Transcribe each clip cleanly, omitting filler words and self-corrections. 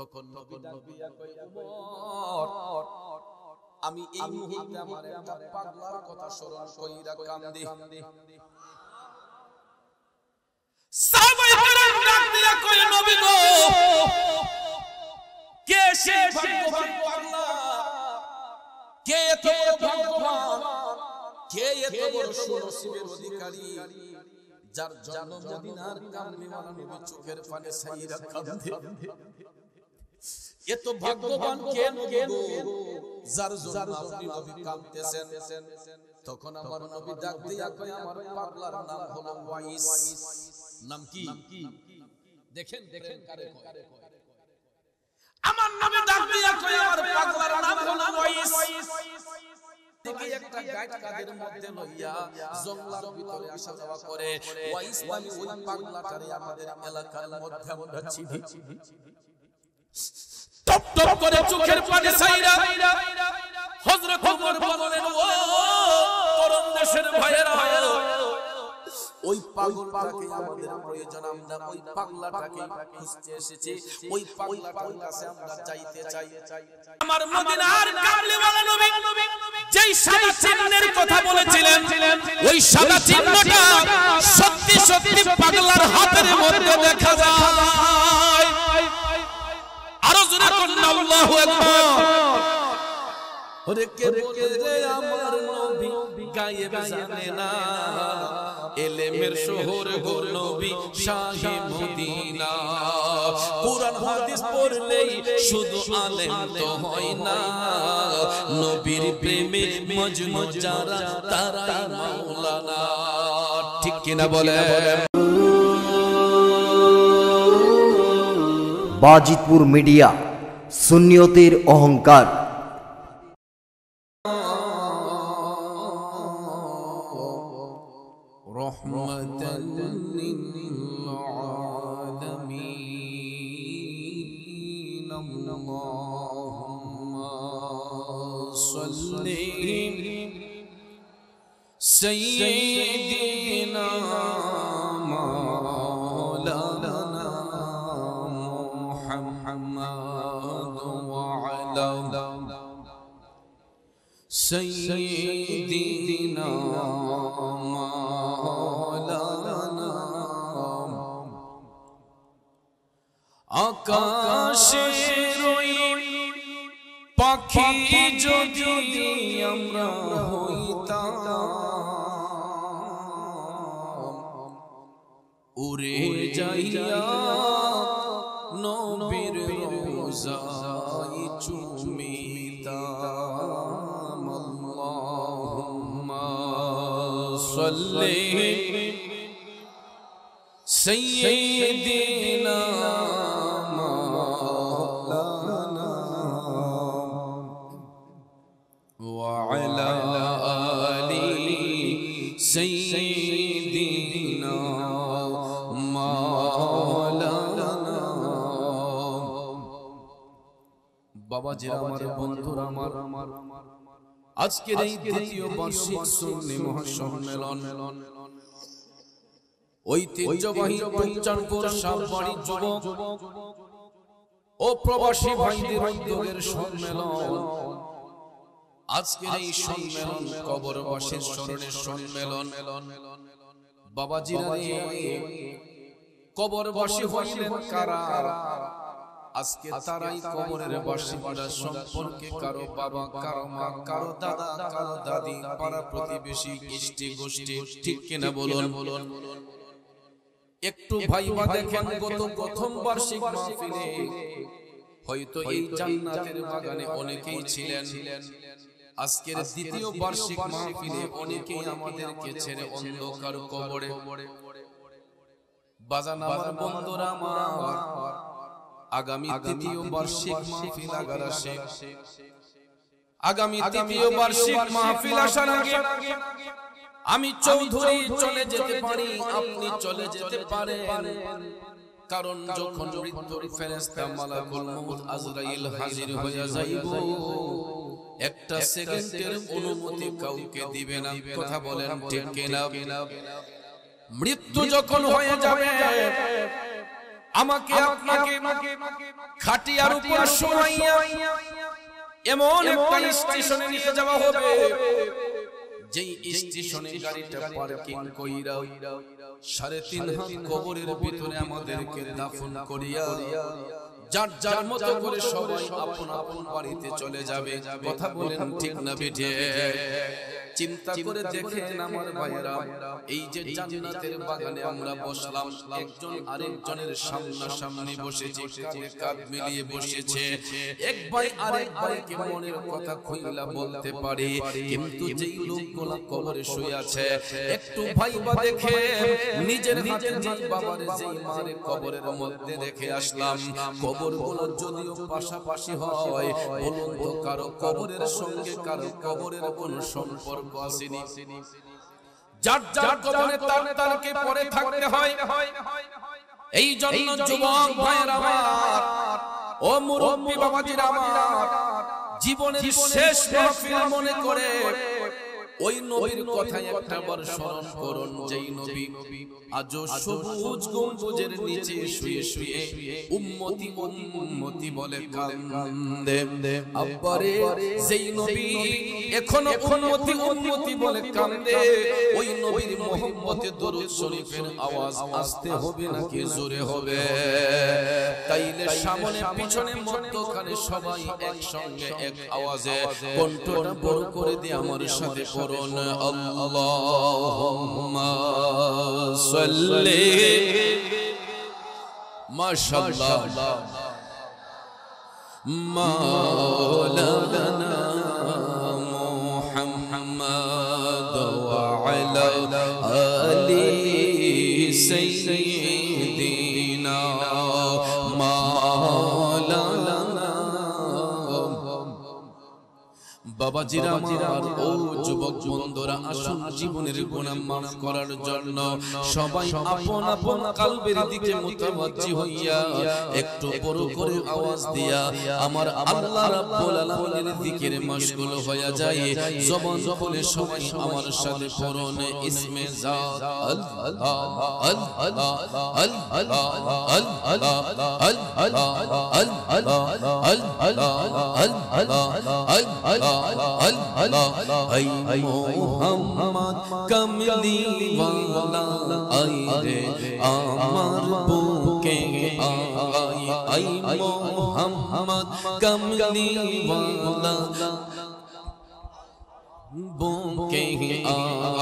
তখন নবী ডাক দিয়া কই ওমর আমি এই মুহূর্তে আমার একটা পাগলার কথা স্মরণ কইরা কান্দে। সাহাবায়ে কেরাম ডাক দিয়া কই নবী গো কে সে ভাগ্যবান পাগলা, কে এত বড় ভাগ্যবান, কে এত বড় সুনসিবের অধিকারী যার জন্য মদিনার কামলিওয়ালা নবী চোখের পানি ছাইরা কাঁদে। এত ভাগ্যবান কে নবী যার জন্য আপনি নবী কাঁদতেছেন। তখন আমার নবী ডাক দিয়া কয় আমার পাগলার নাম হলো ওয়াইস। নাম কি? দেখেন দেখেন কারে কয়। আমার নবী ডাক দিয়া কয় আমার পাগলার নাম হলো ওয়াইস। থেকে একটা গাইড কাদের মধ্যে লইয়া জঙ্গলার ভিতরে আসা যাওয়া করে। ওয়াইস মানে ওই পাগলাটারে আমাদের এলাকার মধ্যে আমরা চিনি। টপ টপ করে চোখের পানি ছাইরা হযরত ওমর বললেন ও তরুণ দেশের ভাইয়েরা ওই পাগলটাকে আমাদের প্রয়োজন, আমরা ওই পাগলাটাকে খুঁজতে এসেছি, ওই পাগলাটার কাছে আমরা যাইতে চাই। আমার মদিনার কামলিওয়ালা নবী যেই সাদা চিহ্নের কথা বলেছিলেন ওই সাদা চিহ্নটা সত্যি সত্যি পাগলার হাতের মধ্যে দেখা যায়। আরো জোরে বলুন আল্লাহু আকবার। ওরে কে বলে রে আমার নবী গায়েব জানে না, এলেমের শহর গো নবী শাহে মদিনা। কুরআন হাদিস পড়লেই শুধু আলেম তো হয় না, নবীর প্রেমে মজনু যারা তারাই মাওলানা। ঠিক কিনা বলে? বাজিতপুর মিডিয়া, সুন্নিয়তের অহংকার। রহমাতাল লিল আলামিন। আল্লাহুম্মা সাল্লি সাইয়্যিদিনা মাওলানা মুহাম্মদ ওয়া আলা সাইয়্যিদিনা মাওলানা। আকাশের ওই পাখি যদি আমরা হইতাম, উড়ে যাইয়া নবীর রওজায় চুমিতাম। আল্লাহুম্মা সাল্লি সাইয়্যিদিনা মাওলানা ওয়া আলা আলি সাইয়্যিদিনা মাওলানা। বাবাজি আমার, বন্ধুরা আমার, আজকের এই দ্বিতীয় বার্ষিক সুন্নি মহাসম্মেলন ঐতিহ্যবাহী পঞ্চানপুর সাতবাড়ি যুবক ও প্রবাসী ভাইদের উদ্যোগের সম্মেলন। আজকের এই সম্মেলন কবরবাসীর স্মরণের সম্মেলন। বাবাজিরা কবরবাসী হইলেন কারা? আজকে তারাই কবরের বাসিন্দা। সম্পর্কে কারো বাবা, কারো মা, কারো দাদা, কারো দাদি, পাড়া প্রতিবেশী, ইষ্টি গোষ্ঠী। ঠিক কিনা বলুন? একটু ভাইবা দেখেন, গত প্রথম বার্ষিক মাহফিলে হয়তো এই জান্নাতের বাগানে অনেকেই ছিলেন। আজকের দ্বিতীয় বার্ষিক মাহফিলে অনেকেই আমাদেরকে ছেড়ে অন্ধকার কবরে। বাজান আমার, বন্ধুরা আমার, আগামী তৃতীয় বার্ষিক মাহফিল আগার আসে। আগামী তৃতীয় বার্ষিক মাহফিল আসার আগে আমি চৌধুরী চলে যেতে পারি, আপনি চলে যেতে পারেন। কারণ যখন মৃত্যুর ফেরেশতা মালাকুল মউত আজরাইল হাজির হয়ে যাইব, একটা সেকেন্ডের অনুমতি কাউকে দিবে না। কথা বলেন ঠিক কিনা? মৃত্যু যখন হয়ে যাবে আমাকে আপনাকে খাটিয়ার উপর শোয়াইয়া এমন একটা স্টেশনে নিয়ে যাওয়া হবে, যেই স্টেশনে গাড়িটা পার্কিং কইরা 3.5 হাত কবরের ভিতরে আমাদেরকে দাফন করিয়া যার যার মতো করে সবাই আপন আপন বাড়িতে চলে যাবে। কথা বলেন ঠিক না বেঠিক? চিন্তা করে দেখেন আমার ভাইরা, এই যে জান্নাতের বাগানে আমরা বসলাম, একজন আরেকজনের সামনাসামনি বসেছি, কাঁধে কাঁধ মিলিয়ে বসেছে, এক ভাই আরেক ভাইকে মনের কথা খুইলা বলতে পারে। কিন্তু যেই লোকগুলো কবরে শুয়ে আছে, একটু ভাইবা দেখে নিজের হাতে যেই বাবার যেই মারে কবরের মধ্যে রেখে আসলাম, কবরগুলো যদিও পাশাপাশি হয়, বলুন তো কারো কবরের সঙ্গে কারো কবরের কোন সম্পর্ক আসেনি? যার যার কবরে তার তারকে পড়ে থাকতে হয়। এই জন্য যুবক ভাইরা আমার, ও মুরব্বি বাবাজিরা আমার, জীবনের শেষ মাহফিল মনে করে ওই নবীর কথাই একটাবার স্মরণ করুন, যেই নবী আজও সবুজ গম্বুজের নিচে শুয়ে শুয়ে উম্মতি উম্মতি বলে কান্দে। আব্বারে যেই নবী এখনো উম্মতি উম্মতি বলে কান্দে, ওই নবীর মুহাম্মতে দরুদ শরীফের আওয়াজ আস্তে হবে নাকি জোরে হবে? তাইলে সামনে পিছনে মধ্যখানে সবাই একসঙ্গে এক আওয়াজে কণ্ঠটা বড় করে দিয়ে আমার সাথে পড়ুন, আল্লাহুম্মা সাল্লি মাশাআল্লাহ মাওলানা মুহাম্মদ ওয়া আলা আলি সাইয়্যিদিনা মাওলানা। বাবাজিরা আমার, ও যুবক বন্ধুরা, আসুন জীবনের গুনাহ মাফ করার জন্য সবাই আপন আপন কলবের দিকে মুতাওয়াজ্জি হইয়া একটু বড় করে আওয়াজ দিয়া আমার আল্লাহ রাব্বুল আলামিনের জিকিরে মশগুল হয়ে যায়। জবান খুলে সবাই আমার সাথে পড়ুন, ইসমে জাত আল্লাহ আল্লাহ আল্লাহ আল্লাহ আই মোহাম্মদ কামলি ওয়ালা আই রে আমার বুকে আই মোহাম্মদ কামলি ওয়ালা বুকে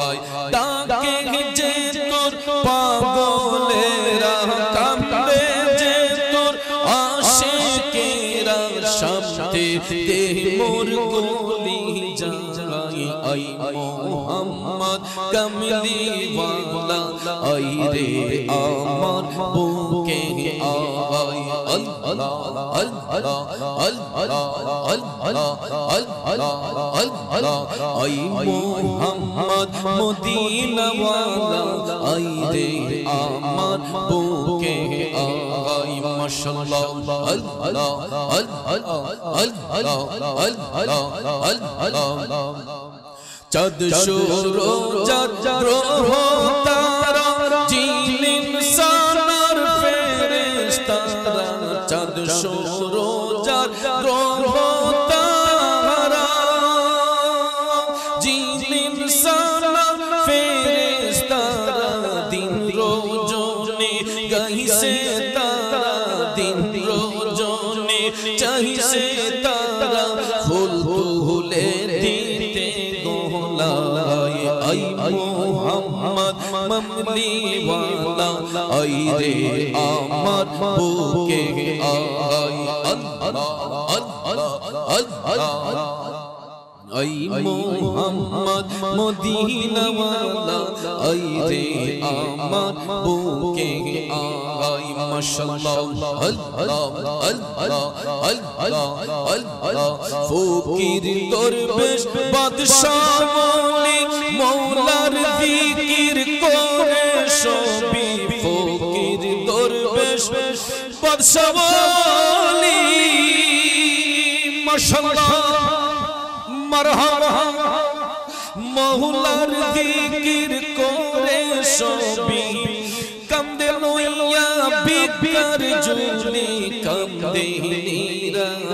আয় ডাকে যে তোর পাগলেরা কান্দে, যে তোর আশিকেরা সাথে দে মোর গলি যায়। আই মোহাম্মদ কামলি ওয়ালা আই রে আমার বুকে আয়। আল্লাহ আল্লাহ আল্লাহ আল্লাহ আল্লাহ আই মোহাম্মদ মদিনা ওয়ালা আই রে আমার বুকে আয়। মাশাআল্লাহ আল্লাহ আল্লাহ আল্লাহ আল্লাহ। চাঁদ সূরজ গ্রহ তারা জিন ইনসানের ফেরেশতারা, চাঁদ সূরজ গ্রহ তারা জিন ইনসানের ফেরেশতারা, দিন রজনী গাইছে তারা, দিন রজনী চাইছে তারা, ফুল ফুলে দিতে গোলায়। আই মোহাম্মদ মামলি ওয়ালা আই রে আমার বুকে আয়। আল্লাহ আল্লাহ আল্লাহ আই মোহাম্মদ মদিনা ওয়ালা আই রে আমার বুকে আয়। মাশাআল্লাহ আল্লাহ আল্লাহ আল্লাহ ফকির দরবেশ বাদশা ওলি মওলার জিকির করে সবই, ফকির দরবেশ বাদশা ওলি মাশাআল্লাহ মারহাবা মওলার জিকির করে সবই, কান্দে লইয়া বিকার জুলি কান্দে নিরালাই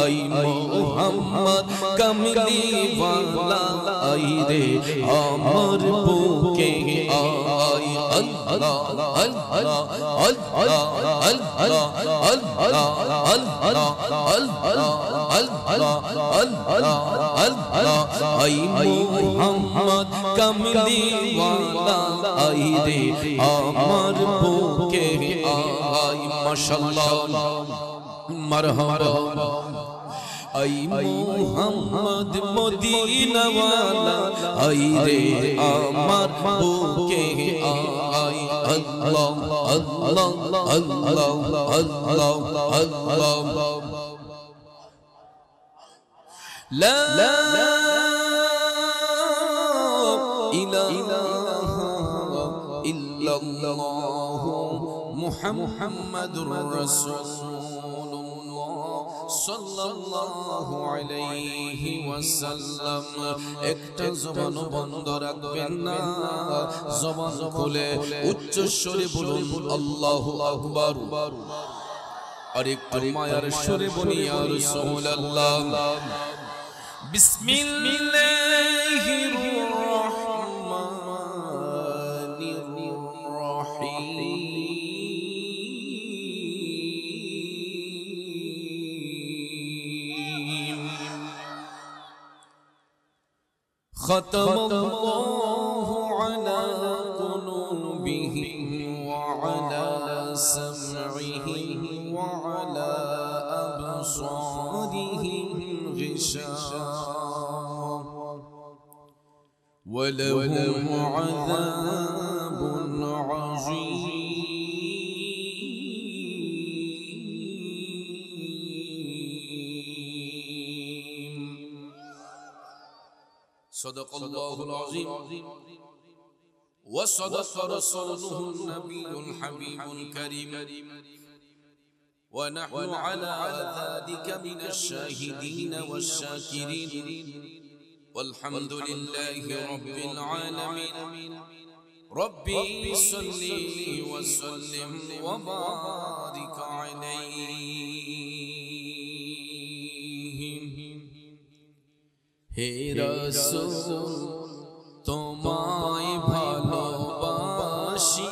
আই মোহাম্মদ কামলি ওয়ালা আই রে আমার বুকে আই আল্লাহ আল্লাহ আল্লাহ আল্লাহ আল্লাহ আল্লাহ আই মোহাম্মদ কামলি ওয়ালা আই রে আমার বুকে আই মাশাআল্লাহ মারহাবা আই মোহাম্মদ মদিনা ওয়ালা আই রে আমার বুকে আই আল্লাহ আল্লাহ আল্লাহ আল্লাহ আল্লাহ লা ইলাহা ইল্লাল্লাহ মুহাম্মাদুর রাসূলুল্লাহ সাল্লাল্লাহু আলাইহি ওয়াসাল্লাম একটা জবান বন্ধ রাখবেন না জবান খুলে উচ্চ স্বরে বলুন আল্লাহু আকবার আর একটু মায়ার স্বরে বলি ইয়া রাসূলুল্লাহ বিসমিল্লাহির রহমানির রহিম খাতামাল্লাহু আলা কুলুবিহিম ওয়া আলা সামঈহিম ওয়া আলা আবসারিহিম غشاوة ولهم عذاب عظيم صدق الله العظيم وصدق رسوله النبي الحبيب الكريم ونحن على ذلك من الشاهدين والشاكرين والحمد لله رب العالمين ربي صل وسلم وبارك عليه হে রাসূল তোমায় ভালোবাসি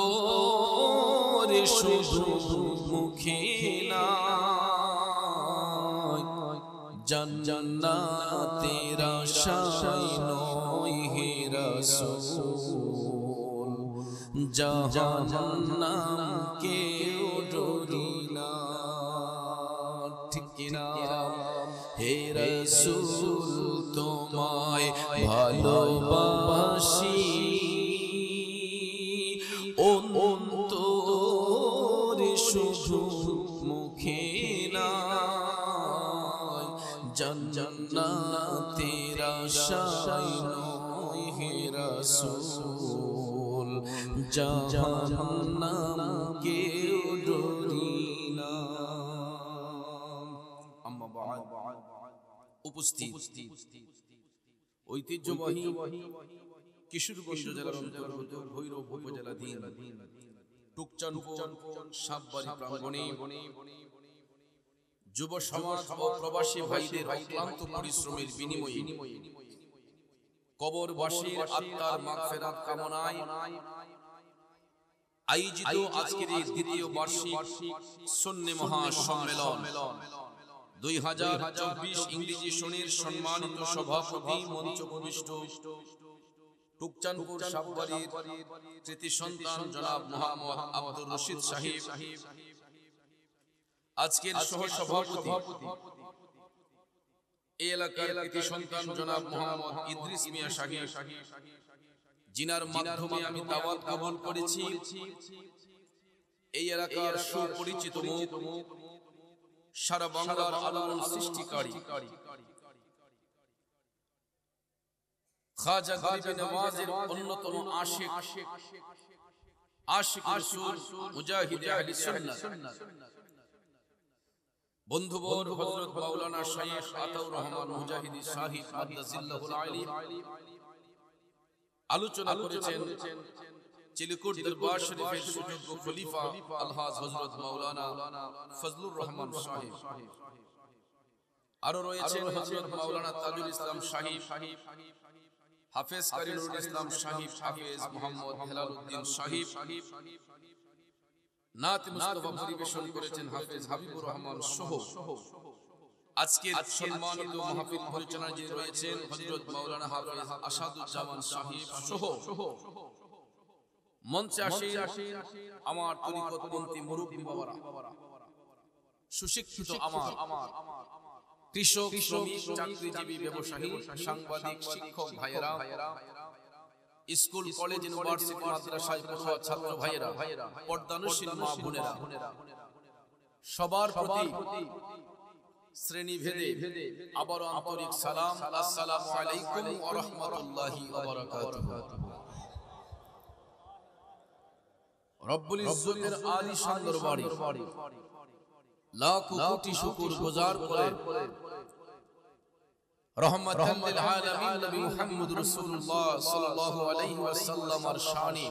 অন্তরে শুধু মুখে না জান্নাতের আশায় নয় হে রাসূল জাহান্নাম কেউ ডরি না ঠিক কিনা হে রাসূল তোমায় ভালোবাসি অন্তরে শুধু মুখে না জান্নাতের আশায় নয় হে রাসূল জাহান্নাম কেউ ডরি না আম্মা বা'দ উপস্থিত ঐতিহ্যবাহী কিশোরগঞ্জ জেলার অন্তর্গত ভৈরব উপজেলাধীন টুকচানপুর সাববাড়ি প্রাঙ্গণে যুব সমাজ ও প্রবাসী ভাইদের অক্লান্ত পরিশ্রমের বিনিময়ে কবরবাসীর আত্মার মাগফিরাত কামনায় আয়োজিত আজকের এই দ্বিতীয় বার্ষিক সুন্নি মহাসম্মেলন 2024 ইংরেজি সনের সম্মানিত সভাপতি মঞ্চ উপবিষ্ট টুকচানপুর সাববাড়ির কৃতি সন্তান জনাব মোহাম্মদ আব্দুর রশিদ সাহেব, আজকের সহ সভাপতি এই এলাকার কৃতি সন্তান জনাব মোহাম্মদ ইদ্রিস মিয়া সাহেব, জিনার মাধ্যমে আমি দাওয়াত কবুল করেছি। এই এলাকার সুপরিচিত মুখ, সারা বাংলার আলোড়ন সৃষ্টিকারী খাজা গরিব নওয়াজের অন্যতম আশিক রাসূল মুজাহিদ আহলে সুন্নাত বন্ধুবর হযরত মাওলানা শাইখ আতাউর রহমান মুজাহিদি সাহিব আদাজিল্লাহুল আলী আলোচনা করেছেন চিলিকোট দরবার শরীফের সুযোগ্য খলিফা আলহাজ হযরত মাওলানা ফজলুর রহমান সাহেব। আরো রয়েছেন হযরত মাওলানা তাজুল ইসলাম সাহেব, হাফেজ কারি নুরুল ইসলাম সাহেব, হাফেজ মোহাম্মদ হেলালউদ্দিন সাহেব। নাত মুস্তাফা পরিবেশন করেছেন হাফেজ হাবিবুর রহমান সহ। আজকের সম্মানিত মাহফিল পরিচালনায় যিনি রয়েছেন হযরত মাওলানা হাফেজ আসাদুজ্জামান সাহেব সহ মঞ্চে আসেন আমার তরিকতপন্থী মুরব্বি বাবারা, সুশিক্ষিত আমার কৃষক, শ্রমিক, চাকরিজীবী, ব্যবসায়ী, সাংবাদিক, শিক্ষক ভাইয়েরা, স্কুল, কলেজ, ইউনিভার্সিটি, মাদ্রাসায় পড়ুয়া ছাত্র ভাইয়েরা, পর্দানুশীল মা বোনেরা, সবার প্রতি শ্রেণী ভেদে আবারও আন্তরিক সালাম। আসসালামু আলাইকুম ওয়া রাহমাতুল্লাহি ওয়া বারাকাতুহু। রব্বুল ইজ্জতের আলিশান দরবারে লাখ কোটি শুকর গুজার করে রহমাতাল লিল আলামিন নবী মুহাম্মদ রাসূলুল্লাহ সাল্লাল্লাহু আলাইহি ওয়াসাল্লামের শানে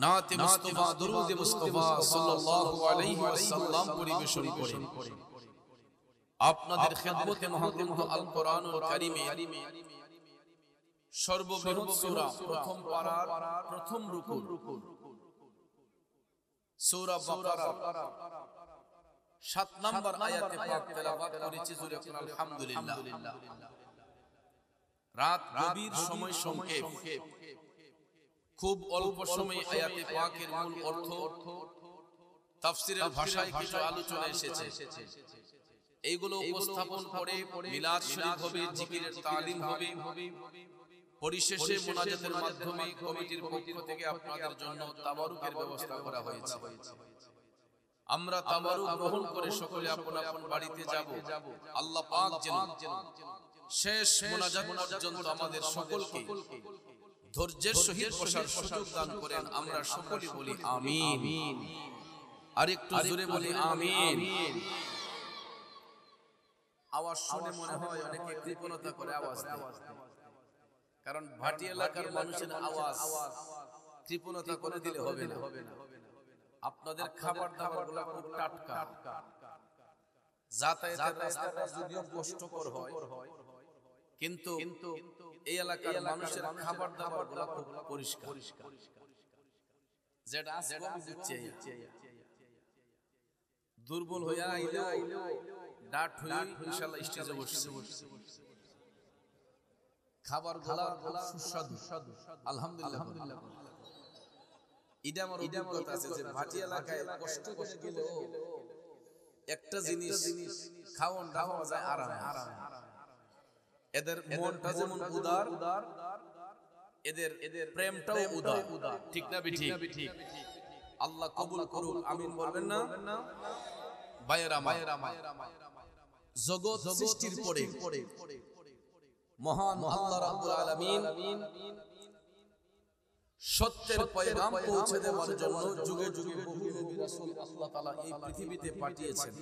নাত মুস্তাফা দরুদ মুস্তাফা সাল্লাল্লাহু আলাইহি ওয়াসাল্লাম পরিবেশন করে আপনাদের খিদমতে মহাগ্রন্থ আল কোরআনুল কারীমে সর্ববৃহৎ সূরা প্রথম পারার প্রথম রুকু সূরা বাকারা 7 নম্বর আয়াতে পাক তেলাওয়াত করেছি সূরা আলহামদুলিল্লাহ। রাত গভীর সময় সংক্ষেপ, খুব অল্প সময়ে আয়াতে পাকের মূল অর্থ তাফসীরের ভাষায় কিছু আলোচনা এসেছে, এইগুলো উপস্থাপন করে মিলাদ শরীফ হবে, জিকিরের তালিম হবে, পরিশেষে মুনাজাতের মাধ্যমে কমিটির পক্ষ থেকে আপনাদের জন্য তাবারুকের ব্যবস্থা করা হয়েছে। আমরা তাবারুক গ্রহণ করে সকলে আপন আপন বাড়িতে যাব। আল্লাহ পাক যেন শেষ মুনাজাত পর্যন্ত আমাদের সকলকে ধৈর্যের সহিত বসার সুযোগ দান করেন। আমরা সকলে বলি আমিন। আর একটু জোরে বলি আমিন। আওয়াজ শুনে মনে হয় অনেকে কৃপণতা করে আওয়াজ দেয়, কারণ ভাটি এলাকার মানুষের আওয়াজ কৃপণতা করে দিলে হবে না। আপনাদের খাবার দাবার গুলো খুব টাটকা, যাতায়াতের রাস্তাটা যদিও কষ্টকর হয়, কিন্তু এই এলাকার মানুষের খাবার দাবার গুলো খুব পরিষ্কার। যেটা আজকে আমি দিচ্ছি, দুর্বল হইয়া আইলেও ডাট হই ইনশাআল্লাহ স্টেজে বসছি। খাবার গুলো সুস্বাদু, আলহামদুলিল্লাহ। এটা আমার অভিজ্ঞতা আছে যে ভাটি এলাকায় কষ্ট করে গেলেও একটা জিনিস খাওয়ান খাওয়া যায় আরামে। এদের মনটা যেমন উদার, এদের প্রেমটাও উদার, ঠিক না ঠিক? আল্লাহ কবুল করুন, আমিন বলবেন না ভাইয়েরা? জগৎ সৃষ্টির পরে মহান আল্লাহ রাব্বুল আলামিন সত্যের পয়গাম পৌঁছে দেওয়ার জন্য যুগে যুগে বহু নবী রাসূল আল্লাহ তাআলা এই পৃথিবীতে পাঠিয়েছেন।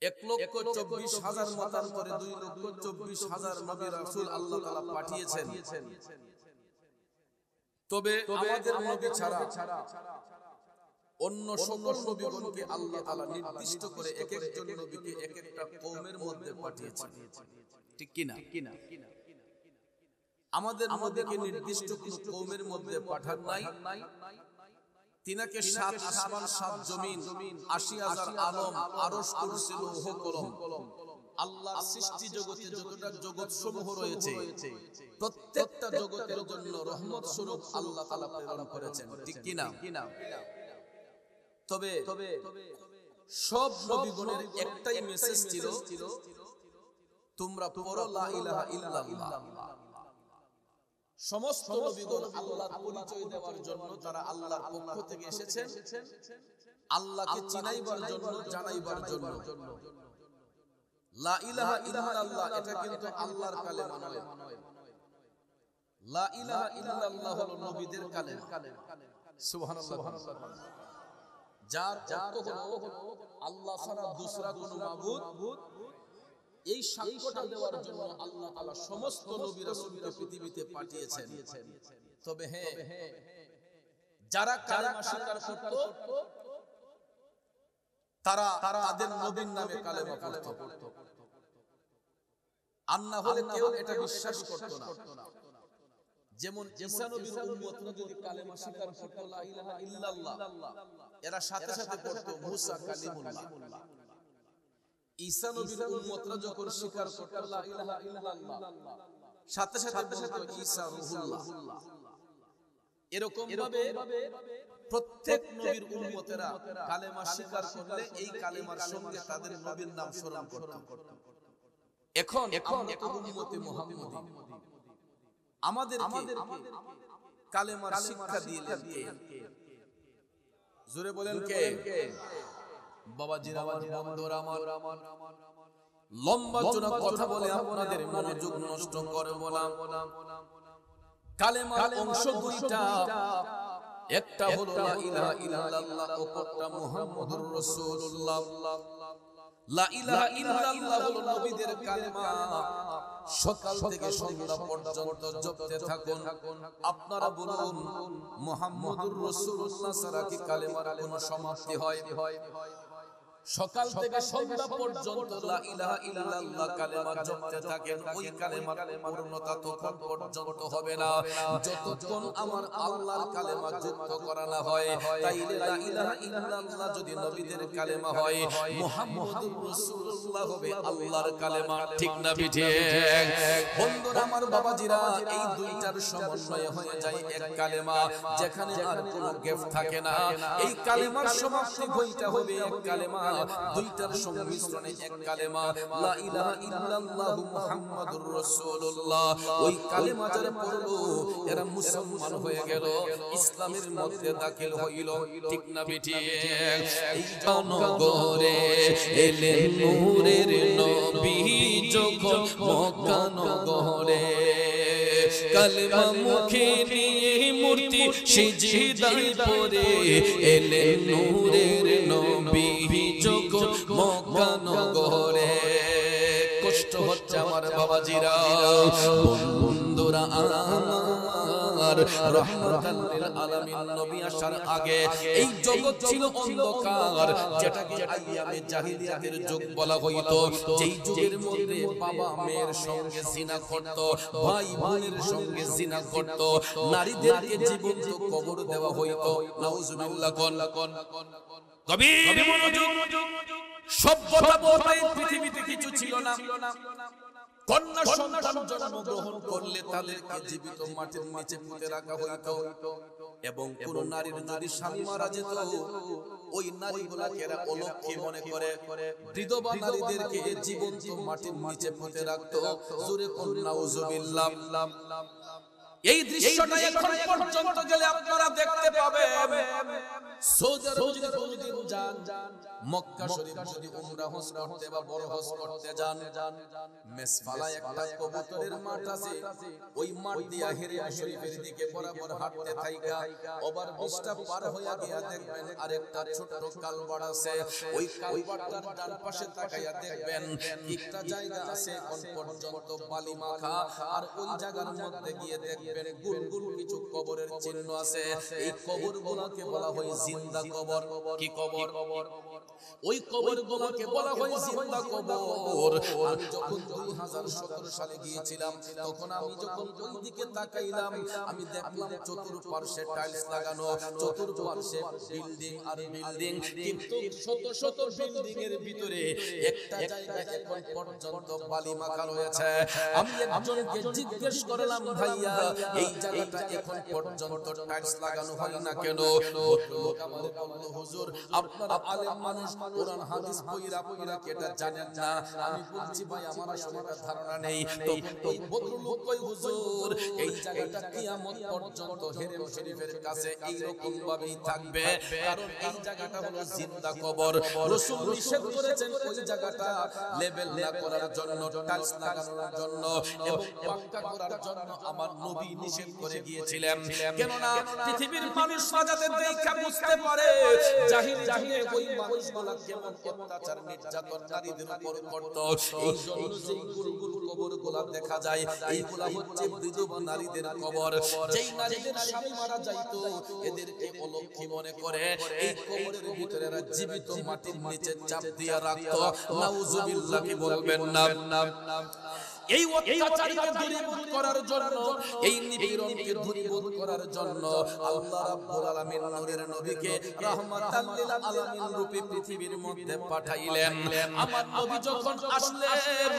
1,24,000 মতান্তরে 2,24,000 নবী রাসূল আল্লাহ তাআলা পাঠিয়েছেন। তবে আমাদের নবী ছাড়া অন্য সকল নবীগণকে আল্লাহ তাআলা নির্দিষ্ট করে এক একজন নবীকে এক একটা কওমের মধ্যে পাঠিয়েছেন, ঠিক কি না? আমাদের নবীকে নির্দিষ্ট কোন কওমের মধ্যে পাঠান নাই। তিনাকে 7 আসমান 7 জমিন 80,000 আলম আরশ কুরসি লৌহ কলম আল্লাহর সৃষ্টি জগতে যতটা জগৎ সমূহ রয়েছে প্রত্যেকটা জগতের জন্য রহমত স্বরূপ আল্লাহ তাআলা প্রেরণ করেছেন, ঠিক কি না? তবে সব নবীগণের একটাই মেসেজ ছিল, তোমরা পড়ো লা ইলাহা ইল্লাল্লাহ। সমস্ত নবীগণ আল্লাহর পরিচয় দেওয়ার জন্য তারা আল্লাহর পক্ষ থেকে এসেছেন, আল্লাহকে চিনাইবার জন্য, জানাইবার জন্য। লা ইলাহা ইল্লাল্লাহ এটা কিন্তু আল্লাহর কালেমা নয়, লা ইলাহা ইল্লাল্লাহ হলো নবীদের কালেমা। সুবহানাল্লাহ। যার অর্থ হলো আল্লাহ ছাড়া দুসরা কোনো মাবুদ এই সাক্ষ্যটা দেওয়ার জন্য আল্লাহ তাআলা সমস্ত নবী রাসূলকে পৃথিবীতে পাঠিয়েছেন। তবে হ্যাঁ, যারা কালেমা স্বীকার করত তারা তাদের নবীর নামে কালেমা পড়ত, আর না হলে কেউ এটা বিশ্বাস করত না। যেমন ঈসা নবীর উম্মতরা যদি কালেমা স্বীকার করত লা ইলাহা ইল্লাল্লাহ, এরা সাথে সাথে পড়ত মুসা কালিমুল্লাহ। ঈসা নবীর উম্মতরা যখন স্বীকার করত লা ইলাহা ইল্লাল্লাহ, সাথে সাথে বলত ঈসা রূহুল্লাহ। এরকম ভাবে প্রত্যেক নবীর উম্মতেরা কালেমা স্বীকার করলে এই কালেমার সঙ্গে তাদের নবীর নাম স্মরণ করত। এখন উম্মতে মুহাম্মদী আমাদেরকে কালেমার শিক্ষা দিলেন কে? জোরে বলেন কে? বাবাজিরা, আমার বন্ধুরা, আমার লম্বা চওড়া কথা বলে আপনাদের মনোযোগ নষ্ট করব না। কালেমার অংশ দুইটা, একটা হলো লা ইলাহা ইল্লাল্লাহ, অপরটা মুহাম্মাদুর রাসূলুল্লাহ। লা ইলাহা ইল্লাল্লাহ হলো নবীদের কালেমা। সকাল থেকে সন্ধ্যা পর্যন্ত জপতে থাকুন। আপনারা বলুন, মুহাম্মাদুর রাসূলুল্লাহ ছাড়া কি কালেমার কোনো সমাপ্তি হয়? সকাল থেকে সন্ধ্যা পর্যন্ত লা ইলাহা ইল্লাল্লাহ কালেমা জপতে থাকেন, ওই কালেমার পূর্ণতা তখন পর্যন্ত হবে না যতক্ষণ আমার আল্লাহর কালেমা যুক্ত করা না হয়। তাইলে লা ইলাহা ইল্লাল্লাহ যদি নবীদের কালেমা হয়, মুহাম্মাদুর রাসূলুল্লাহ হবে আল্লাহর কালেমা। ঠিক না ঠিক? বন্ধুরা আমার, বাবাজিরা, এই দুইটার সমন্বয় হয়ে যায় এক কালেমা, যেখানে আর কোনো গ্যাপ থাকে না। এই কালেমার সমাপ্তি হইতে হবে এক কালেমা, দুইটার সংমিশ্রণে এক কালেমা, লা ইলাহা ইল্লাল্লাহু মুহাম্মাদুর রাসূলুল্লাহ। ওই কালেমা যারা পড়লো এরা মুসলমান হয়ে গেল, ইসলামের মধ্যে দাখিল হইল। ঠিক না বেটি? এই জনগরে এলেন নূরের নবী যখন মক্কা নগরে, কালেমা মুখে নিয়ে মূর্তি সিজদায় পড়ে এলেন নূরের নবী যখন মক্কা নগরে। কষ্ট হচ্ছে আমার বাবাজিরা, বন্ধুরা আমার, রাহমাতাল লিল আলামিন নবী আসার আগে এই জগৎ ছিল অন্ধকার, যেটাকে আইয়ামে জাহিলিয়াতের যুগ বলা হইতো। যেই যুগের মধ্যে বাবা মেয়ের সঙ্গে জিনা করত, ভাই বোনের সঙ্গে জিনা করত, নারীদেরকে জীবন্ত কবর দেওয়া হইতো। নাউজুবিল্লাহ। গভীর মনোযোগ। সভ্যতা বলতে পৃথিবীতে কিছু ছিল না। কন্যা সন্তান জন্মগ্রহণ করলে তাদেরকে জীবিত মাটির নিচে পুঁতে রাখা হইতো, এবং কোন নারীর যদি স্বামী মারা যেত, ওই নারীগুলাকে এরা অলক্ষী মনে করে বিধবা নারীদেরকে জীবন্ত মাটির নিচে পুঁতে রাখতো। জোরে কোন নাউজুবিল্লাহ। এই দৃশ্যটা এখন পর্যন্ত গেলে আপনারা দেখতে পাবেন। সৌদি আরব যদি কোনদিন যান, মক্কা শরীফ যদি উমরা হজ করতে বা বড় হজ করতে যান, মেসফালায় একটা কবুতরের মাঠ আছে, ওই মাঠ দিয়া হেরিয়া শরীফের দিকে বরাবর হাঁটতে থাইকা ওভার ব্রিজটা পার হইয়া গিয়া দেখবেন আরেকটা ছোট কালভার্ট আছে। ওই কালভার্টটার ডান পাশে তাকাইয়া দেখবেন একটা জায়গা আছে কোন পর্যন্ত বালি মাখা, আর ওই জায়গার মধ্যে গিয়ে দেখবেন গুল গুল কিছু কবরের চিহ্ন আছে। এই কবরগুলোকে বলা হয় জিন্দা কবর। কি কবর? ওই কবরগুলোকে বলা হয় জিন্দা কবর। আমি যখন 2017 সালে গিয়েছিলাম, তখন আমি যখন ওই দিকে তাকাইলাম, আমি দেখলাম চতুর্পার্শ্বে টাইলস লাগানো, চতুর্পার্শ্বে বিল্ডিং আর বিল্ডিং, কিন্তু শত শত বিল্ডিং এর ভিতরে একটা জায়গা এখন পর্যন্ত বালি মাখা রয়েছে। আমি একজনকে জিজ্ঞেস করলাম, ভাইয়া এই জায়গাটা এখন পর্যন্ত টাইলস লাগানো হয় না কেন? লোক আমারে বলল, হুজুর আপনারা আলেম মানুষ, কোরআন হাদিস পড়া আপনারা কি এটা জানেন না? আমি বলছি, ভাই আমার আসলে ধারণা নেই। তো এই ভদ্রলোক কই, হুজুর এই জায়গাটা কিয়ামত পর্যন্ত হেরেম শরীফের কাছে এই রকম ভাবেই থাকবে, কারণ এই জায়গাটা হলো জিন্দা কবর। রাসূল নিষেধ করেছেন ওই জায়গাটা লেভেল না করার জন্য, টাইলস লাগানোর জন্য এবং পাক্কা করার জন্য আমার নবী নিষেধ করে গিয়েছিলেন। কেননা পৃথিবীর মানুষ যাতে দেখা বুঝতে পারে জাহিলি যুগে ওই মানুষগুলো মানুষগুলা কেমন অত্যাচার নির্যাতন নারীদের উপর করত। এই জন্য যে গুরুগুল কবরগুলা দেখা যায়, এইগুলা হচ্ছে বিধবা নারীদের কবর। যেই নারীদের স্বামী মারা যাইতো এদেরকে অলক্ষী মনে করে এই কবরের ভিতরে জীবিত মাটির নিচে চাপ দিয়ে রাখতো। নাউজুবিল্লাহ, কি বলবেন না? এই অত্যাচারকে দূরীভূত করার জন্য, এই নিপীড়নকে দূরীভূত করার জন্য আল্লাহ রাব্বুল আলামিন নূরের নবীকে রাহমাতাল লিল আলামিন রূপে পৃথিবীর মধ্যে পাঠাইলেন। আমার নবী যখন আসলেন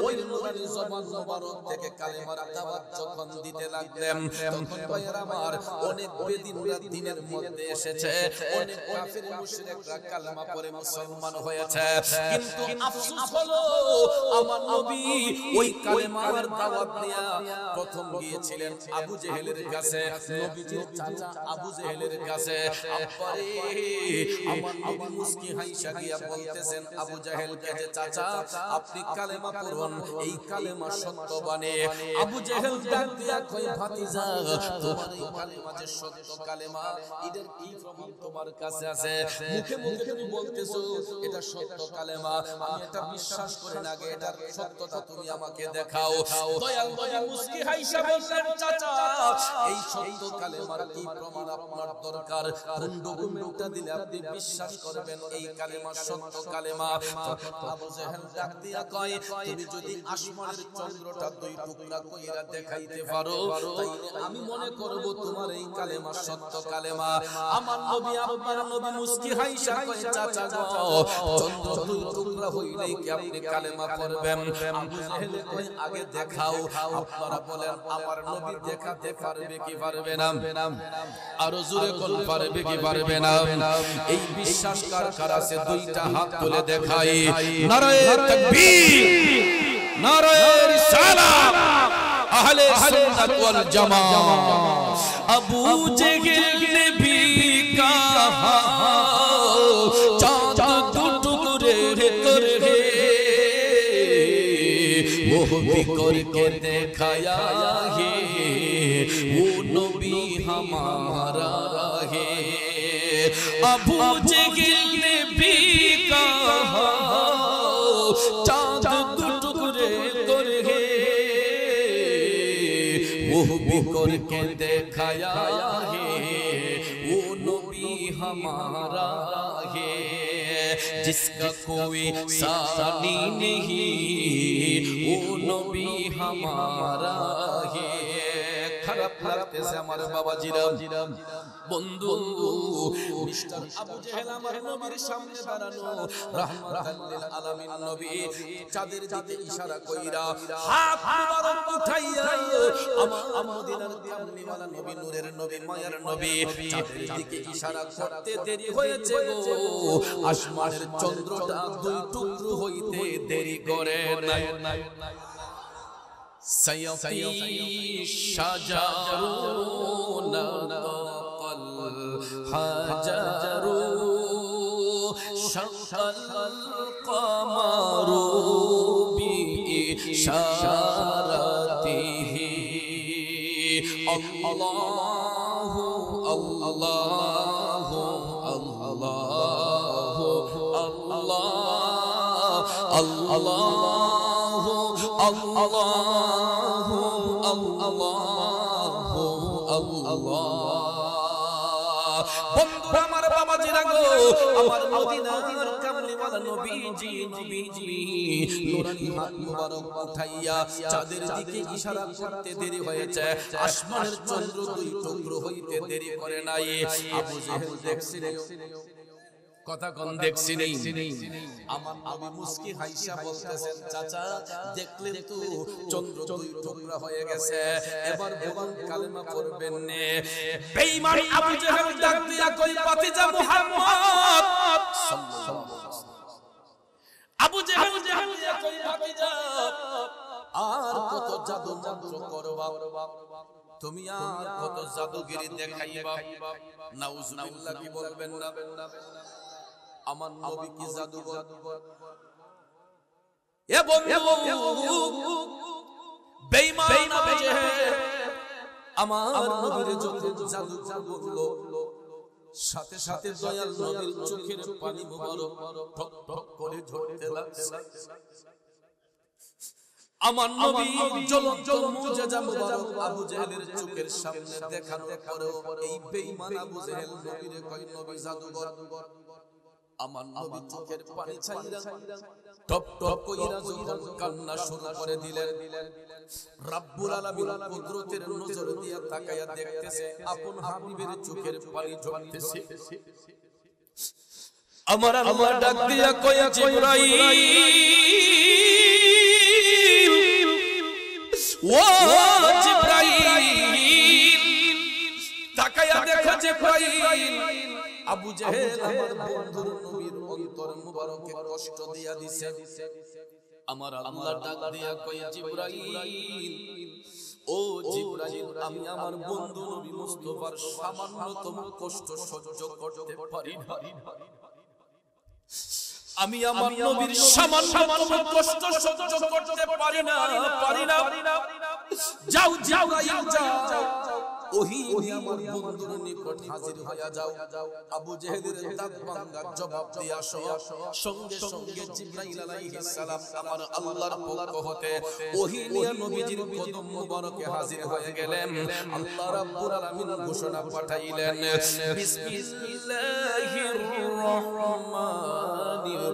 ওই নূরানি জবান মোবারক থেকে কালেমার দাওয়াত যখন দিতে লাগলেন, তখন ভাইয়েরা আমার অনেক বেদিনরা দিনের মধ্যে এসেছে, অনেক কাফির মুশরিকরা কালেমা পড়ে মুসলমান হয়েছে। কিন্তু আফসোস হলো আমার নবী ওই কালেমার দাওয়াত দিয়া প্রথম গিয়েছিলেন আবু জেহেলের কাছে, নবীজির চাচা আবু জেহেলের কাছে। আব্বারে, আমার নবী মুস্কি হাইসা গিয়া বলতেছেন আবু জেহেলকে যে চাচা আপনি কালেমা পড়ুন, এই কালেমা সত্য বানে। আবু জেহেল ডাক দিয়া কয় ভাতিজা, তোমার এই কালেমা যে সত্য কালেমা, এটার কি প্রমাণ তোমার কাছে আছে? মুখে মুখে তুমি বলতেছো এটা সত্য কালেমা, আমি এটা বিশ্বাস করি না, আগে এটার সত্যতা তুমি আমাকে দেখাও। দয়াল নবী মুস্কি হাইসা বললেন চাচা এই সত্য কালেমার কি প্রমাণ আপনার দরকার? কোন ডকুমেন্টটা দিলে আপনি বিশ্বাস করবেন এই কালেমা সত্য কালেমা? তখন আবু জেহেল ডাক দিয়া কয়, তুমি যদি আসমানের চন্দ্রটা দুই টুকরা কইরা দেখাইতে পারো তাইলে আমি মনে করব তোমার এই কালেমা সত্য কালেমা। আমার নবী আপনার নবী মুস্কি হাইসা কয় চাচা গো, চন্দ্র দুই টুকরা হইলেই কি আপনি কালেমা পড়বেন? আবু জেহেল কয় আগে দেখাও। আপনারা বলেন আমার নবী দেখাতে পারবে কি পারবে না? আরো জোরে কোন পারবে কি পারবে না? এই বিশ্বাস কার কার আছে দুইটা হাত তুলে দেখাই। নারায়ে তাকবীর, নারায়ে রিসালাত, আহলে সুন্নাত ওয়াল জামাত। আবু জেহেল ने भी कहा चांद दो टुकड़े करके वो भी करके दिखाया है, वो नबी हमारा है। अबू जहल ने भी कहा चांद दो टुकड़े करके वो भी करके दिखाया है, वो नबी हमारा है। जिसका कोई सानी नहीं वो नबी हमारा है। খারাপ লাগতেছে আমার বাবাজিরা, বন্ধু মিস্টার আবু জেহেল আমার নবীর সামনে দাঁড়ানো রাহমাতাল লিল আলামিন নবী চাঁদের দিকে ইশারা কইরা হাত মুবারক উঠাইয়া আমার মদিনার কামলিওয়ালা নবী নূরের নবী মায়ার নবী চাঁদের দিকে ইশারা করতে দেরি হয়েছে গো, আসমানের চন্দ্রটা দুই টুকরো হইতে দেরি করে নাই। سيفي شجرون الحجر شق القمر بإشارته الله الله الله الله বন্ধু আমার বাবাজিরা গো, আমার মদিনার কামলিওয়ালা নবীজি নূরানি হাত মুবারক উঠাইয়া চাঁদের দিকে ইশারা করতে দেরি হয়েছে, আসমানের চন্দ্র দুই টুকরো হইতে দেরি করে নাই। আবু জেহেল দেখছে কথা কোন দেখছি নেই। আমার নবী মুস্কি হাইসা বলতেছেন চাচা দেখলেন তো চন্দ্র দুই টুকরা হয়ে গেছে, এবার বলুন কালেমা পড়বেন নে? বেঈমান আবু জেহেল ডাক দিয়া কই ভাতিজা মুহাম্মদ সাল্লাল্লাহু আলাইহি ওয়াসাল্লাম। আবু জেহেল দিয়া কই ভাতিজা আর কত জাদু মন্ত্র করবা তুমি, আর কত জাদুগিরি দেখাইবা? নাউজুবিল্লাহ, কি বলবেন না? আমার নবী কি জাদুকর? এ বন্ধু বেঈমান আবু জেহেল আমার নবীর যত জাদু বলল সাথে সাথে দয়াল নবীর চোখের পানি মুবারক টক টক করে ঝরতে লাগছে। আমার নবী জ্বলন্ত মুজিজা মুবারক আবু জেহেলের চোখের সামনে দেখানোর পরেও এই বেঈমান আবু জেহেল নবীরে কয় নবী জাদুঘর। আমার নবী চোখের পানি ছাইরা টপ টপ কইরা যখন কান্না শুরু করে দিলেন, রব্বুল আলামিন কুদরতের নজর দিয়া তাকায়া দেখতেছে আপন হাবিবের চোখের পানি ঝরতেছে। আমার আল্লাহ ডাক দিয়া কয় জিবরাইল, ও জিবরাইল, তাকায়া দেখো জিবরাইল, আবু জেহেল আমার বন্ধুর নবীর অন্তর মুবারকে কষ্ট দিয়া দিছে। আমার আল্লাহ ডাক দিয়া কয় জিবরাইল, ও জিবরাইল, আমি আমার বন্ধু নবী মুস্তাফার সামান্যতম কষ্ট সহ্য করতে পারি না। আমি আমার নবীর সামান্যতম কষ্ট সহ্য করতে পারি না। যাও জিবরাইল যাও, ওহী নিয়ে আমার বন্ধুর নিকট হাজির হইয়া যাও। আবু জেহেলের দাঁত ভাঙা জবাব দিয়া আসো। সঙ্গে সঙ্গে জিবরাইল আলাইহিস সালাম আমার আল্লাহর পক্ষ হতে ওহী নিয়ে নবীজির কদম মুবারকে হাজির হয়ে গেলেন। আল্লাহ রাব্বুল আলামিন ঘোষণা পাঠাইলেন, বিসমিল্লাহির রহমানির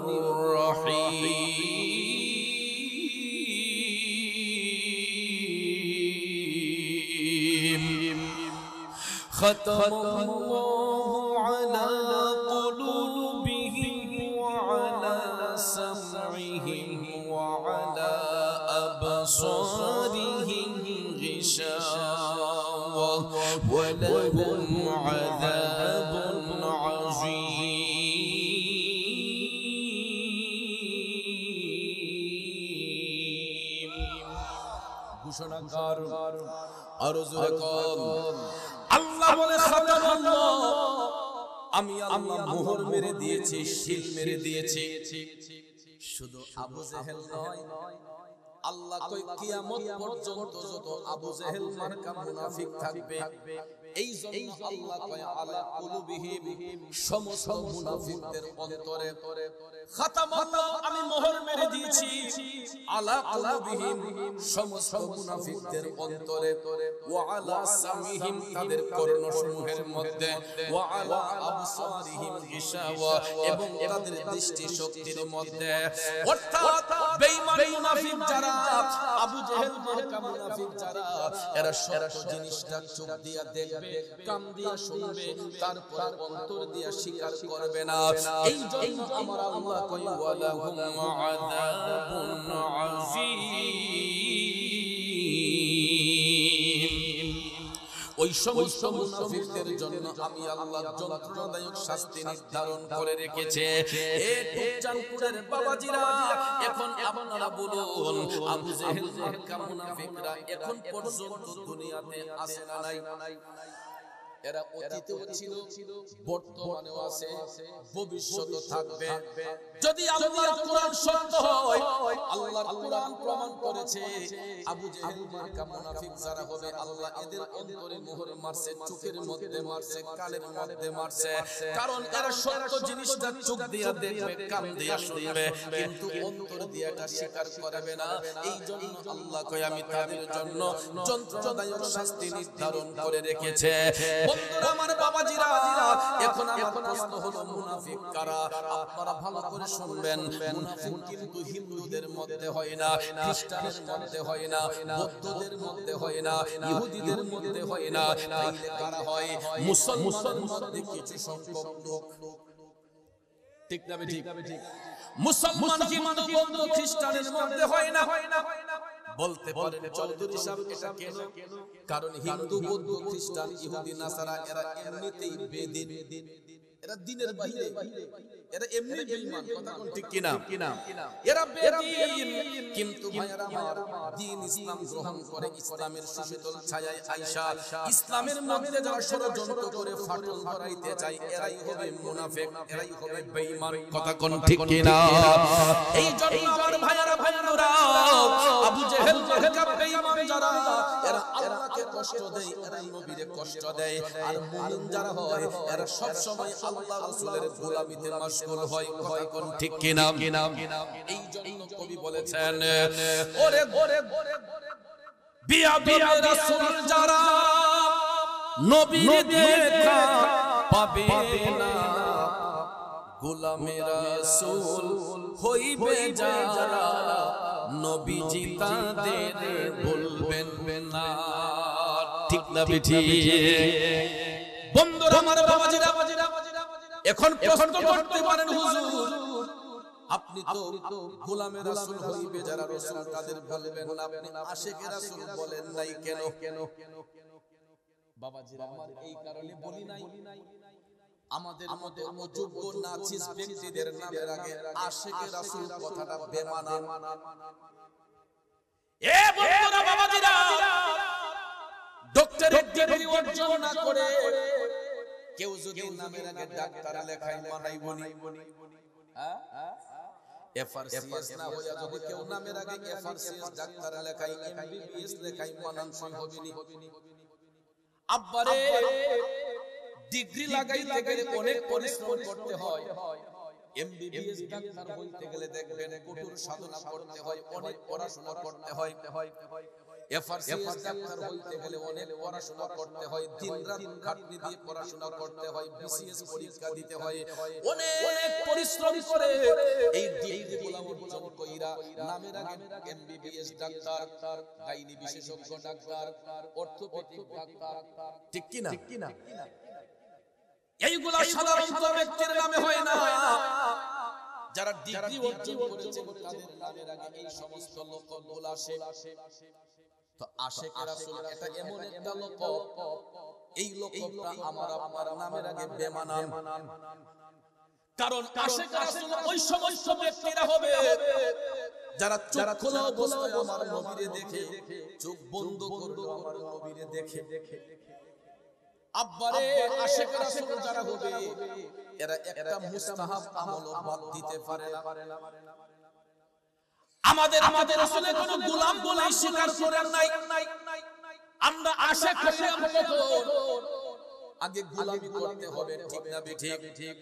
রহিম, ختم الله على قلوبهم وعلى سمعهم وعلى أبصارهم غشاوة ولهم عذاب عظيم। ঘোষণাকার আরো জোরে কর, আল্লাহ বলে খাতামাল্লাহ, আমি আল্লাহ মোহর মেরে দিয়েছি, সিল মেরে দিয়েছি। শুধু আবু জেহেল নয়, আল্লাহ কই কিয়ামত পর্যন্ত যত আবু জেহেল মার্কা মুনাফিক থাকবে, এই জন্য আল্লাহ কয় আলা কুলুবিহিম, সমস্ত মুনাফিকদের অন্তরে খাতামাল্লাহ, আমি মোহর মেরে দিয়েছি। আলা কুলুবিহিম, সমস্ত মুনাফিকদের অন্তরে, ওয়া আলা সামিহিম, তাদের কর্ণসমূহের মধ্যে, ওয়া আলা আবসারিহিম গিশাওয়া, এবং তাদের দৃষ্টি শক্তির মধ্যে। অর্থাৎ বেঈমান মুনাফিক যারা, আবু জেহেল মার্কা মুনাফিক যারা, এরা সত্য জিনিসটা চোখ দিয়া দেখবে, কান দিয়া শুনবে, তারপর অন্তর দিয়া স্বীকার করবে না। এই জন্য আমার আল্লাহ কয় ওয়ালাহুম আযাবুন আযীম। ওই সমস্ত মুনাফিকদের জন্য আমি আল্লাহ যন্ত্রণাদায়ক শাস্তি নির্ধারণ করে রেখেছে। এ টুকচানপুরের বাবাজিরা, এখন আপনারা বলুন, আবু জেহেল মার্কা মুনাফিকরা এখন পর্যন্ত দুনিয়াতে আছে না নাই? এরা অতীতেও ছিল, বর্তমানেও আছে, ভবিষ্যতে থাকবে। যদি আল্লাহর কোরআন সত্য হয়, আল্লাহর কোরআন প্রমাণ করেছে আবু জেহেল মার্কা মুনাফিক যারা হবে, আল্লাহ এদের অন্তরে মোহর মারছে, চোখের মধ্যে মারছে, কানের মধ্যে মারছে। কারণ এরা সত্য জিনিসটা চোখ দিয়া দেখবে, কান দিয়া শুনবে, কিন্তু অন্তর দিয়া এটা স্বীকার করবে না। এই জন্য আল্লাহ কয় আমি তাদের জন্য যন্ত্রণাদায়ক শাস্তি নির্ধারণ করে রেখেছে। বন্ধুরা আমার, বাবাজিরা, এখন আমার প্রশ্ন হলো মুনাফিক কারা? আপনারা ভালো করে শুনবেন। মুনাফিক কিন্তু হিন্দুদের মধ্যে হয় না, খ্রিস্টানদের মধ্যে হয় না, বৌদ্ধদের মধ্যে হয় না, ইহুদিদের মধ্যে হয় না। তাইলে কারা হয়? মুসলমানদের মধ্যে কিছু সংখ্যক লোক। ঠিক না ঠিক? মুসলমান, হিন্দু, বৌদ্ধ, খ্রিস্টানের মধ্যে হয় না। বলতে পারেন চৌধুরী সাহেব এটা কেন? কারণ হিন্দু, বৌদ্ধ, খ্রিস্টান, ইহুদি, নাসারা এরা এমনিতেই বেদিন, এরা দিনের বাইরে, এরা এমনি বেঈমান, কথা কোন ঠিক কিনা? এরা বেদীন, কিন্তু ভাইরা আমার দ্বীন ইসলাম গ্রহণ করে ইসলামের সুশীতল ছায়ায় আয়েশা ইসলামের মধ্যে যারা ষড়যন্ত্র করে ফাটল ধরাইতে চায় এরাই হবে মুনাফিক, এরাই হবে বেঈমান, কথা কোন ঠিক কিনা? এই জন্য আমার ভাইরা ভাইরা আবু জেহেল মার্কা বেঈমান যারা এরা আল্লাহকে কষ্ট দেয়, এরা নবীরে কষ্ট দেয়, আর মুমিন যারা হয় এরা সব সময় আল্লাহ রাসূলের গোলামিতে মশগুল হয়, কথা কোন ঠিক কিনা? এই জন্য কবি বলেছেন ওরে বিয়াদবে রাসূল যারা নবীর দেখা পাবে না, গোলামে রাসূল হইবে যারা নবীজি তাদের বলবেন না, ঠিক না ঠিক? বন্ধুরা আমার বাবাজিরা, এখন প্রশ্ন করতে পারেন হুজুর আপনি তো গোলামে রাসূল হইবে যারা রাসূল তাদের বলবেন না, আপনি আশিকে রাসূল বলেন নাই কেন? বাবাজিরা আমার এই কারণে বলি নাই, আমাদের মধ্যে অযোগ্য নাচিস ব্যক্তিদের নামের আগে আশিকে রাসূল কথাটা বেমানা। এ বন্ধুরা বাবাজিরা, ডক্টরেট ডিগ্রি অর্জন না করে কেউ যদি নামের আগে ডাক্তার লেখায় মানাইবনি, হ্যাঁ এফআরসিএস না হইয়া যদি কেউ নামের আগে এফআরসিএস ডাক্তার লেখায় এমবিবিএস লেখায় মানানসই হবেনি। আব্বারে ডিগ্রি লাগাইতে গেলে অনেক পরিশ্রম করতে হয়, এমবিবিএস ডাক্তার হইতে গেলে দেখবেন কঠোর সাধনা করতে হয়, অনেক পড়াশোনা করতে হয়, এফআরসিএস ডাক্তার হইতে গেলে অনেক পড়াশোনা করতে হয়, দিনরাত খাটনি দিয়ে পড়াশোনা করতে হয়, বিসিএস পরীক্ষা দিতে হয়, অনেক পরিশ্রম করে এই ডিগ্রিগুলো অর্জন কইরা নামের আগে এমবিবিএস ডাক্তার, গাইনি বিশেষজ্ঞ ডাক্তার, অর্থোপেডিক ডাক্তার, ঠিক কি না? এইগুলা সাধারণত ব্যক্তির নামে হয় না, যারা ডিগ্রি অর্জন করেছেন তাদের নামের আগে এই সমস্ত লোকগুলো আসে। তো আশিকে রাসূল এটা এমন একটা লোক, এই লোকটা আমার আপনার নামের আগে বেমানান, কারণ আশিকে রাসূল ওই সমস্ত ব্যক্তিরা হবে যারা চোখ খোলা অবস্থায় আমার নবীরে দেখে, চোখ বন্ধ করে আমার নবীরে দেখে। আব্বারে আশিকে রাসূল যারা হবে এরা একটা মুস্তাহাব আমল বাদ দিতে পারে না। আমাদের রাসূলের কোন গোলাম বলে স্বীকার করেন নাই, আমরা আশিক হইলাম কখন? আগে গোলামি করতে হবে, ঠিক না ঠিক?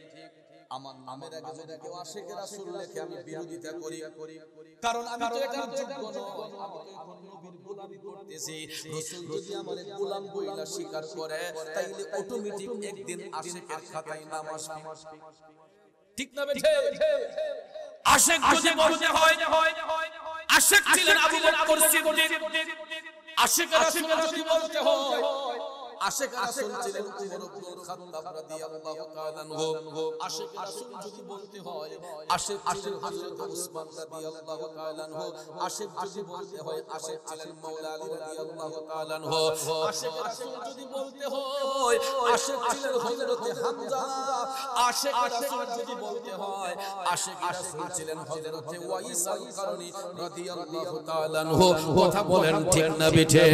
আমার নামের আগে যদি কেউ আশিকে রাসূল লেখে আমি বিরোধিতা করি, কারণ আমি তো এটার যোগ্য নই, আমি তো এখন নবীর গোলামি করতেছি। রাসূল যদি আমারে গোলাম বইলা স্বীকার করে তাইলে অটোমেটিক একদিন আশিকের খাতায় নাম আসবে, ঠিক না ঠিক? আশিক যদি বলতে হয়, আশিক ছিলেন আবু বকর সিদ্দিক, আশিক রাসূল যদি বলতে হয়, আশিক রাসূল ছিলেন উমর ইবনে খাত্তাব রাদিয়াল্লাহু তাআলা আনহু, আশিক রাসূল যদি বলতে হয়, আশিক ছিলেন হযরত উসমান রাদিয়াল্লাহু তাআলা আনহু, আশিক যদি বলতে হয়, আশিক ছিলেন মাওলা আলী রাদিয়াল্লাহু তাআলা আনহু, আশিক রাসূল যদি বলতে হয়, আশিক ছিলেন হযরত হামজা, আশিক রাসূল যদি বলতে হয়, আশিক রাসূল ছিলেন হযরত ওয়াইস আল কারনী রাদিয়াল্লাহু তাআলা আনহু। কথা বলেন ঠিক না বেঠে?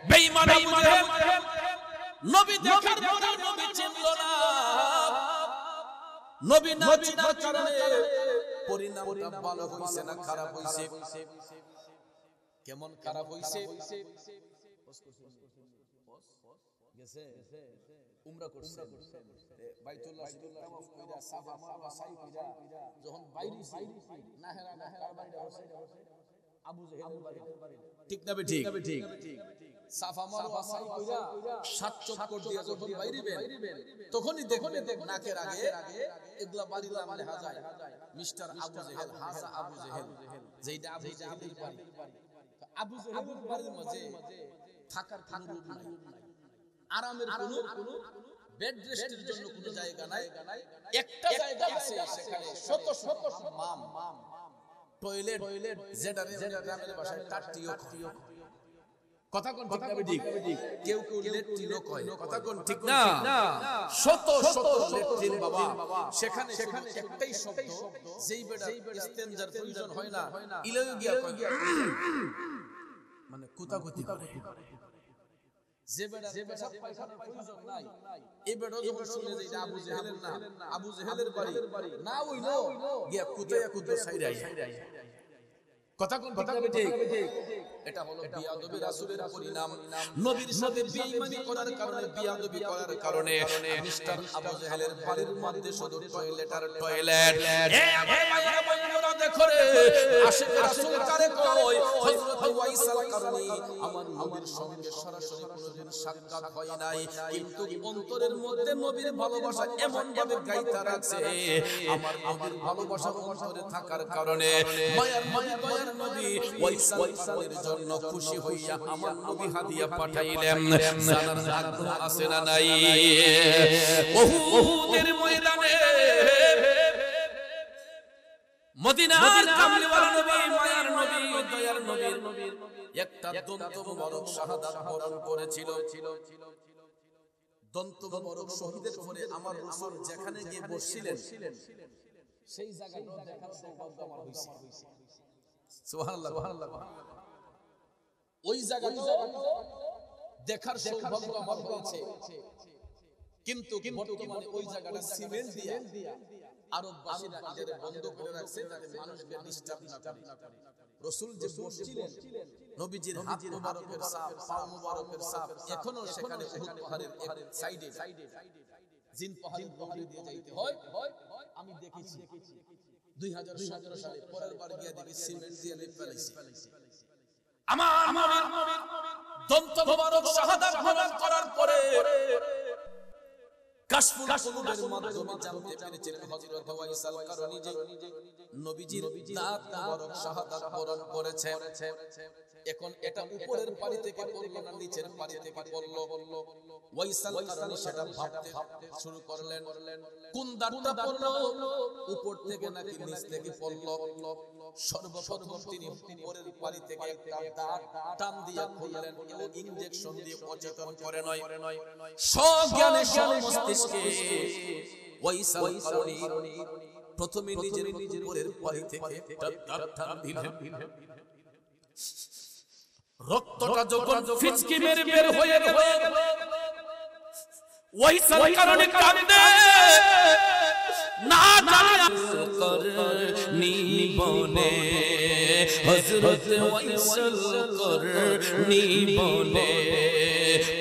বেঈমান আবু জেহেল নবী দেখার পরে নবী চিনল না, নবী না চিনার কারণে পরিণামটা ভালো হইছে না খারাপ হইছে? কেমন খারাপ হইছে? গেছে উমরা করছে, বাইতুল্লাহ শরীফ তাওয়াফ কইরা সাফা মারওয়া সাই কইরা যখন বাইরেছি নাহেরা বাইরে হইছে আবু জেহেলের বাড়ি, ঠিক না ঠিক? সাফা মারওয়া সাই কইরা সাত চক্কর দিয়া যখন বাইরিবেন তখনই দেখবেন নাকের আগে এগুলা বাড়ির নাম লেখা যায় মিস্টার আবু জেহেল, হাসা আবু জেহেল, যেটা আবু জেহেলের বাড়ি। আবু জেহেলের বাড়ির মাঝে থাকার কোনো রূপ নাই, আরামের কোনো বেড রেস্টের জন্য কোনো জায়গা নাই, একটা জায়গা আছে সেখানে শত শত মাম টয়লেট, যেটা গ্রামের ভাষায় টাটিও, কথা কোন ঠিক না ঠিক কেউ কেউ লেট্রিনও কয় কথা কোন ঠিক না শত শত লেট্রিন বাবা সেখানে একটাই শব্দ যেই বেটা ইস্তেনজার প্রয়োজন হয় না ইলাইও গিয়া কয় মানে কুতাকুতি করে যে বেটা পেশাব পায়খানার প্রয়োজন নাই এই বেটা যখন শুনে যে এটা আবু জেহেলের না আবু জেহেলের বাড়ি না হইলো গিয়া কুতায়া কুতো সাইরাই কথা কোন ঠিক এটা হলো বিয়াদবি রাসূলের পরিণাম নবীর সাথে বেঈমানি করার কারণে বিয়াদবি করার কারণে মিস্টার আবু জেহেলের বাড়ির মধ্যে শুধু টয়লেট আর টয়লেট এ আমার মায়েরা বন্ধুরা দেখো রে আশিক রাসূল কারে কই হযরত ওয়াইসাল কারণে আমার নবীর সঙ্গে সরাসরি কোনোদিন সাক্ষাৎ হয় নাই কিন্তু অন্তরের মধ্যে নবীর ভালোবাসা এমন ভাবে গাইতা রাখছে আমার নবীর ভালোবাসা অন্তরে থাকার কারণে মায়ার নবী ওয়াইসালের জন্য খুশি হইয়া আমার নবী হাদিয়া পাঠাইলেন জানার আগ্রহ আছে না নাই উহুদের ময়দানে মদিনার কামলিওয়ালা নবী মায়ার নবী দয়ার নবী একটা দন্ত মোবারক শাহাদাত বরণ করেছিল দন্ত মোবারক শহীদের পরে আমার রাসূল যেখানে গিয়ে বসছিলেন সেই জায়গাটা দেখার সৌভাগ্য আমার হইছে সুবহানাল্লাহ ওই জায়গাটা দেখার সৌভাগ্য আমার হয়েছে কিন্তু বর্তমানে ওই জায়গাটা সিমেন্ট দিয়া আরববাসীরা এটাকে বন্ধ করে রাখছে যাতে মানুষকে ডিস্টার্ব না করে রাসূল যে বসছিলেন নবীজির হাত মুবারকের ছাপ পা মুবারকের ছাপ এখনো সেখানে উহুদ পাহাড়ের এক সাইডে জিন পাহাড় দিয়ে যাইতে হয় আমি দেখেছি 2017 সালে পরের বার গিয়া দেখি সিমেন্ট দিয়ে লেপ ফেলাইছে আমার নবীর দন্ত মোবারক শাহাদাত বরণ করার পরে কাশফুল কুলুবের মাধ্যমে জানতে পেরেছেন হযরত ওয়াইসাল কারণী যে নবীজির দাঁত মোবারক শাহাদাত বরণ করেছে এখন এটা উপরের পানি থেকে পড়লো না নিচের পানি থেকে পড়লো ওয়াইসাল কারণী সেটা ভাবতে শুরু করলেন কোন দাঁতটা পড়লো উপর থেকে নাকি নিচ থেকে পড়লো সর্বপ্রথম তিনি উপরের পানি থেকে একটা দাঁত টান দিয়ে খুললেন এবং ইনজেকশন দিয়ে অচেতন করে নয় সজ্ঞানে মস্তিষ্কে ওয়াইসাল কারণী প্রথমে নিজের উপরের পানি থেকে টান দিলেন রক্তটা যখন ফিচকি মেরে বের হয়ে গেল ওয়াইসাল কারণে কাঁদে না জানা করনি বনে হযরত ওয়াইসাল করনি বনে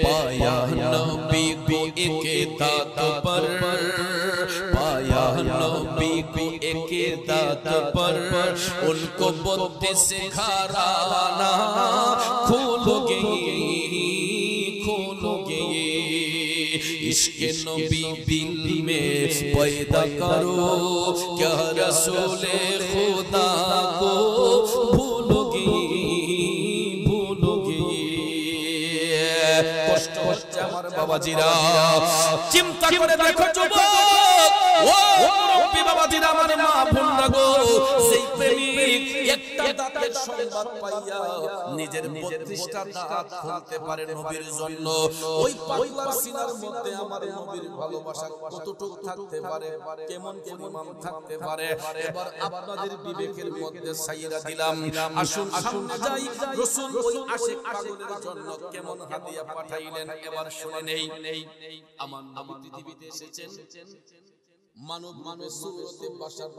পায়া নবী को एक दात पर पाया नबी को एक दात पर उनको 32 घराना खोलोगे इश्क नबी दिल में पैदा करो क्या रसूल खुदा को भूलोगे কষ্ট হচ্ছে আমার বাবাজিরা চিন্তা করে দেখো যুবক ও মুরব্বি বাবাজিরা আমার মা বোনরা গো সেই প্রেমিক একটা দাঁতের সংবাদ পাইয়া নিজের 32টা দাঁত খুলতে পারে নবীর জন্য ওই পাগলার সিনার মধ্যে আমার নবীর ভালোবাসা কতটুকু থাকতে পারে কেমন পরিমাণ থাকতে পারে এবার আপনাদের বিবেকের মধ্যে ছাইরা দিলাম আসুন সামনে যাই রাসূল ওই আশিক পাগলের জন্য কেমন হাদিয়া পাঠাইলেন এবার শুনে নেই আমার নবী পৃথিবীতে এসেছেন মানব সুরতে বাসার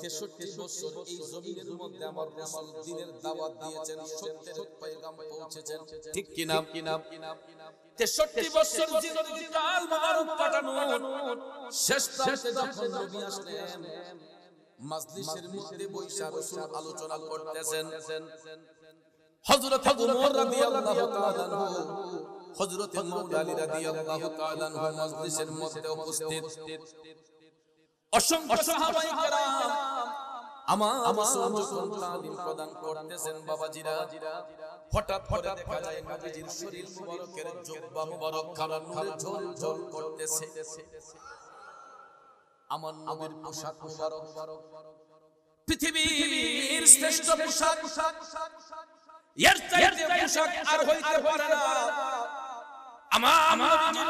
63 বছর এই জমিনের মধ্যে আমার রাসূল দ্বীনের দাওয়াত দিয়েছেন সত্যের পয়গাম পৌঁছেছেন ঠিক কি না 63 বছর জিন্দগি কাল মুবারক কাটানো শেষ প্রান্তে যখন নবী আসলেন মাজলিসের মধ্যে বৈশা রাসূল আলোচনা করতেছেন হযরত ওমর রাদিয়াল্লাহু তাআলা আনহু হযরত মাওলা আলী রাদিয়াল্লাহু তাআলা আনহু মাজলিসের মধ্যে উপস্থিত অসংখ্য সাহাবায়ে কেরাম আমার যখন তালিম প্রদান করতেছেন বাবাজিরা হঠাৎ করে দেখা যায় নবীজির শরীর মুবারকের জুব্বা মুবারক কালো নূরে ঝলঝল করতেছে আমার নবীর পোশাক মুবারক পৃথিবীর শ্রেষ্ঠ পোশাক এর চাইতে পোশাক আর হইতে পারে না। আমার নবীজির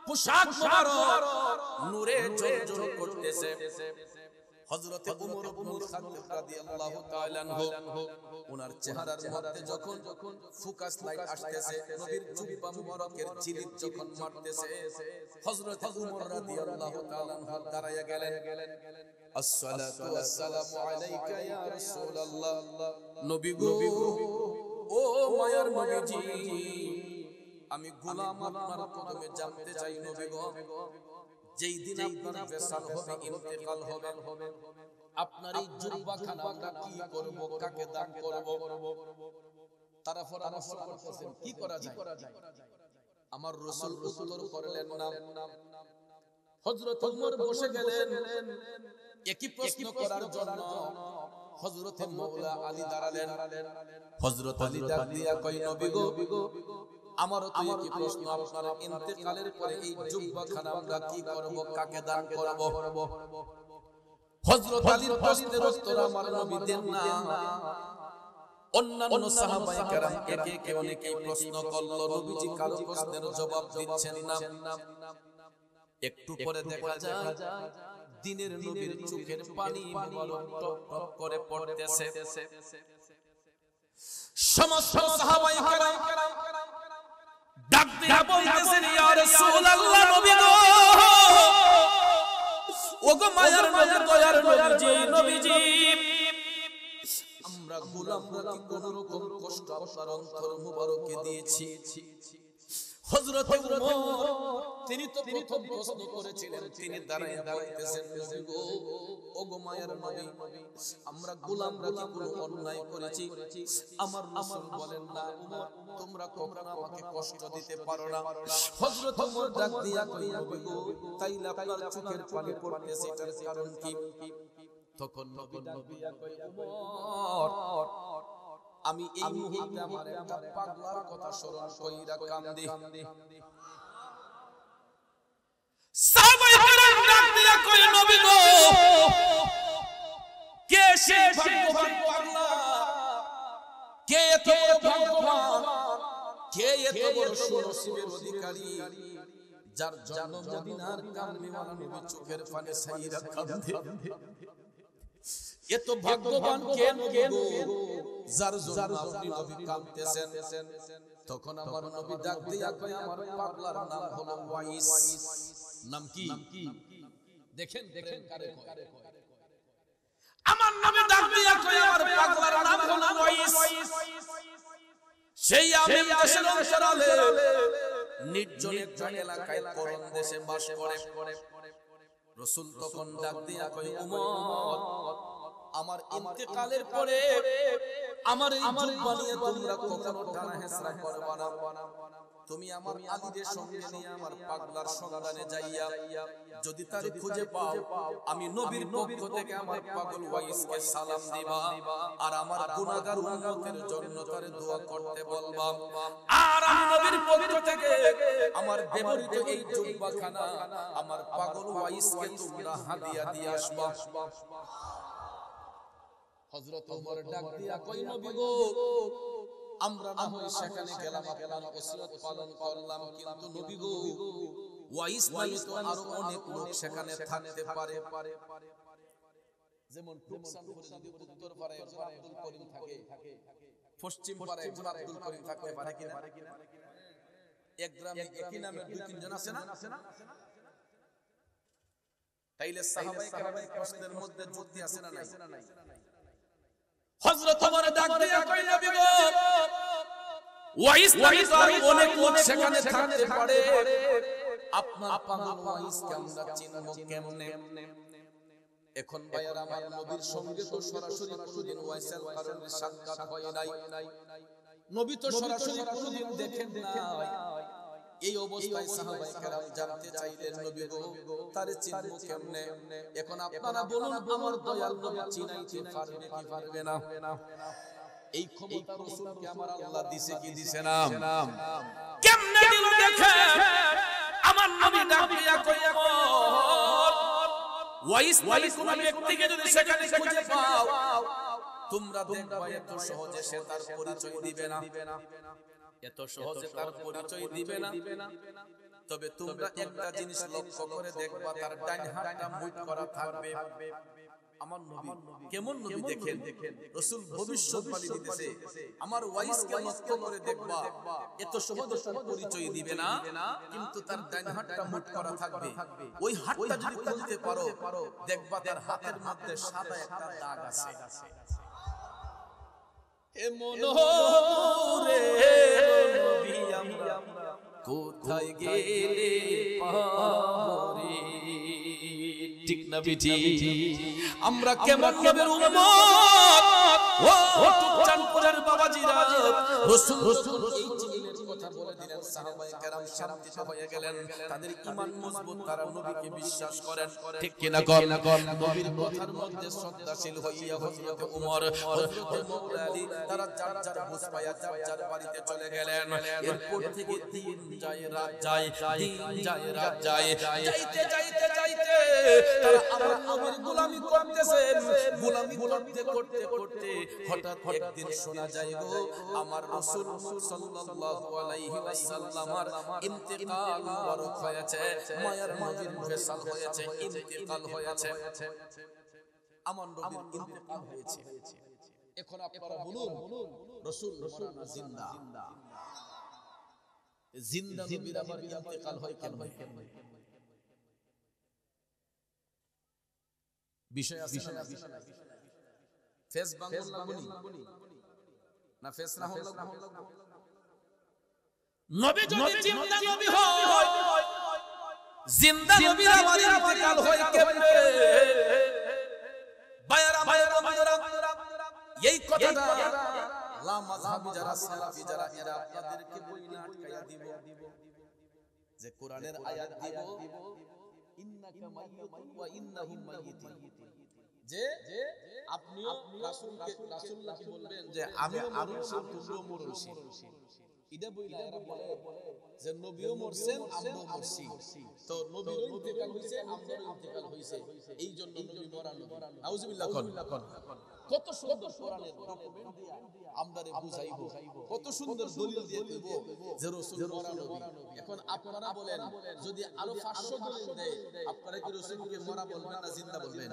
পোশাক মোবারক নূরে ঝলঝল করতেছে। হযরত ওমর ইবনুল খাত্তাব রাদিয়াল্লাহু তাআলা আনহু ওনার চেহারার মধ্যে যখন ফোকাস লাইট আসতেছে, নবীর জুব্বা মুবারকের জিলিদ যখন মারতেছে, হযরত ওমর রাদিয়াল্লাহু তাআলা আনহু দাঁড়ায়া গেলেন। আসসালাতু ওয়াসসালামু আলাইকা ইয়া রাসূলুল্লাহ। নবী গো, ও মায়ার নবীজি, আমি গোলাম আপনার কদমে জানতে চাই নবী গো, যেই দিন আপনার বেসাল হবে, ইন্তেকাল হবে, আপনার এই জুব্বাখানা আমরা কি করব, কাকে দান করব? তারা পরামর্শ করতেছেন কি করা যায়। আমার রাসূল উত্তর করলেন না। হযরত ওমর বসে গেলেন একই প্রশ্ন করার জন্য। হযরত মাওলা আলী দাঁড়ালেন। হযরত আলী ডাক দিয়া কই, নবী গো, আমারও তো একই প্রশ্ন, আপনার ইন্তেকালের পরে এই জুব্বাখানা আমরা কি করব, কাকে দান করব? হযরত আলীর প্রশ্নের উত্তর আমার নবী দেন না। অন্যান্য সাহাবায়ে কেরাম একে একে অনেকেই প্রশ্ন করলো, নবীজি কারো প্রশ্নের জবাব দিচ্ছেন না। একটু পরে দেখা যায় দিনের নবীর চোখের পানি মোবারক টপ টপ করে পড়তেছে। সমস্ত সাহাবায়ে কেরাম ডাক দিয়া বলতেছেন, ইয়া রাসূলুল্লাহ, নবী গো, ওগো মায়ার নবী, দয়ার নবীজি, আমরা গোলামরা কি কোন রকম কষ্ট আপনার অন্তর মুবারকে দিয়েছি? হযরত ওমর তিনি তো প্রথম প্রশ্ন করেছিলেন, তিনি দাঁড়ায় বলতেছেন, নবী গো, ওগো মায়ার নবী, আমরা গোলামরা কি কোনো অন্যায় করেছি? আমার রাসূল বলেন না, ওমর তোমরা কখনো আমাকে কষ্ট দিতে পারো না। হযরত ওমর ডাক দিয়া কই, নবী গো, তাইলে আপনার চোখের পানি পড়তেছে, এটার কারণ কি? তখন নবী ডাক দিয়া কই, ওমর, আমি এই মুহূর্তে আমার একটা পাগলার কথা স্মরণ কইরা কান্দে। সাহাবায়ে কেরাম ডাক দিয়া কই, নবী গো, কে সে ভাগ্যবান পাগলা? কে এত বড় ভাগ্যবান? কে এত বড় সুনসিবের অধিকারী, যার জন্য মদিনার কামলিওয়ালা নবী চোখের পানি ছাইরা কান্দে? এত ভাগ্যবান কে নবী গো, যার জন্য আপনি নবী কাঁদতেছেন? তখন আমার নবী ডাক দিয়া কয়, আমার পাগলার নাম হলো ওয়াইস। নাম কি? দেখেন দেখেন কারে কয়। আমার নবী ডাক দিয়া কয়, আমার পাগলার নাম হলো ওয়াইস। সেই আমিন দেশের অন্তরালে নির্জন একটা এলাকায় করণ দেশে বাস করে। রাসূল তখন ডাক দিয়া কয়, ওমর, আমার ইন্তেকালের পরে আমার এই জুব্বা নিয়ে তোমরা কখনো টানা হেসরা করবা না। তুমি আমার আলীর সঙ্গে নিয়ে আমার পাগলার সন্ধানে যাইয়া যদি তারে খুঁজে পাও, আমি নবীর পক্ষ থেকে আমার পাগল ওয়াইসকে সালাম দিবা, আর আমার গুনাহগার উম্মতের জন্য তারে দোয়া করতে বলবা, আর আমি নবীর পক্ষ থেকে আমার ব্যবহৃত এই জুব্বাখানা আমার পাগল ওয়াইসকে তোমরা হাদিয়া দিয়ে আসবা। হযরত ওমর ডাক দিয়া কই, নবী গো, আমরা না হয় সেখানে গেলাম, আপনার ওসিয়ত পালন করলাম, কিন্তু নবী গো, ওয়াইস নামে তো আরো অনেক লোক সেখানে থাকতে পারে। যেমন টুকসানপুরে যদি উত্তর পাড়ায় একজন আব্দুল করিম থাকে, পশ্চিম পাড়ায় একজন আব্দুল করিম থাকতে পারে কিনা? এক গ্রামে একই নামে দুই তিনজন আছে না? তাইলে সাহাবায়ে কেরামের প্রশ্নের মধ্যে যুক্তি আছে না নাই? হযরত ওমর ডাক দিয়া কই, নবী গো, ওয়াইস নামে তো আরো অনেক লোক সেখানে থাকতে পারে, আপনার পাগল ওয়াইসকে আমরা চিনব কেমনে? এখন ভাইয়ার আমার নবীর সঙ্গে তো সরাসরি কোনদিন ওয়াইসের কারণে সাক্ষাৎ হয় নাই, নবী তো সরাসরি কোনদিন দেখেন নাই। এই অবস্থায় সাহাবায়ে কেরাম জানতে চাইলেন, নবী গো, তারে চিনব কেমনে? এখন আপনারা বলুন, আমার দয়াল নবী চিনাইতে পারবে কি পারবে না? এই ক্ষমতা রাসূলকে আমার আল্লাহ দিছে কি দিছে না? কেমনে দিল দেখেন। আমার নবী ডাক দিয়া কই, ওয়াইস নামে কোন ব্যক্তিকে যদি সেখানে খুঁজে পাও, তোমরা দেখবা এত সহজে সে তার পরিচয় দিবে না, এত সহজে তার পরিচয় দিবে না। তবে তোমরা একটা জিনিস লক্ষ্য করে দেখবা, তার ডান হাতটা মুঠ করা থাকবে। আমার নবী কেমন নবী দেখেন, রাসূল ভবিষ্যৎবাণী দিতেছে, আমার ওয়াইসকে লক্ষ্য করে দেখবা এত সহজে তার পরিচয় দিবে না, কিন্তু তার ডান হাতটা মুঠ করা থাকবে। ওই হাতটা যদি খুলতে পারো, দেখবা তার হাতের মধ্যে সাদা একটা দাগ আছে। এমন রে নবী আমরা কোথায় গেলে পাবো, ঠিক না বিটি? আমরা কেমন নবীর উম্মত, ও চাঁদপুরের বাবাজিরা, রাসূল এই চিহ্নের কথা বলে দিলেন, সাহাবায়ে কেরাম শান্তিত হয়ে গেলেন, তাদের ঈমান মজবুত, তারা নবীকে বিশ্বাস করেন, ঠিক কি না? নবীর কথার মধ্যে শ্রদ্ধাশীল হইয়া হযরত ওমর, হযরত মাওলা আলী তারা যার যার বুঝ পায়া যার যার বাড়িতে চলে গেলেন। এরপর থেকে দিন যায় রাত যায়, দিন যায় রাত যায়, যাইতে যাইতে যাইতে তারা আমার নবীর গোলামি করতেছেন। গোলামি করতে করতে করতে হঠাৎ একদিন শোনা যায় গো, আমার রাসূল সাল্লাল্লাহু আলাইহি ওয়াসাল্লামের ইন্তেকাল মুবারক হয়েছে, মায়ার নবীর ফেসাল হয়েছে, ইন্তেকাল হয়েছে, আমার নবীর ইন্তেকাল হয়েছে। এখন আপনারা বলুন, রাসূল মারা জিন্দা, জিন্দা নবীর আবার ইন্তেকাল হয় কেন? বিষয় আছে না? ফেস বাংলা লাগনি না, ফেস না হল নবী যদি জিন্দা নবী হয়, জিন্দা নবীর আবার ইন্তেকাল হয় কেমনে? বায়ারা বায়ারা বায়ারা, এই কথাটা লা মাযহাবি যারা, সালাফি যারা, এরা আপনাদেরকে বই না আটকায়া দিব, যে কোরআনের আয়াত দিব, ইন্নাকা মাইয়িতুন ওয়া ইন্নাহুম মাইয়িতুন, যে আপনিও রাসূলকে বলবেন যে আমি মরণশীল, তুমিও মরণশীল। এটা বইলা এরা বলে যে নবীও মরছেন, আমরাও মরছি, তো নবীরও ইন্তেকাল হইছে, আমরাও ইন্তেকাল হইছে, এই জন্য নবী মরা নবী। নাউজুবিল্লাহ। কত সুন্দর কোরআনের ডকুমেন্ট দিয়া আমরারে বুঝাইবো, কত সুন্দর দলিল দিয়ে কইব যে রাসূল মরা নবী। এখন আপনারা বলেন, যদি আরো 500 দলিল দেয়, আপনারা কি রাসূলকে মরা বলবেন না জিন্দা বলবেন?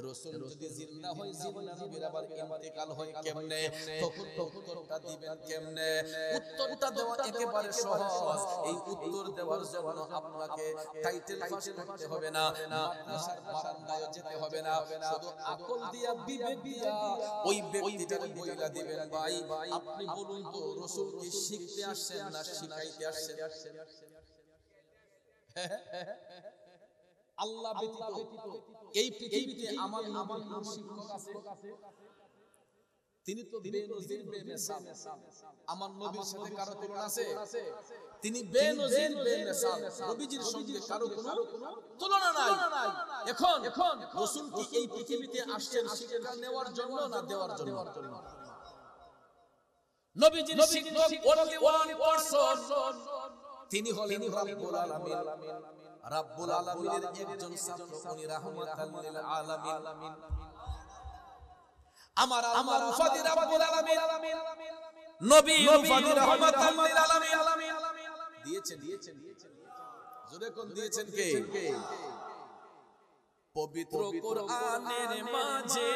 রাসূল যদি জিন্দা হয়, জিন্দা নবীর আবার ইন্তেকাল হয় কেমনে? তখন উত্তরটা দিবেন কেমনে? উত্তরটা দেওয়া একেবারে সহজ। এই উত্তর দেওয়ার জন্য আপনাকে টাইটেল পাস করতে হবে না, মাদ্রাসার বারান্দায় যেতে হবে না, শুধু আকল দিয়া, বিবেক দিয়া ওই ব্যক্তিটার বইলা দিবেন, ভাই আপনি বলুন তো, রাসূল কি শিখতে আসছেন না শিখাইতে আসছেন? আল্লাহ ব্যতীত এই পৃথিবীতে আমার নবীর কোন শিক্ষক আছে? তিনি তো বেনজির বেমিসাল। আমার নবীর সাথে কারো তুলনা আছে? তিনি বেনজির বেমিসাল, নবীজির সঙ্গে কারো কোনো তুলনা নাই। এখন রাসূল কি এই পৃথিবীতে আসছেন শিক্ষা নেওয়ার জন্য না দেওয়ার জন্য? নবীজির শিক্ষক only one person, তিনি হলেন রাব্বুল আলামিন। রাব্বুল আলামিনের একজন ছাত্র, উনি রাহমাতাল লিল আলামিন। আমার উফাদি রাব্বুল আলামিন, নবী উফাদি রাহমাতাল লিল আলামিন দিয়েছেন। জোরে কোন দিয়েছেন কে? পবিত্র কোরআনের মাঝে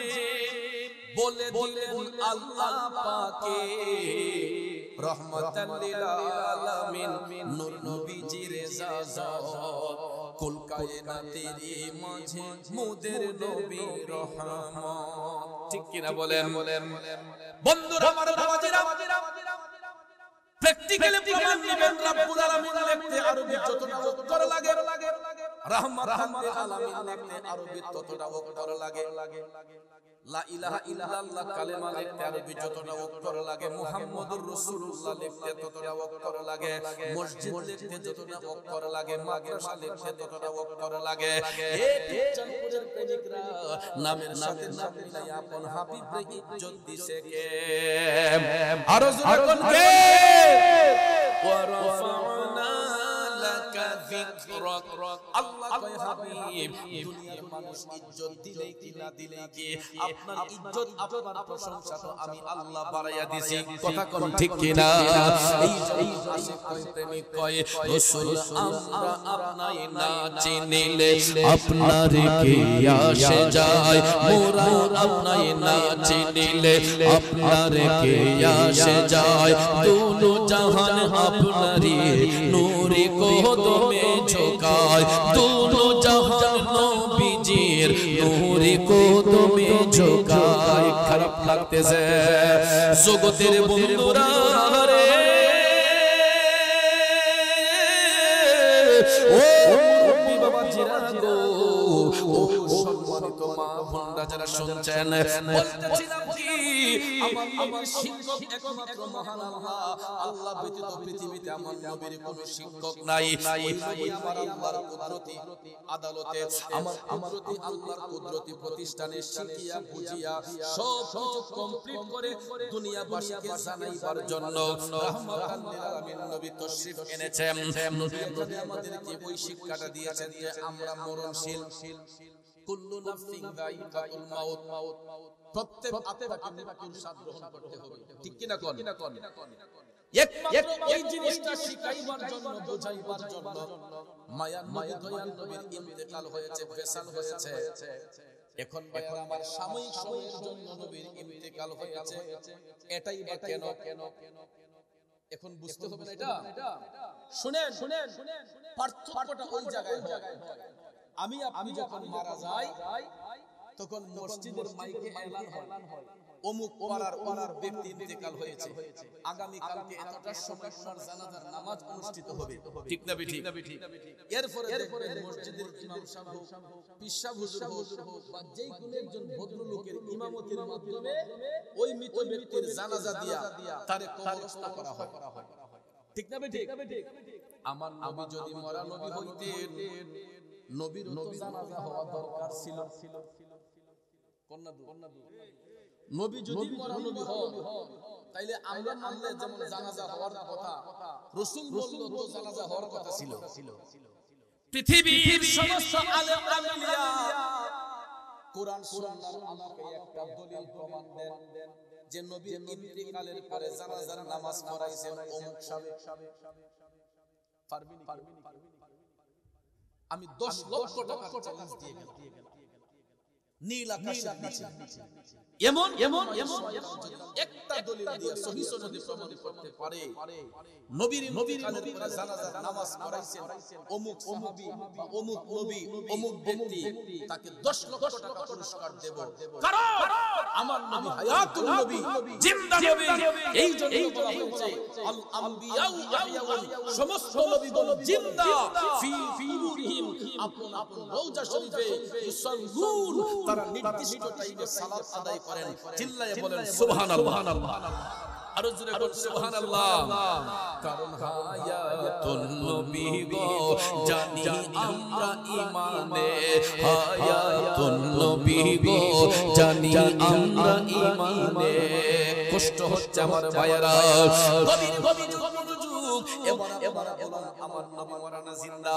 বলে দিলেন আল্লাহ পাকে, রহমাতাল লিল আলামিন, নূর নবীজির জাজাত, কুল কায়নাতের মাঝে মোদের নবী রহমত। ঠিক কি না বলেন? বন্ধুরা আমার, বাবাজিরা, প্র্যাকটিক্যালি প্রমাণ নেবেন। রাব্বুল আলামিন লিখতে আরবি যতটা অক্ষর লাগে, রহমাতাল লিল আলামিন লিখতে আরবি ততটা অক্ষর লাগে। লা ইলাহা ইল্লাল্লাহ কালেমা লিখতে আরবি যতটা অক্ষর লাগে, মুহাম্মদুর রাসূলুল্লাহ লিখতে ততটা অক্ষর লাগে, মসজিদ লিখতে যতটা অক্ষর লাগে, মাদ্রাসা লিখতে ততটা অক্ষর লাগে। এই চাঁদপুরের প্রেমিকরা নামের সাথে নাম মিলাই আপন হাবিবকে ইজ্জত দিছে কে? আরো জোরে কোন কে? ওয়া রাফা'না লাকা যিকরাক আল্লাহ কয় হাবিব দুনিয়ার মানুষ ইজ্জত দিলে কি না দিলে কি আপনার ইজ্জত আপনার প্রশংসা তো আমি আল্লাহ বাড়াইয়া দিছি কথা কোন ঠিক কি না এই জন্য আসে কয় প্রেমিক কয় রাসূল আমরা আপনাকে না চিনিলে আপনার কে আসে যায় মোরা আপনাকে না চিনিলে আপনার কে আসে যায় दोनों जहान अपनारी नूरी कदमे झुकाए दोनों जहान नबीजीर नूरी कदमे झुकाए খারাপ লাগতেছে জগতের বন্ধুরা রে ও মুরব্বি বাবা জিরা গো ও সম্মানিত মা বোনরা যারা শুনছেন বলতেছিলাম কি আমার শিক্ষক একমাত্র মহান আল্লাহ আল্লাহ ব্যতীত পৃথিবীতে আমার নবীর কোনো শিক্ষক নাই ওই নবী আমার আল্লাহর কুদরতি আদালতে আমার কুদরতি আল্লাহর কুদরতি প্রতিষ্ঠানে শিখিয়া বুঝিয়া সব কিছু কমপ্লিট করে দুনিয়াবাসীকে জানাইবার জন্য রাহমাতাল লিল আলামিন নবী তাশরীফ এনেছেন নবী আমাদেরকে ওই শিক্ষাটা দিয়েছেন যে আমরা মরণশীল কুল্লু নাফসিন যায়িকাতুল মাউত প্রত্যেক আত্মাকে মৃত্যুর স্বাদ গ্রহণ করতে হবে ঠিক কি না কোন একমাত্র ওই জিনিসটা শিখাইবার জন্য বোঝাইবার জন্য মায়ার নবী দয়াল নবীর ইন্তেকাল হয়েছে ফেসাল হয়েছে এখন ভাইরা আমার সাময়িক সময়ের জন্য নবীর ইন্তেকাল হয়েছে এটাই বা কেন এখন বুঝতে হবে না এটা শুনেন পার্থক্যটা ওই জায়গায় হয় আমি আপনি যখন মারা যাই তখন মসজিদের মাইকে এলান হয় অমুক পাড়ার অমুক ব্যক্তি ইন্তেকাল হয়েছে আগামী কালকে এতটার সময় ওনার জানাজার নামাজ অনুষ্ঠিত হবে ঠিক না ঠিক এরপরে দেখবেন মসজিদের ইমাম সাহেব হোক পীর সাহেব হুজুর হোক বা যেই কোনো একজন ভদ্রলোকের ইমামতির মাধ্যমে ওই মৃত ব্যক্তির জানাজা দিয়া তারে কবরস্থ করা হয় ঠিক না ঠিক আমার নবী যদি মরা নবী হইতেন নবীর তো জানাজা হওয়া দরকার ছিল নবী যদি মরা নবী হন তাইলে আমরা মানলে যেমন জানাজা হওয়ার কথা রাসূল বলল তো জানাজা হওয়ার কথা ছিল পৃথিবীর সমস্ত আলেম আউলিয়া কোরআন সুন্নাহর আমাকে একটা দলিল প্রমাণ দেন যে নবীর ইন্তেকালের পরে জানাজার নামাজ পড়াইছেন অমুক সাহেব পারবেন আমি 10 লক্ষ টাকা চ্যালেঞ্জ দিয়ে গেলাম নীল আকাশের নিচে এমন একটা দলিল দিয়ে সহিহ সনদে প্রমাণ করতে পারে নবীর ইন্তেকালের পরে জানাজার নামাজ পড়াইছেন অমুক সাহাবী বা অমুক নবী অমুক ব্যক্তি তাকে 10 লক্ষ টাকা পুরস্কার দেব কারণ আমার নবী হায়াতুল নবী জিন্দা নবী এই জন্য বলা হয়েছে আল আম্বিয়াউ ইয়াহইয়াউন সমস্ত নবীগণ জিন্দা ফি কুবুরিহিম আপন আপন রওজা শরীফে ইউসাল্লুন তারা নির্দিষ্ট টাইমে সালাত আদায় করেন চিল্লায়ে বলেন সুবহানাল্লাহ আরো জোরে বলেন সুবহানাল্লাহ কারণ হায়াতুন নবী গো জানি আমরা ঈমানে হায়াতুন নবী গো জানি আমরা ঈমানে কষ্ট হচ্ছে আমার ভাইরা গভীর মনোযোগ এবার আমার নবী মাওলানা জিন্দা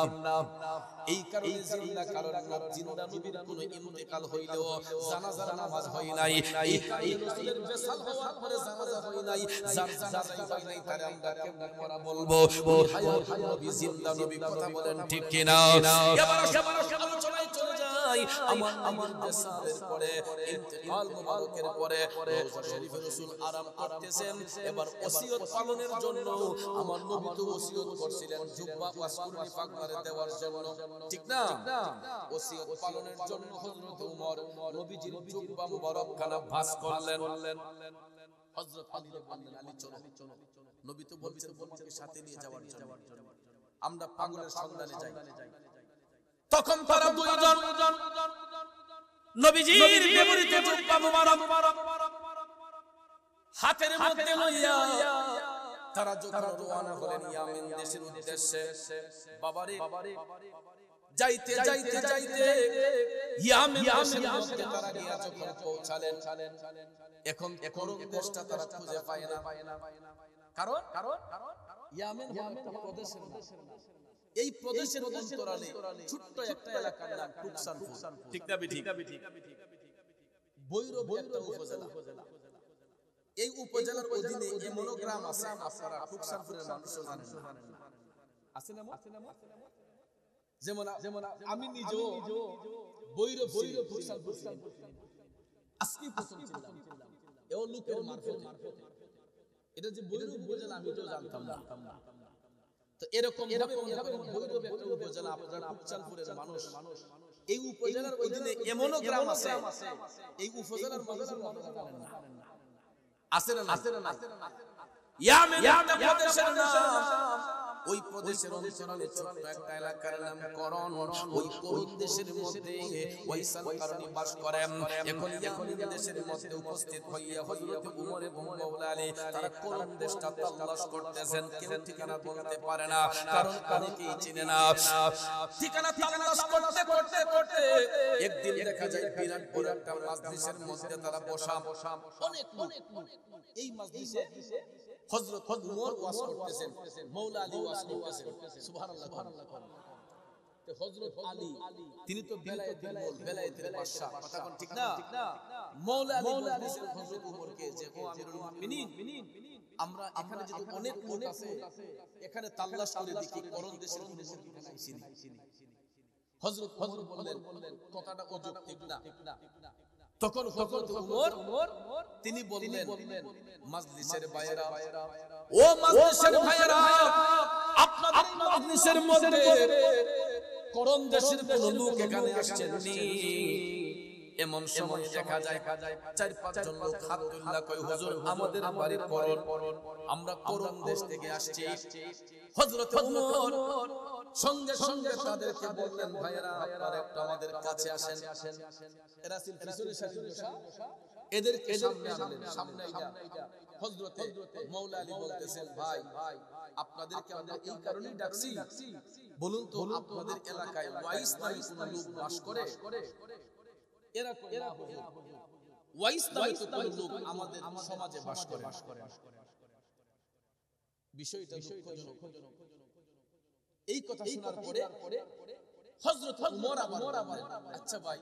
এই কারণে জিন্দা কারণ জিন্দা নবীর কোন ইন্তেকাল হইলেও জানাজার নামাজ হয় নাই এই কারণে রাসূলের বেসাল হওয়ার পরে জানাজা হয় নাই যার জানাজা হয় নাই তারে আমরা কেমনে করা বলবো হায়াতুন নবী জিন্দা নবী কথা বলেন ঠিক কি না এবার আলোচনায় চলে যাই আমার বেসালের পরে ইন্তেকাল মুবারকের পরে রওজা শরীফে রাসূল আরাম করতেছেন এবার ওসিয়ত পালনের জন্য আমার নবী তো ওসিয়ত করছিলেন জুব্বা ওয়াসকুরনি পাকবারে দেওয়ার জন্য ঠিক না ওসিয়ত পালনের জন্য হযরত ওমর নবীজির জুব্বা মুবারক খানা ভাঁজ করলেন হযরত আলী বললেন আলী চলো নবী তো বলছেন তোমাকে সাথে নিয়ে যাওয়ার জন্য আমরা পাগলের সন্ধানে যাই তখন তারা দুইজন নবীজির ব্যবহৃত জুব্বা মুবারক হাতের মধ্যে লইয়া তারা যখন রওনা হলেন ইয়ামেন দেশের উদ্দেশ্যে বাবারে যাইতে ইয়ামেন দেশের মধ্যে তারা গিয়া যখন পৌঁছালেন এখন দেশটা তারা খুঁজে পায় না কারণ ইয়ামেন একটা প্রদেশের নাম এই প্রদেশের অন্তরালে ছোট্ট একটা এলাকার নাম টুকসানপুর, ঠিক না ঠিক? ভৈরব একটা উপজেলা। এই উপজেলার অধীনে এমনও গ্রাম আছে আপনারা টুকসানপুরের মানুষও জানেন না, আছে না? যেমন আমি নিজেও ভৈরব টুকসানপুর আজকে প্রথম ছিলাম, এও লোকের মারফতে। এটা যে ভৈরব উপজেলা আমি তো জানতাম না। তো এরকম ভাবে ভৈরব একটা উপজেলা, আপনারা টুকসানপুরের মানুষ, এই উপজেলার অধীনে এমনও গ্রাম আছে এই উপজেলার মানুষ জানেন না, আছে না? ইয়ামেন একটা প্রদেশের নাম, ওই প্রদেশের অঞ্চলে ছোট্ট একটা এলাকার নাম করণ। ওই করণ দেশের মধ্যে ওয়াইসাল কারণী বাস করেন। এখন ইয়ামেন দেশের মধ্যে উপস্থিত হইয়া হযরত ওমর এবং মাওলা আলী তারা করণ দেশটা তালাশ করতেছেন। কেউ ঠিকানা বলতে পারে না, কারণ অনেকেই চিনে না। ঠিকানা তালাশ করতে একদিন দেখা যায় বিরাট বড় একটা মাজলিসের মধ্যে তারা বসা, অনেক এই মাজলিসে হযরত ওমর ওয়াজ করতেছেন, মাওলা আলী ওয়াজ করতেছেন। সুবহানাল্লাহ। তো হযরত আলী তিনি তো বেলায়েতের বাদশা, কথা কোন ঠিক না? মাওলা আলী বলতেছেন হযরত ওমরকে যে ও আমিরুল মুমিনিন, আমরা এখানে যদি অনেক লোক আছে এখানে তালাশ করে দেখি করণ দেশের কোন ঠিকানা আইছিনি। হযরত ওমর বললেন কথাটা অযৌক্তিক না। তখন হযরত ওমর তিনি বললেন মাজলিসের ভাইয়েরা, ও মাজলিসের ভাইয়েরা, আপনাদের মাজলিসের মধ্যে করণ দেশের কোন লোক এখানে আসছেননি? এমন সময় দেখা যায় 4-5 জন লোক হাত তুললা কই হুজুর আমাদের বাড়ি করণ, আমরা করণ দেশ থেকে আসছি। হযরত ওমর সঙ্গে সঙ্গে তাদেরকে বললেন ভাইয়েরা আপনারা একটু আমাদের কাছে আসেন। এরা ছিল পিছনের সাথে বসা, এদেরকে সামনে আনলেন। সামনে আইয়া হযরত মাওলা আলী বলতেছেন ভাই আপনাদেরকে আমরা এই কারণেই ডাকছি, বলুন তো আপনাদের এলাকায় ওয়াইস নামে কোন লোক বাস করে? এরা কই না হুজুর, ওয়াইস নামে তো কোন লোক আমাদের সমাজে বাস করে। বিষয়টা দুঃখজনক। এই কথা শোনার পরে হযরত ওমর আবার আচ্ছা ভাই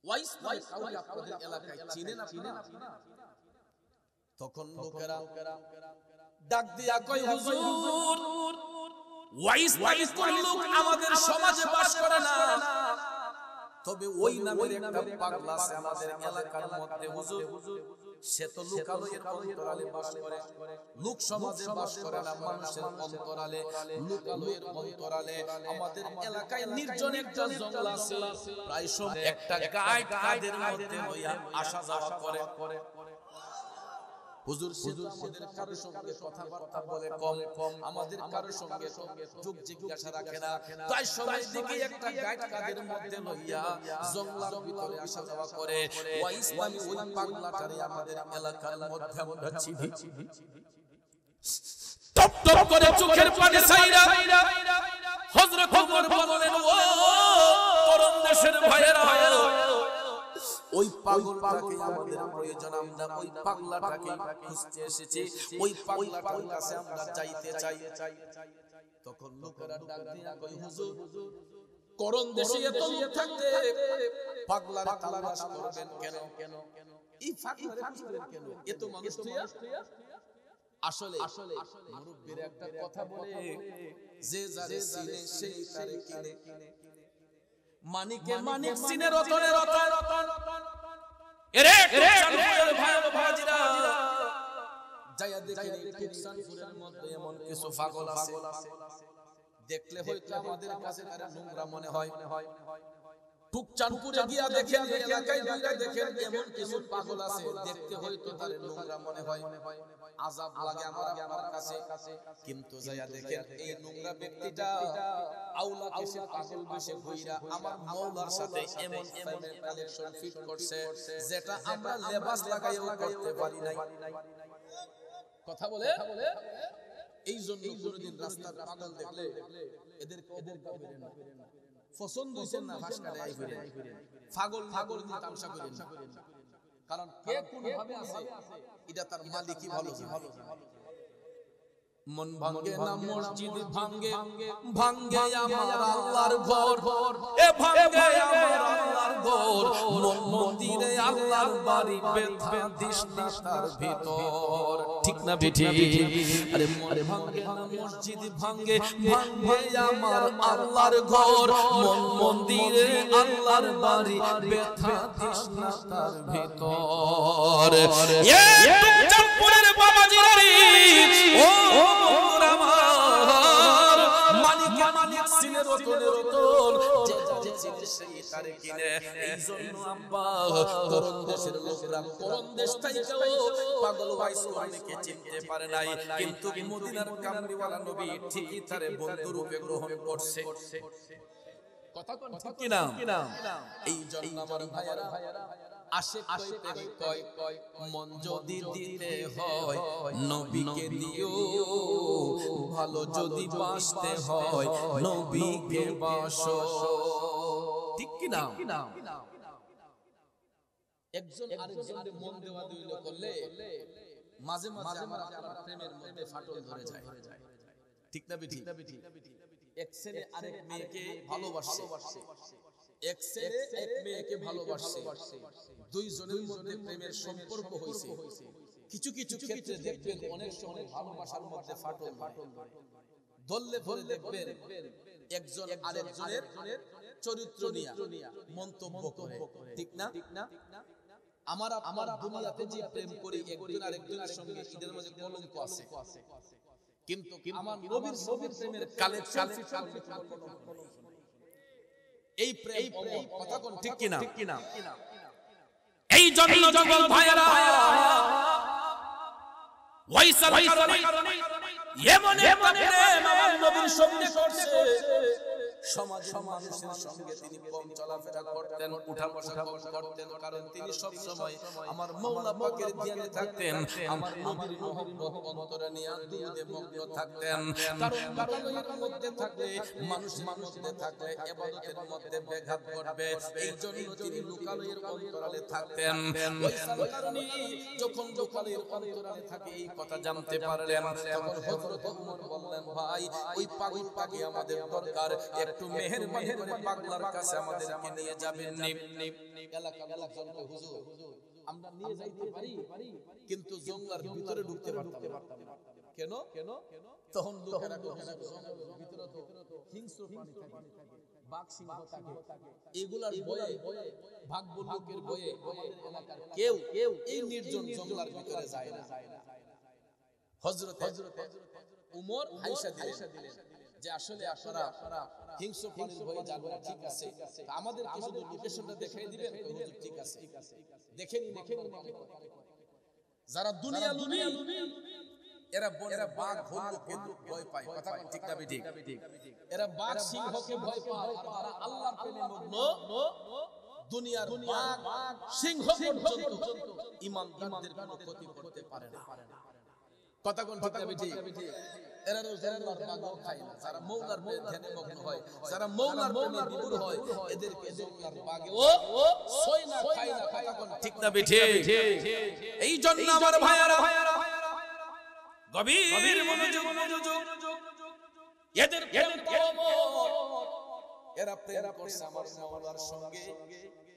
ওয়াইস নামে কাউকে আপনাদের এলাকায় চিনেন আপনারা? তখন লোকেরা ডাক দিয়া কয় হুজুর ওয়াইস নামে কোন লোক আমাদের সমাজে বাস করে না, তবে ওই নামের একটা পাগলা আছে আমাদের এলাকার মধ্যে হুজুর, সে তো লোকালয়ের অন্তরালে বাস করে, লোক সমাজে বাস করে না, মানুষের অন্তরালে, লোকালয়ের অন্তরালে। আমাদের এলাকায় নির্জন একটা জঙ্গল আছে, প্রায় সব একটা গায় কাদের মধ্যে হইয়া আসা যাওয়া করে। হুজুর আমাদের কারোর সঙ্গে কথাবার্তা বলে কম, আমাদের কারোর সঙ্গে যোগ জিজ্ঞাসা রাখে না, তাই সবাই দিকে একটা গাইড কাদের মধ্যে লইয়া জঙ্গলার ভিতরে আসা যাওয়া করে। ওই ইসলামী ওই পাগলাটারে আমাদের এলাকার মধ্যে আমরা চিনি। টপ টপ করে চোখের পানি ছাইরা হযরত ওমর বললেন ও করণ দেশের ভাইয়েরা, ওই পাগলটাকে আমাদের প্রয়োজন, আমরা ওই পাগলাটাকে খুঁজতে এসেছি, ওই পাগলাটার কাছে আমরা যাইতে চাই। তখন লোকেরা ডাক দিয়া কই হুজুর করণ দেশে এত লোক থাকতে পাগলার তালাশ করবেন কেন? এই পাগলারে খুঁজবেন কেন? এত মানুষ থিয়া? আসলে মুরব্বির একটা কথা বলে যে যারে চিনে সেই তারে কিনে, মানিকে মানিক চিনে রতনে রতন। এরে টুকসানপুরের ভাই ও ভাজিরা যায়া দেখেন টুকসানপুরের মধ্যে এমন কিছু পাগল আছে, দেখলে হয়তো আমাদের কাছে তারা নোংরা মনে হয়। টুকচানপুরে গিয়া দেখেন, এলাকায় গিয়া দেখেন এমন কিছু পাগল আছে, দেখতে হয়তো তারা নোংরা মনে হয়, আযাব লাগে আমার কাছে। কিন্তু যায়া দেখেন এই নোংরা ব্যক্তিটা আউলা কেসে পাগল বেশে ঘুইরা আমার মাওলার সাথে এমন প্রেমের কালেকশন ফিট করছে যেটা আমরা লেবাস লাগাইও করতে পারি নাই। কথা বলে এই জন্য কোনদিন রাস্তার পাগল দেখলে এদের কাউরে না পছন্দ হইছেন না ভাষাটা আই ফিরে পাগল নিয়ে তামসা করেন না, কারণ কে কোন ভাবে আছে এটা তার মালিকই ভালো। মন ভাঙ্গে না মসজিদ ভাঙ্গে ভাঙ্গে আমার আল্লাহর ঘর এ ভাঙ্গে আমার আল্লাহর ঘর মন মন্দিরে আল্লাহর বাড়ি ব্যথা দিস না তার ভিতর ঠিক না বেঠি আরে মন ভাঙ্গে না মসজিদ ভাঙ্গে ভাঙ্গে আমার আল্লাহর ঘর মন মন্দিরে আল্লাহর বাড়ি ব্যথা দিস না তার ভিতর এ চাঁদপুরের বাবাজিরা রে ও আমার মালিক মালিক সিনে রতন রতন যে চিনে সেই তারে কিনে এইজন্য আব্বা কোন দেশের লোকরা কোন দেশ থেকেও পাগল ভাইস অনেকে চিনতে পারে নাই কিন্তু মদিনার কামলিওয়ালা নবী ঠিকই তারে বন্ধু রূপে গ্রহণ করছে কথা কোন ঠিক কি না এইজন্য আমার ভাইয়ারা আশে কয় মন যদি দিতে হয় নবীকে দিও ভালো যদি বাসতে হয় নবীকে বাসো ঠিক কি না একজন আরেকজনের মন দেওয়া দিল করলে মাঝে মাঝে আমার আপনার প্রেমের মধ্যে ফাটল ধরে যায় ঠিক না বেঠি এক ছেলে আরেক মেয়েকে ভালোবাসে এক ছেলে এক মেয়েকে ভালোবাসে দুইজনের মধ্যে প্রেমের সম্পর্ক হইছে কিছু কিছু ক্ষেত্রে দেখবেন অনেক সময় ভালোবাসার মধ্যে ফাটল ধরলে ধরে দেখবেন একজন আরেকজনের চরিত্র নিয়ে মন্তব্য করে ঠিক না আমার দুনিয়াতে যে প্রেম করি একজন আরেকজনের সঙ্গে এদের মধ্যে কলঙ্ক আছে কিন্তু আমার নবীর প্রেমের কালেকশন এই প্রেম কথা কোন ঠিক কি না এই জন্য যুবক ভাইরা ওয়াইসাল কারণে এমন একটা প্রেম আমার নবীর সঙ্গে করছে সমাজের মানুষের সঙ্গে তিনি কম চলাফেরা করতেন উঠা বসা কম করতেন কারণ তিনি সব সময় আমার মাওলা পাকের ধ্যানে থাকতেন আমার নবীর মহব্বত অন্তরে নিয়ে দুরুদে মগ্ন থাকতেন কারণ বাতালয়ের মধ্যে থাকলে মানুষের মধ্যে থাকলে ইবাদতের মধ্যে ব্যাঘাত ঘটবে এইজন্য তিনি লোকালয়ের অন্তরালে থাকতেন ওই কারণে যখন লোকালয়ের অন্তরালে থাকে এই কথা জানতে পারলেন তখন হযরত ওমর বললেন ভাই ওই পাগলটাকে আমাদের দরকার একটু মেহেরবানি করে পাগলার কাছে আমাদেরকে নিয়ে যাবেন এলাকার লোকজনকে হুজুর আমরা নিয়ে যাইতে পারি কিন্তু জঙ্গলের ভিতরে ঢুকতে পারতাম না কেন তখন লোকেরা জঙ্গলের ভিতরে তো হিংস্র প্রাণী থাকে বাঘ সিংহ থাকে এগুলার ভয়ে ভাগ বন্দুকের ভয়ে আমাদের এলাকার কেউ এই নির্জন জঙ্গলের ভিতরে যায় না হযরত ওমর হাইসা দিলেন যে আসলে আপনারা হিংস্র প্রাণীর ভয়ে যাবেন ঠিক আছে আমাদের শুধু লোকেশনটা দেখাই দিবেন হুজুর ঠিক আছে দেখেন যারা দুনিয়া এরা বাঘ ভাল্লুককে ভয় পায় কথা ঠিক না ঠিক এরা বাঘ সিংহকে ভয় পায় আর যারা আল্লাহর প্রেমে মগ্ন দুনিয়ার বাঘ সিংহ পর্যন্ত ঈমানদারদের কোনো ক্ষতি করতে পারে না কথা কোন ঠিক না ঠিক এরা রোজার বাঘও খায় না যারা মওলার প্রেমে ধ্যানে মগ্ন হয় যারা মওলার প্রেমে বিভোর হয় এদেরকে জঙ্গলার বাঘও ছয় না খায় না কথা কোন ঠিক না ঠিক এই জন্য আমার ভাইয়ারা গভীর মনোযোগ এদের প্রেম এরা প্রেম করছে আমার মাওলার সঙ্গে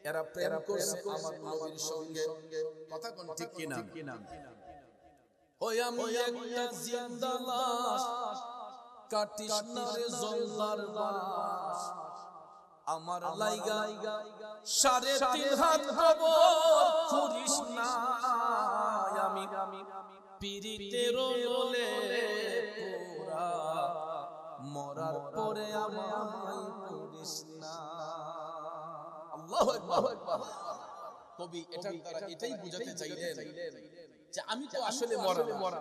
এরা প্রেম করছে আমার নবীর সঙ্গে কথা কোন ঠিক কি না ওই আমি একটা জিন্দা লাশ কাটিস না রে জঙ্গলার বাস আমার লাইগা 3.5 হাত কবর করিস না আমি পীরিতের রোলে পোরা মরার পরে আমায় করিস না আল্লাহু আকবার কবি এটার দ্বারা এটাই বোঝাতে চাইলেন যে আমি তো আসলে মরা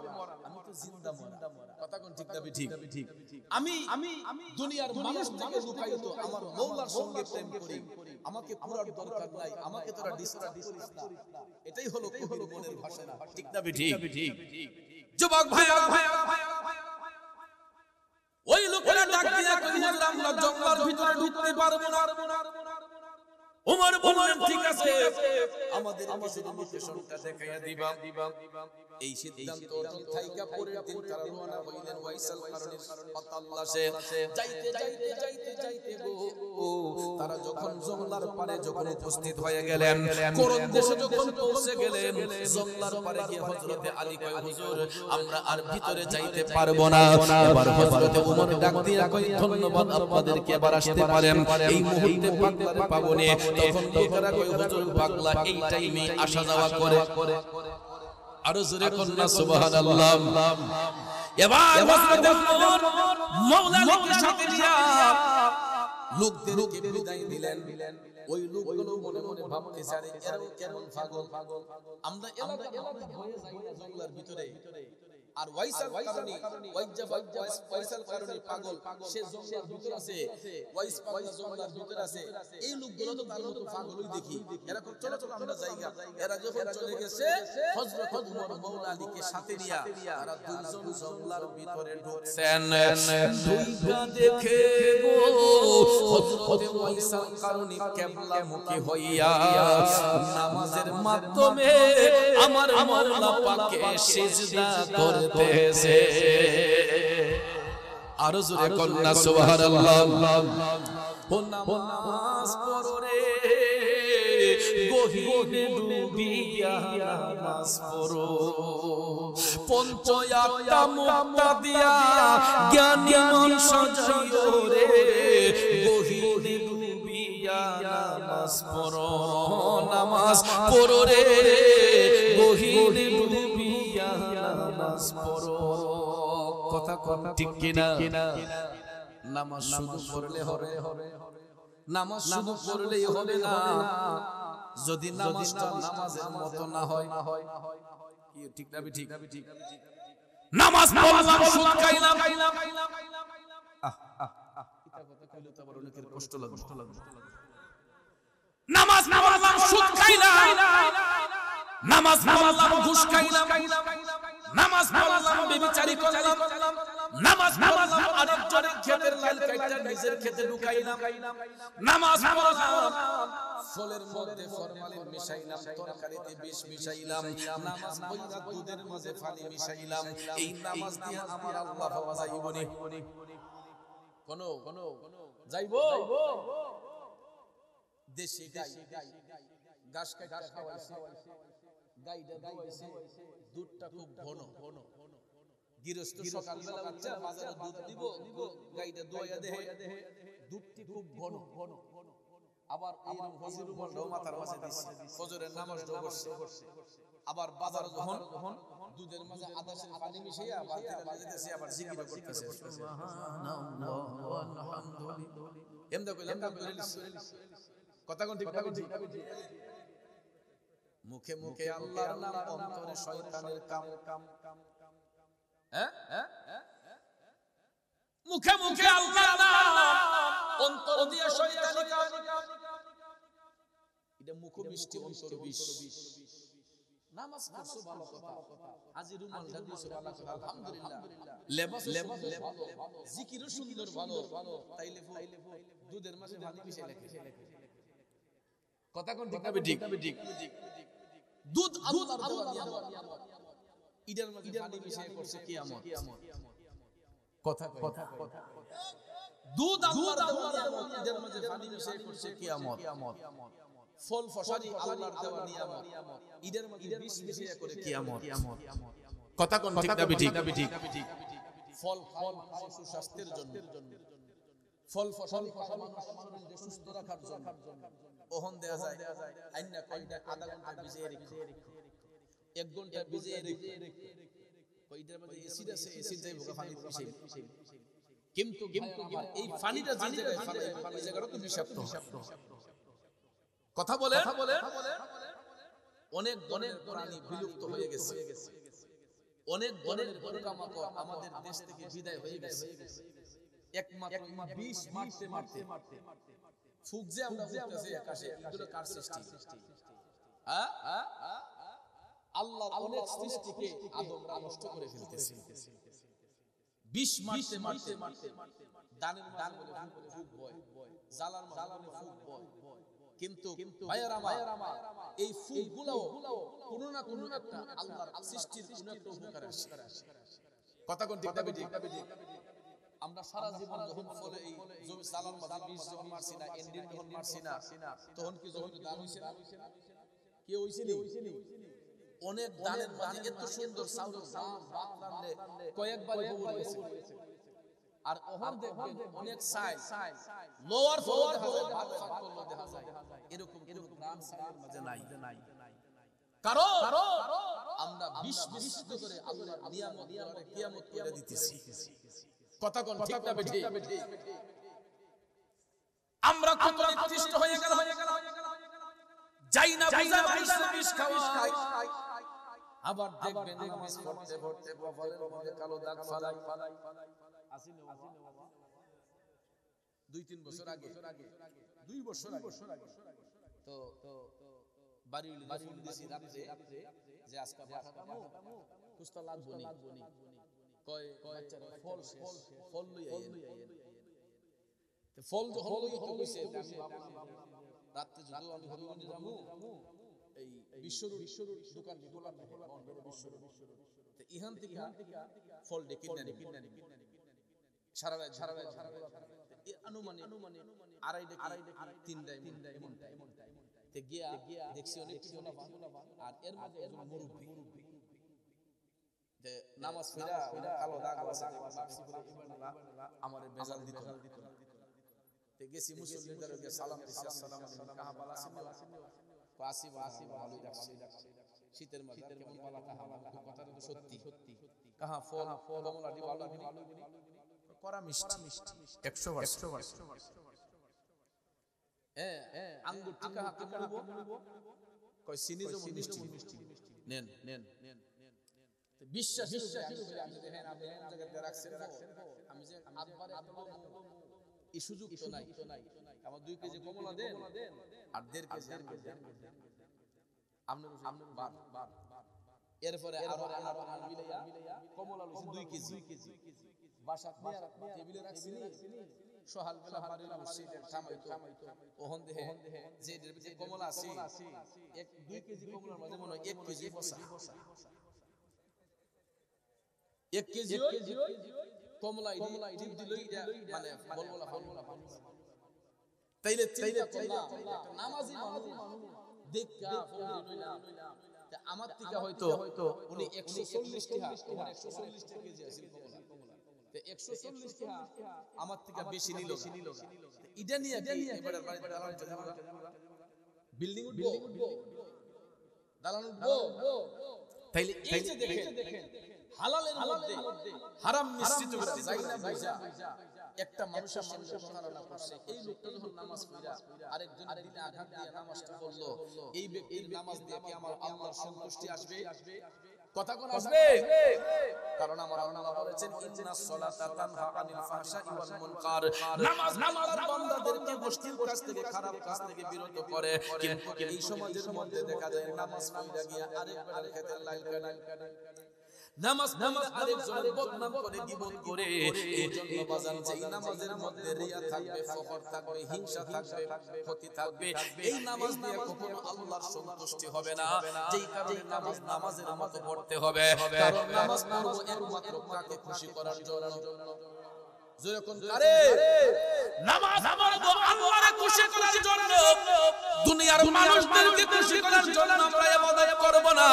আমি তো জিন্দা মরা কথা কোন ঠিক না ঠিক আমি দুনিয়ার মানুষ থেকে লুকায়িত আমার মাওলার সঙ্গে প্রেম করি আমাকে পুরার দরকার নাই আমাকে তোরা ডিস্টার্ব করিস না এটাই হলো কবির মনের ভাষা ঠিক না ঠিক যুবক ভাইরা ওই লোকেরা ডাক দিয়া কই হুজুর আমরা জঙ্গলের ভিতরে ঢুকতে পারবো না ওমর বললেন ঠিক আছে আমাদের কিছু লোকেশনটা দেখাইয়া দিবা এই সিদ্ধান্ত অটল থাইকা পরের দিন তারা রওনা হইলেন ওয়াইসাল কারণের পতাল্লাশে যাইতে যাইতে যাইতে যাইতে গো তারা যখন জংলার পারে যখন উপস্থিত হয়ে গেলেন করণ দেশে যখন পৌঁছে গেলেন জংলার পারে গিয়ে হযরতে আলী কয় হুজুর আমরা আর ভিতরে যাইতে পারবো না এবার হযরতে ওমর ডাক দিয়া কয় ধন্যবাদ আপনাদেরকে এবার আসতে পারেন এই মুহূর্তে পাগলার পাবনে তখন লোকেরা কয় হুজুর পাগলা এই টাইমে আসা যাওয়া করে আরো জোরে কন্যা সুবহানাল্লাহ এবার হযরত ওমর মাওলা আলীকে সাথে নিয়া লোকদেরকে বিদায় দিলেন ওই লোকগুলো মনে মনে ভাবতেছে আরে এরা কেমন পাগল আমরা এলাকা হয়ে যাই না জঙ্গলের ভিতরে আর ওয়াইসাল কারণে ওয়াইসাল কারণে পাগল সে জঙ্গলের ভিতর আছে ওয়াইস পাগল জঙ্গলের ভিতর আছে এই লোকগুলো তো তার মতো পাগলই দেখি এরা চলো চলো আমরা যাইগা এরা যখন চলে গেছে হযরত ওমর মাওলা আলীকে সাথে নিয়া তারা দুইজন জঙ্গলের ভিতরে ঢুকছেন দুইটা দেখে গো হযরত ওয়াইসাল কারণে কিবলামুখী হইয়া নামাজের মাধ্যমে আমার মাওলা পাকে সিজদা করতেছে আরো জোরে কন্যা সুবহানাল্লাহ ও নামাজ পড়ো রে গহীনে ডুবিয়া নামাজ পড়ো পঞ্চয়াত্তা মুক্তা দিয়া জ্ঞানী মন সাজাইও রে গহীনে ডুবিয়া নামাজ পড়ো রে গহীনে ডুবিয়া নামাজ পড়ো কথা কোন ঠিক কিনা নামাজ শুধু পড়লে হবে নামাজ শুধু পড়লেই হবে না যদি নামাজটা নামাজের মতো না হয় কি ঠিক না ঠিক নামাজ পড়লাম সুদ খাইলাম এটা কথা কইলে তো আবার অনেকের কষ্ট লাগবে নামাজ পড়লাম সুদ খাইলাম নামাজ পড়লাম ঘুষ খাইলাম নামাজ পড়লাম বেবিচারি করলাম নামাজ পড়লাম আরেকজনের ক্ষেতের লাল কাইটা নিজের ক্ষেতে ঢুকাইলাম নামাজ পড়লাম ফলের মধ্যে ফরমালিন মিশাইলাম তরকারিতে বিষ মিশাইলাম নামাজ পড়লা দুধের মাঝে পানি মিশাইলাম এই নামাজ দিয়ে আমার আল্লাহ পাওয়া যাইবনি কোন যাইবো দেশি গাই ঘাস কাটা খাওয়াইছে গাইটা দোয়াইছে দুধটা খুব ঘন গৃহস্থ সকালবেলা উঠছে বাজারে দুধ দিব গাইটা দোয়া দেহে দুধটি খুব ঘন আবার এইরকম হজিরু বলও মাথার মাঝে দিছে ফজরের নামাজও করছে আবার বাজারে যখন দুধের মাঝে আদাশের পানি মিশাইয়া বালতির মাঝে দিছে আবার জিকির করতেছে সুবহানাল্লাহ আলহামদুলিল্লাহ এমদা কইলাম কথা কোন ঠিক মুখে মুখে আল্লাহর নাম অন্তরে শয়তানের কাম মুখে মুখে আল্লাহর নাম অন্তর দিয়ে শয়তানি কাম এটা মুখ মিষ্টি অন্তর বিষ নামাজ পড়ছো ভালো কথা আজি রুমালটা দিছো ভালো কথা আলহামদুলিল্লাহ লেবাস ভালো জিকিরও সুন্দর ভালো তাইলে দুধের মাঝে পানি মিশাই লেখে কথা কোন ঠিক দুধ আল্লাহর দেওয়া নিয়ামত ইদার মাঝে পানি মিশিয়ে করছে কিয়ামত কথা দুধ আল্লাহর দেওয়া নিয়ামত ইদার মাঝে পানি মিশিয়ে করছে কিয়ামত ফল ফসলি আল্লাহর দেওয়া নিয়ামত ইদার মাঝে বিষ মিশিয়ে করে কিয়ামত কথা কোন ঠিক ফল সুস্বাস্থ্যের জন্য ফল ফসল মানুষ শরীরকে সুস্থ রাখার জন্য ওহন দেয়া যায় আইনা কয়টা আধা ঘন্টা ভিজিয়ে রেখে 1 ঘন্টা ভিজিয়ে রেখে কয়টার মধ্যে এসিড আছে এসিড যাইবো পানি মিশাই কিন্তু এই পানিটা যে জায়গায় ফেলাই এই জায়গাটা তো বিষাক্ত কথা বলে অনেক প্রাণী বিলুপ্ত হয়ে গেছে অনেক ধরনের পোকামাকড় আমাদের দেশ থেকে বিদায় হয়ে গেছে একমাত্র বিষ মারতে ফুক যে আমরা ফুকতেছি আকাশে এগুলো কার সৃষ্টি আল্লাহর অনেক সৃষ্টিকে আদমরা নষ্ট করে ফেলতেছে বিষ মারতে দানের বলে ফুক বয় জালার বলে ফুক বয় কিন্তু ভাইয়ার আমার এই ফুলগুলো কোনো না কোনো একটা আল্লাহর সৃষ্টির কোনো একটা উপকার আসে। কথা কোন ঠিক না ঠিক? আমরা সারা জীবন যখন ফলে এই জমি সালাম মাঝে বীজ যখন মারছি না, এন্ডিন যখন মারছি না, তখন কি জমি দান হইছে না? কি হইছে নি? অনেক দানের মাঝে এত সুন্দর চাউল ভাত রান্নে কয়েকবারই কবুল হয়েছে। আর ওহর দেখবেন অনেক সাইজ লোয়ার ফ্লোর ভাত ফাক করলো দেখা যায়, এরকম গ্রাম সাইয়ের মাঝে নাই। কারণ আমরা বিশ্বস্ত করে আল্লাহর নিয়ামত করে কিয়ামত করে দিতেছি। কথা কোন ঠিক না বেঠিক? আমরা কত নিকৃষ্ট হয়ে গেল, যাই না বুঝা মানুষের বিষ খাওয়াই। আবার দেখবেন নামাজ পড়তে পড়তে কপালের মধ্যে কালো দাগ ফালাই। আসিনে বাবা 2-3 বছর আগে 2 বছর আগে তো বাড়ির ফোন দিছি রাতে যে আজকে পাঠাবো কুস্তা লাগবো নি, কয় বাচ্চারা ফল লই আইয়েন। তো ফল যখন লই তো কইছে আমি রাতে যদি আমি হবিগঞ্জে যাবো এই বিশ্বরুর দোকান খোলা থাকে বন্ধ বিশ্বরুর, তো ইহান থেকে ফল ডে কিনে নি সারা রাত আনুমানিক 2:30 এমন টাইম তে গিয়া দেখছি অনেক ছোলা আর এর মধ্যে একজন মুরব্বি যে নামাজ পড়া কালো দাগ আছে আমারে বেজাল দিত। তে গেছি মুসল্লিদের গিয়ে সালাম দিছি, আসসালামু আলাইকুম কাহা বালা আছেন? আসি ভালোই রাখছি। শীতের মাঝে কেমন বালা কাহা বালা, কথাটা তো সত্যি। কাহা ফল কমলা দি ভালো করা মিষ্টি 100%। আঙ্গুর টিকা হাতে করব কয় চিনি জম মিষ্টি নেন তো বিশ্বাস করে আমি দেখেন আপনি কোন জায়গাতে রাখছেন, আমি যে আদবারে এই সুযোগ তো নাই। আমার 2 কেজি কমলা দেন আর 1.5 কেজি আপনার বার এরপরে আরো মিলাইয়া কমলা লইছি 2 কেজি বাসাত নিয়ে টেবিলে রাখছি। সকাল বেলা বাড়ির বসে থামাইতো ওহন দেহে যে কমলা আছে 2 কেজি কমলার মাঝে মনে হয় 1 কেজি বসা, 1 কেজি কমলা টিপ দিলই মানে বলবলা তাইলে নামাজি মানুষ দেখা ফোন লইলাম আমার থেকে হয়তো উনি 140 টাকা 140 টাকা কেজি আছে কমলা, তে 140 টাকা আমার থেকে বেশি নিল। ইডা নিয়ে এবারে বাড়িতে দালান বিল্ডিং উঠবো দালান উঠবো। তাইলে এই যে দেখেন হালালের মধ্যে হারাম মিশ্রিত করে যাই না বুঝা একটা মানুষের সঙ্গে প্রতারণা করছে। এই লোকটা যখন নামাজ পড়া আরেকজনের দিনে আঘাত দিয়ে নামাজটা পড়লো, এই ব্যক্তির নামাজ দিয়ে কি আমার আল্লাহর সন্তুষ্টি আসবে? কথা কোন আসবে? কারণ আমার আল্লাহ বলেছেন ইন্নাস সালাতা তানহা আনিল ফাহশাই ওয়াল মুনকার, নামাজ আল্লাহর বান্দাদেরকে মুশকিল কাজ থেকে খারাপ কাজ থেকে বিরত করে। কিন্তু এই সমাজের মধ্যে দেখা যায় নামাজ পড়া গিয়া আরেকবার খেতে লাইল নামাজ আরেকজনের বদনাম করে গীবত করে। এই জন্য বাজান যেই নামাজের মধ্যে রিয়া থাকবে, ফখর থাকবে, হিংসা থাকবে, ক্ষতি থাকবে, এই নামাজ দিয়ে কখনো আল্লাহর সন্তুষ্টি হবে না। যেই কারণে নামাজের মতো পড়তে হবে, কারণ নামাজ পড়ব একমাত্র কাকে খুশি করার জন্য। যেরকম আরে নামাজ পড়ব আল্লাহকে খুশি করার জন্য, দুনিয়ার মানুষদেরকে খুশি করার জন্য আমরা ইবাদত করব না।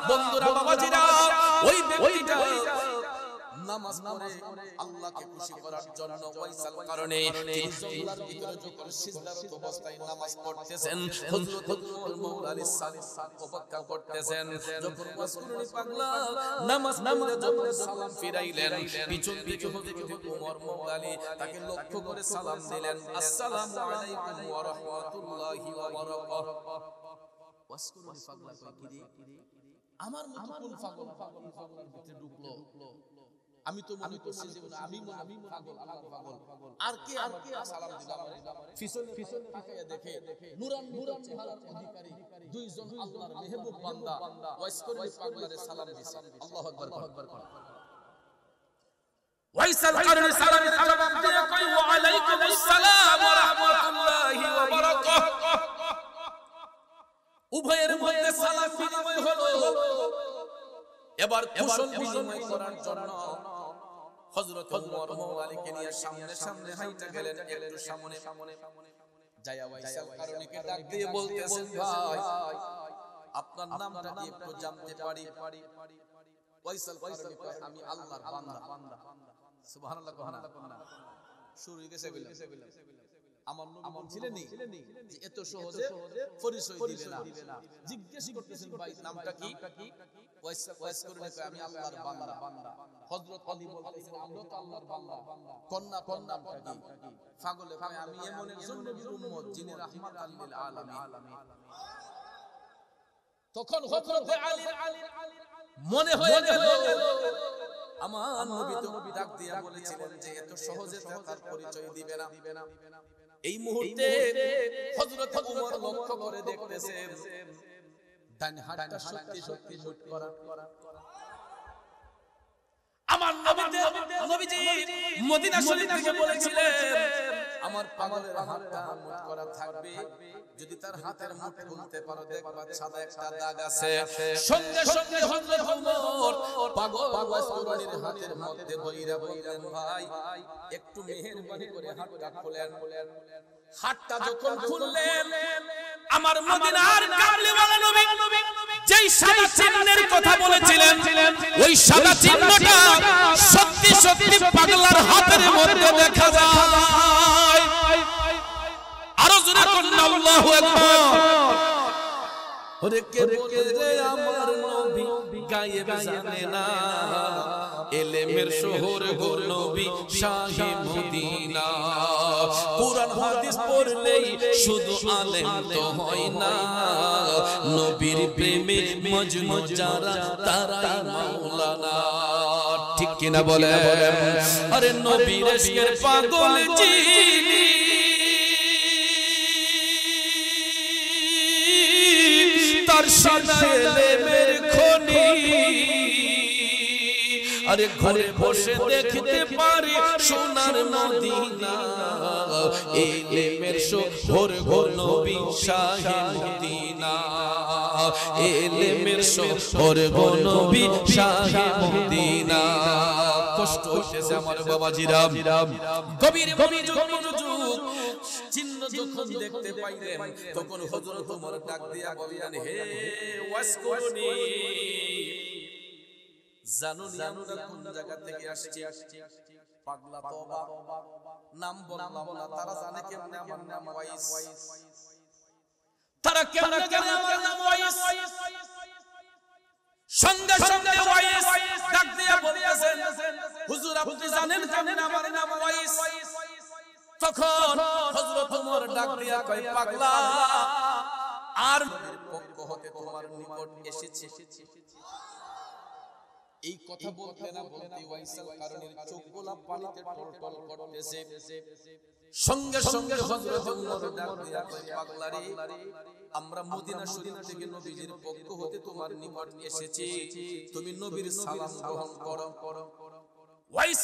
বন্ধুরা বাবাজিরা, ওই ব্যক্তিটা নামাজ পড়ে আল্লাহকে খুশি করার জন্য, ওইসাল কারণে তিনি জঙ্গলার ভিতরে যখন সিজদারত অবস্থায় নামাজ পড়তেছেন, হযরত ওমর মাওলা আলাইহিস সালাম অপেক্ষা করতেছেন। যখন রাসূলুল্লাহ পাগলা নামাজ পড়ে যখন সালাম ফিরাইলেন, পিছন দিকে হযরত ওমর মাওলা আলী তাকে লক্ষ্য করে সালাম দিলেন, আসসালামু আলাইকুম ওয়া রাহমাতুল্লাহি ওয়া বারাকাতুহু। রাসূলুল্লাহ পাগলা কই কি রে, আমার মত কোন পাগলার ভিতরে ঢুকলো? আমি তো মনে করছি যে আমি পাগল, আল্লাহর পাগল। আর কে সালাম দিল আমারে? পিছনে তাকায়া দেখে নূরান চেহারার অধিকারী দুইজন আল্লাহর মেহবুব বান্দা ওয়াইসকরনি পাগলারে সালাম দিছে। আল্লাহু আকবার। ওয়াইসাল কারণে সালাম জবাব দিয়ে কই ওয়া আলাইকুম আসসালাম ওয়া রাহমাতুল্লাহি ওয়া বারাকাতুহু। উভয়ের মধ্যে সালাম বিনিময় হলো। এবার কুশল বিনিময় করার জন্য হযরত ওমর মাওলাকে নিয়ে সামনে সামনে হাঁটা গেলেন। একটু সামনে যায়া ওয়াইসাল কারণীকে ডাক দিয়ে বলতেছেন, ভাই আপনার নামটা কি একটু জানতে পারি? ওয়াইসাল কারণী কয়, আমি আল্লাহর বান্দা। সুবহানাল্লাহ কহনা শুরু হয়ে গেছে বলে আমার নবী বলছিলেন যে এত সহজে পরিচয় দিবে না। জিজ্ঞেস করতেছেন, ভাই নামটা কি? ওয়াইস কারণী কয়, আমি আল্লাহর বান্দা। হযরত আলী বলতেছেন, আমরা তো আল্লাহর বান্দা, কোন নামটা কি? পাগলে কয়, আমি এমন একজন নবীর উম্মত যিনি রাহমাতাল লিল আলামিন। তখন হযরত আলী মনে হয়ে গেল আমার নবী তো ডাক দিয়া বলেছিলেন যে এত সহজে তার পরিচয় দিবে না। এই মুহূর্তে হযরত ওমর লক্ষ্য করে দেখতেছেন ডান হাতটা শক্তি মুট করা। আমার নবীজি মদিনা শরীফ থেকে বলেছিলেন আমার পাগলের হাতটা মুট করা থাকবে, যদি তার হাতের মুঠ খুলতে পারো দেখবা সাদা একটা দাগ আছে। সঙ্গে সঙ্গে হযরত ওমর পাগল ওয়াইসুরানির হাতের মধ্যে বইরা বললেন, ভাই একটু মেহেরবানি করে হাতটা খুলেন। হাতটা যখন খুললেন, আমার মদিনার কামলিওয়ালা নবী যেই সাদা চিহ্নের কথা বলেছিলেন, ওই সাদা চিহ্নটা সত্যি সত্যি পাগলার হাতের মধ্যে দেখা যায়। আরো জোরে বলুন আল্লাহু আকবার। ওরে কে বলে যে আমার নবী গায়েব জানে না, ইলমের শহর গো নবী শাহে মদিনা। কুরআন হাদিস পড়লেই শুধু আলেম তো হয় না, নবীর প্রেমে মজনু যারা তারাই মাওলানা। ঠিক কিনা বলে? আরে নবীর ইশকের পাগল যিনি, তার সাদা ইলমের খনি। আরে ঘরে বসে দেখতে পারি সোনার মদিনা, ইলমের শহর গো নবী শাহে মদিনা। ইলমের শহর গো নবী শাহে মদিনা। কষ্ট হইতেছে আমার বাবাজিরা, গভীর মনোযোগ চিহ্ন যখন দেখতে পাইলেন, তখন হযরত ওমর ডাক দিয়া বললেন, হে ওয়াইস কারণী, জানো নি আমরা কোন জায়গা থেকে আসছি? পাগলা তো নাম বললাম না, তারা জানে কেমনে আমার নাম ওয়াইস, তারা কেমনে জানে আমার নাম ওয়াইস? সঙ্গে সঙ্গে ওয়াইস ডাক দিয়া বলতেছেন, হুজুর আপনি জানেন কেমনে আমার নাম ওয়াইস? তখন হযরত ওমর ডাক দিয়া কয়, পাগলা, আর পক্ষ হতে তোমার নিকট এসেছে। এই কথা বলতে না বলতে ওয়াইসাল কারণীর চোখগুলা পানিতে টলটল করতেছে। সঙ্গে সঙ্গে হযরত ওমর ডাক দিয়া কয়, পাগলারে, আমরা মদিনা শরীফ থেকে নবীজির পক্ষ হতে তোমার নিকট এসেছি, তুমি নবীর সালাম গ্রহণ করো। ওয়াইস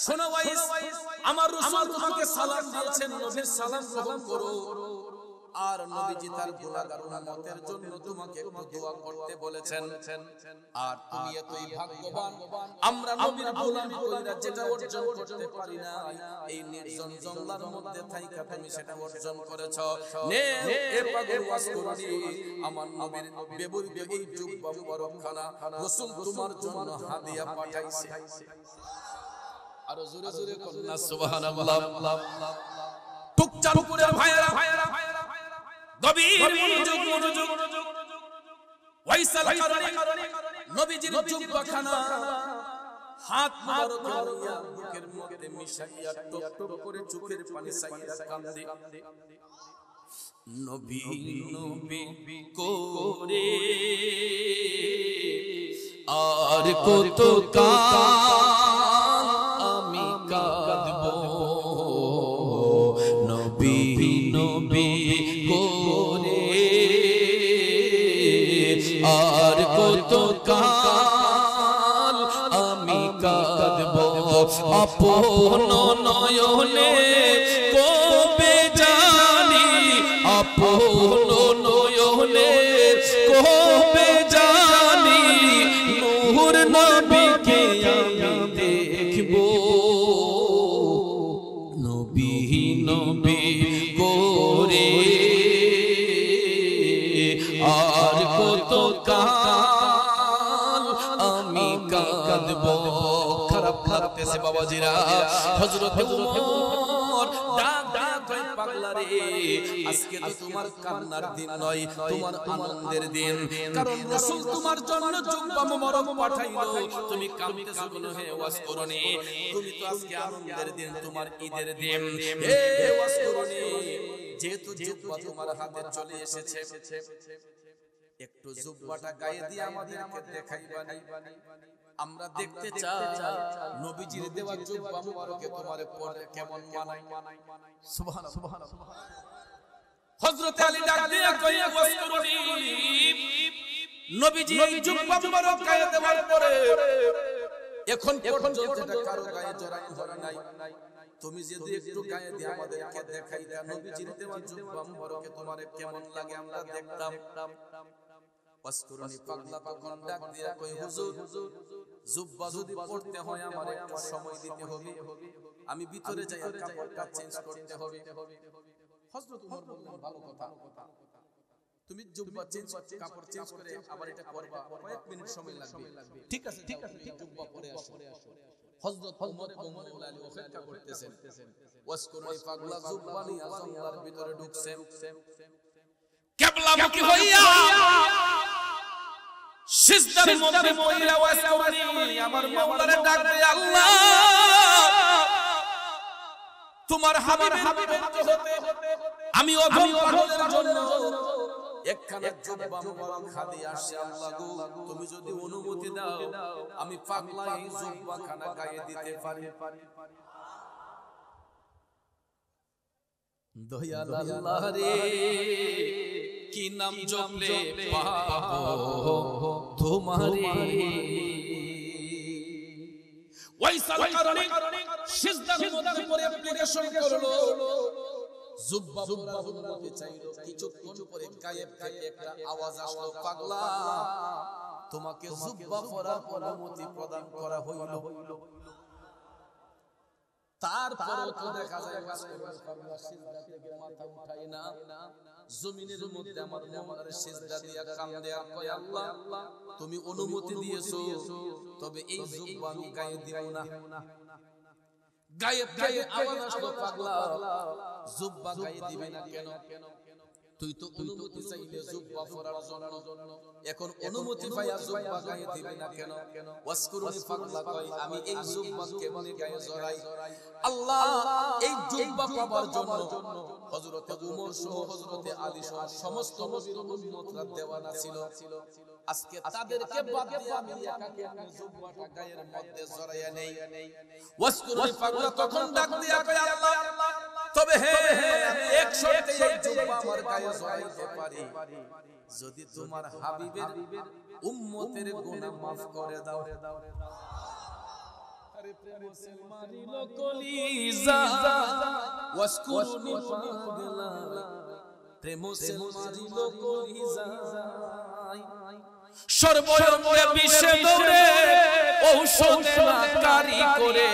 শোনো ওয়াইস, আমার রাসূল তোমাকে সালাম দিয়েছেন, নবীর সালাম গ্রহণ করো। আর নবীজি তার গুনাহগার উম্মতের জন্য তোমাকে একটু দোয়া করতে বলেছেন। আর তুমি এতই ভাগ্যবান, আমরা নবীর গোলামি কইরা যেটা অর্জন করতে পারি না, এই নির্জন জঙ্গলের মধ্যে থাইকা তুমি সেটা অর্জন করেছো। নে এ পাগল ওয়াজ করছি, আমার নবীর বেবুর এই জুব্বা মুবারকখানা রাসূল তোমার জন্য হাদিয়া পাঠাইছে। আর জোরে জোরে কন্না সুবহানাল্লাহ। টুকচাঁদপুরের ভাইরা, গভীর মনোযোগ, ওয়াইসাল কারণী নবীজির জুব্বাখানা হাত মুবারক নিয়া বুকের মধ্যে মিশাইয়া টপ টপ করে চোখের পানি ছাইরা কান্দে। নবী নবী করে আর কত কাল আমি কাঁদবো, নবী নবী করে আর কত কাল আমি কাঁদবো, আপন নয়নে কবে জানি, আপন নয়নে নবী করে আর কত কাল আমি কাঁদব। খারাপ লাগতেছে বাবাজিরা। হযরত ওমর ডাক ডাক করে পাগলা রে, আজকে তো তোমার কান্নার দিন নয়, তোমার আনন্দের দিন। কারণ রাসূল তোমার জন্য জুব্বা মোবারক পাঠাইলো, তুমি কাঁদতেছো কেন হে ওয়াজ করনি? তুমি তো আজকে আনন্দের দিন, তোমার ঈদের দিন। হে ওয়াজ করনি, যেহেতু জুব্বা তোমার হাতে চলে এসেছে, একটু জুব্বাটা গায়ে দিয়ে আমাদেরকে দেখাইবানি। আমরা দেখতে চাই নবীজির দেওয়া জুব্বা মুবারকে তোমারে পরে কেমন মানায়। সুবহানাল্লাহ। হযরত আলী ডাক দিয়া কই ওয়াজ করনি, নবীজি এই জুব্বা মুবারক গায়ে দেওয়ার পরে এখন পর্যন্ত এটা কারো গায়ে জড়াই ধরে নাই। তুমি যদি একটু গায়ে দিয়ে আমাদেরকে দেখাইতা নবীজির দেওয়া জুব্বা মুবারকে তোমারে কেমন লাগে আমরা দেখতাম। ওয়াসকুরনি পাগলা তখন ডাক দিয়া কই হুজুর, জুব্বা যদি পড়তে হয় আমার একটু সময় দিতে হবে, আমি ভিতরে যাই কাপড়টা চেঞ্জ করতে হবে। হযরত ওমর বললেন ভালো কথা, তুমি জুব্বা চেঞ্জ কাপড় চেঞ্জ করে আবার এটা করবা, কয়েক মিনিট সময় লাগবে। ঠিক আছে ঠিক আছে, জুব্বা পরে আসো। হযরত ওমর এবং মওলা আলী অপেক্ষা করতেছেন। ওয়াসকুরনি পাগলা জুব্বা নিয়ে জঙ্গলার ভিতরে ঢুকছেন। কিবলামুখী হইয়া সিজদার মধ্যে পড়িয়া ওয়াজ করি, আমার মাওলারে ডাক দেয়, আল্লাহ তোমার হাবিবের পক্ষ হতে আমি অধম পাগলের জন্য একখানা জুব্বা মুবারক হাদিয়া আসছে। আল্লাহ গো, তুমি যদি অনুমতি দাও আমি পাগলা এই জুব্বা খানা গায়ে দিতে পারি। দয়াল আল্লাহ রে, কি নাম জপলে পাবো তোমারে। ওয়াইসাল কারণে সিজদার মধ্যে পড়ে অ্যাপ্লিকেশন করলো, জুব্বা পরার অনুমতি চাইলো। কিছুক্ষণ পরে গায়েব থেকে একটা আওয়াজ আসলো, পাগলা তোমাকে জুব্বা পরার অনুমতি প্রদান করা হইল। তারপরে তো দেখা যায় পাগলা সিজদা থেকে মাথা উঠায় না, জমিনের মধ্যে আমার মোহনার সিজদা দিয়া কান্দে আর কয়, আল্লাহ তুমি অনুমতি দিয়েছো, তবে এই জুব্বা আমি গায়ে দিব না। গায়ে গায়ে আওয়াজ আসলো, পাগলা জুব্বা গায়ে দিবে না কেন? তুই তো অনুমতি চাইলে জুব্বা পরার জন্য, এখন অনুমতি পাইয়া জুব্বা গায়ে দিবে না কেন? ওয়াসকুরনি পাগলা কয়, আমি এই জুব্বা কেমনে গায়ে জড়াই? আল্লাহ এই জুব্বা পাবার জন্য হযরতে ওমর সহ হযরতে আলী সহ সমস্ত নবীর উম্মতরা দেওয়ানা ছিল। আজকে তাদেরকে বাদ দিয়ে আমি একাকে জুব্বাটা গায়ের মধ্যে জড়াইয়া নেই। ওয়াসকুরনি পাগলা তখন ডাক দিয়া কয়, আল্লাহ তবে হে আমি এক শর্তে এই জুব্বা আমার গায়ে জড়াইতে পারি, যদি তোমার হাবিবের উম্মতের গুনাহ maaf করে দাও। আরে প্রেম সে মারিলো কলিজা, ওয়াসকুরনি পাগলা প্রেম সে মারিলো কলিজা। সর্বয়ঙ্গে বিষে দৌড়ে ঔষধে না কারি করে,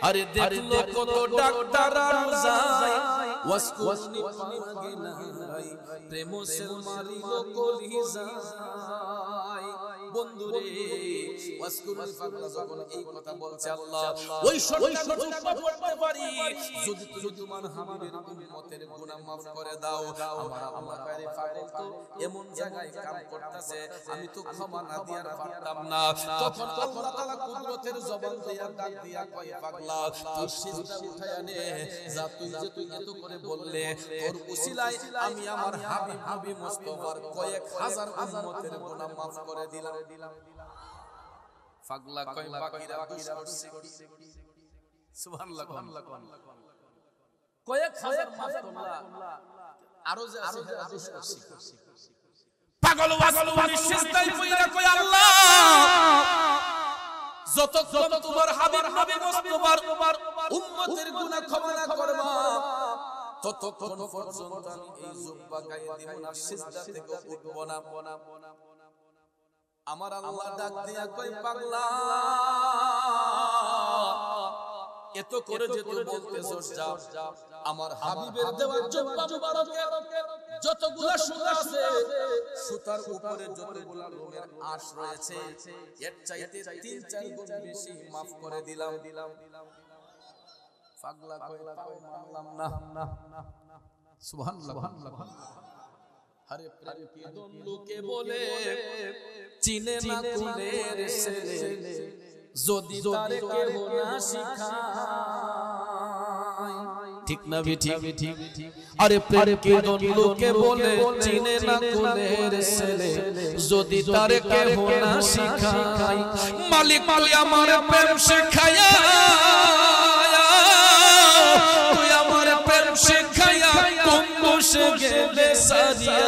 আরে দেখলো কত ডাক্তার আর যায়, ওয়াসকুরনি পাগলা প্রেম সে মারিলো কলিজা। বন্ধুরে ওয়াসকুরনি পাগলা যখন এই কথা বলছে, আল্লাহ ওই শর্তটা জুব্বা পড়তে পারি, যদি তুমি তোমার হাবিবের উম্মতের গুনাহ maaf করে দাও। আমার আল্লাহ পারে পাগল তো এমন জায়গায় কাম করতেছে, আমি তো ক্ষমা না দিয়ার পারতাম না। তখন আল্লাহ তাআলা কুদরতের জবান দিয়া ডাক দিয়া কয়, পাগলা তুই সিজদা উঠায়া নে, যা তুই যে তুই এত করে বললে, তোর উসিলায় আমি আমার হাবিব নবী মুস্তাফার কয়েক হাজার উম্মতের গুনাহ maaf করে দিলাম। পাগলা কয়, বাকিরা দোষ করছে কি? সুবহানাল্লাহ। কয়েক হাজার maaf করলা, আরো যে আছে দোষ করছে। পাগল ওয়াসকুরনি সিজদায় পইরা কয়, আল্লাহ যতক্ষণ তোমার হাবিব নবী মুস্তাফার উম্মতের গুনাহ ক্ষমা না করবা, ততক্ষণ পর্যন্ত আমি এই জুব্বা গায়ে দিব না, সিজদা থেকে উঠব না। আমার আল্লাহ ডাক দিয়া কয়, পাগলা এত করে যেত বলতেছস যা আমার হাবিবের দেওয়া জুব্বা মুবারকের যতগুলো সুতা আছে সুতার উপরে যতগুলো লোমের আঁশ রয়েছে এর চাইতে 3-4 গুণ বেশি maaf করে দিলাম পাগলা কই মানলাম না সুবহানাল্লাহ আরে প্রেম কি দন লোকে বলে চিনে না কুলের ছেলে যদি তারে কেহ না শিখায় ঠিক না ঠিক আরে প্রেম কি দন লোকে বলে চিনে না কুলের ছেলে যদি তারে কেহ না শিখায় মালিক মালি আমার প্রেম শিখায়া তুই আমার প্রেম শিখায়া বসে গেলে সারিয়া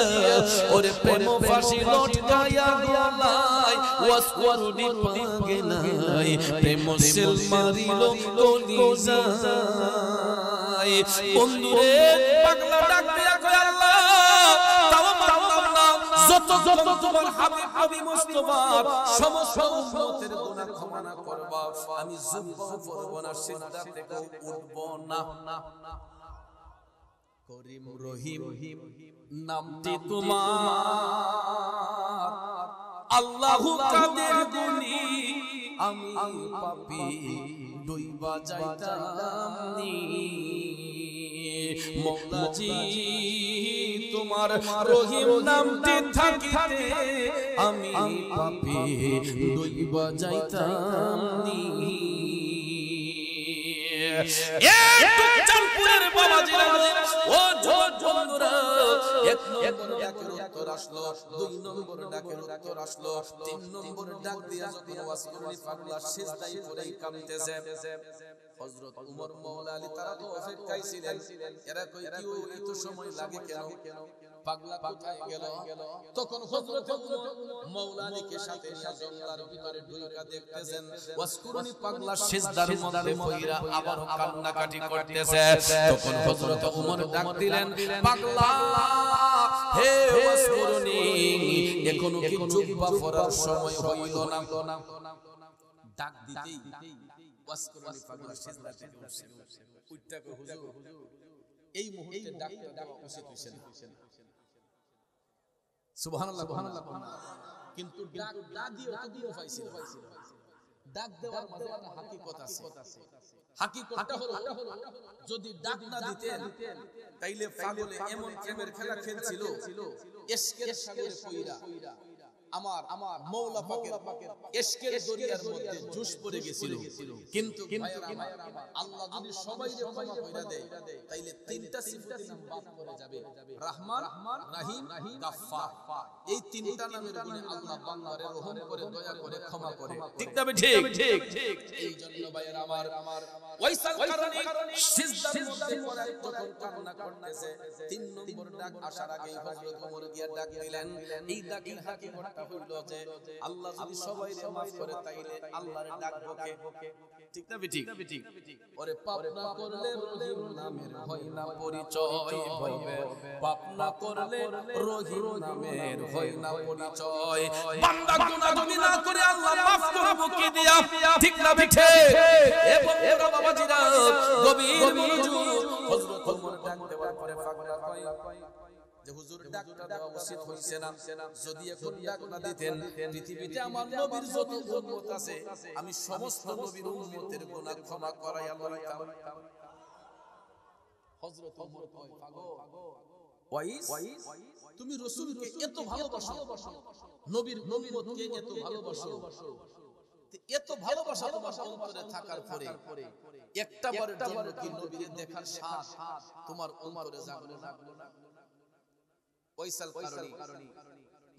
ওরে প্রেম ফাঁসি লটকায়া গলায় ওয়াসকুরনি পাগলাই প্রেম সেল মারিল কলিজায় বন্ধুরে পাগলা ডাক দিয়া কয় আল্লাহ তাও মানলাম না যত তোমার হাবিব মুস্তাফা সমস্ত উম্মতের গুনাহ ক্ষমা না করবা আমি জুব্বা পরব না সিজদা থেকে উঠব না করিম রহিম নামটি তোমার আল্লাহু কাদের গুনি আমি পাপী ডুইবা যাইতাম নি মওলাজি তোমার রহিম নামটি থাকিতে আমি পাপী ডুইবা যাইতাম নি চাঁদপুরের বাবাজিরা ও বন্ধুরা এক নম্বর ডাকের উত্তর আসলো, দুই নম্বর ডাকের উত্তর আসলো, তিন নম্বর ডাক দিয়া যখন ওয়াসকুরনি পাগলা সিজদায় পড়ে কাঁদতেছে হযরত ওমর মাওলা আলী তারা তো অপেক্ষায় ছিলেন এরা কই কিও এত সময় লাগে কেন পাগলা কোথায় গেল তখন হযরত ওমর মাওলা আলীকে সাথে নিয়ে জঙ্গলার ভিতরে ঢুইকা দেখতেছেন ওয়াসকুরনি পাগলা সিজদার মধ্যে পইরা আবার কান্নাকাটি করতেছে তখন হযরত ওমর ডাক দিলেন পাগলা হে ওয়াসকুরনি এখনো কি জুব্বা পরার সময় হইল না ডাক দিতেই ওয়াসকুরনি পাগলা সিজদা থেকে উঠছে উঠটা কই হুজুর এই মুহূর্তে ডাকটা দেওয়া উচিত হইছে না সুবহানাল্লাহ কিন্তু ডাক দিও তো দিও পাইছিল ডাক দেওয়ার মাঝে একটা হাকিকত আছে হাকিকতটা হলো যদি ডাক না দিতেন তাইলে পাগলে এমন প্রেমের খেলা খেলছিল ইশকের সাগরে কইরা আমার মওলা পাকের ইশকের দরিয়ার মধ্যে জুস পড়ে গিয়েছিল কিন্তু আল্লাহ যদি সবাইকে ক্ষমা কইরা দেয় তাইলে তিনটা সিফাতের নাম বাদ পড়ে যাবে রহমান রহিম গাফফার এই তিনটা নামের গুণে আল্লাহ বান্দারে রহম করে দয়া করে ক্ষমা করে ঠিক তবে ঠিক এই জন্য ভাইরা আমার ওয়াইসাল কারণে সিজদার মধ্যে পড়ে যখন কান্না করতেছে তিন নম্বর ডাক আসার আগেই হযরত ওমর গিয়া ডাক দিলেন এই ডাকের হাকিকত হইল যে আল্লাহ যদি সবাইকে maaf করে তাইলে আল্লাহরে ডাকবো কে ঠিক না ঠিক ওরে পাপ না করলে রহিম নামের হয় না পরিচয় হবে পাপ না করলে রহিম নামের হয় না পরিচয় বান্দা গুনাহ যদি না করে আল্লাহ maaf করবে কি দিয়া ঠিক না ঠিক এ বন্ধুরা বাবাজিরা গভীর মনোযোগ হযরত ওমর ডাক দেওয়ার পরে পাগলা কয় যে হুজুর ডাকটা দেওয়া উচিত হইছে না যদি এখন ডাক না দিতেন পৃথিবীতে আমার নবীর যত উম্মত আছে আমি সমস্ত নবীর উম্মতের গুনাহ ক্ষমা করাইয়া লইতাম হযরত ওমর কয় পাগল ওয়াইস তুমি রাসূলকে এত ভালোবাসো নবীর উম্মতকে এত ভালোবাসো এত ভালোবাসা তোমার অন্তরে থাকার পরে একটা বারের জন্য কি নবীকে দেখার স্বাদ তোমার অন্তরে জাগলো না ওয়াইসাল কারণে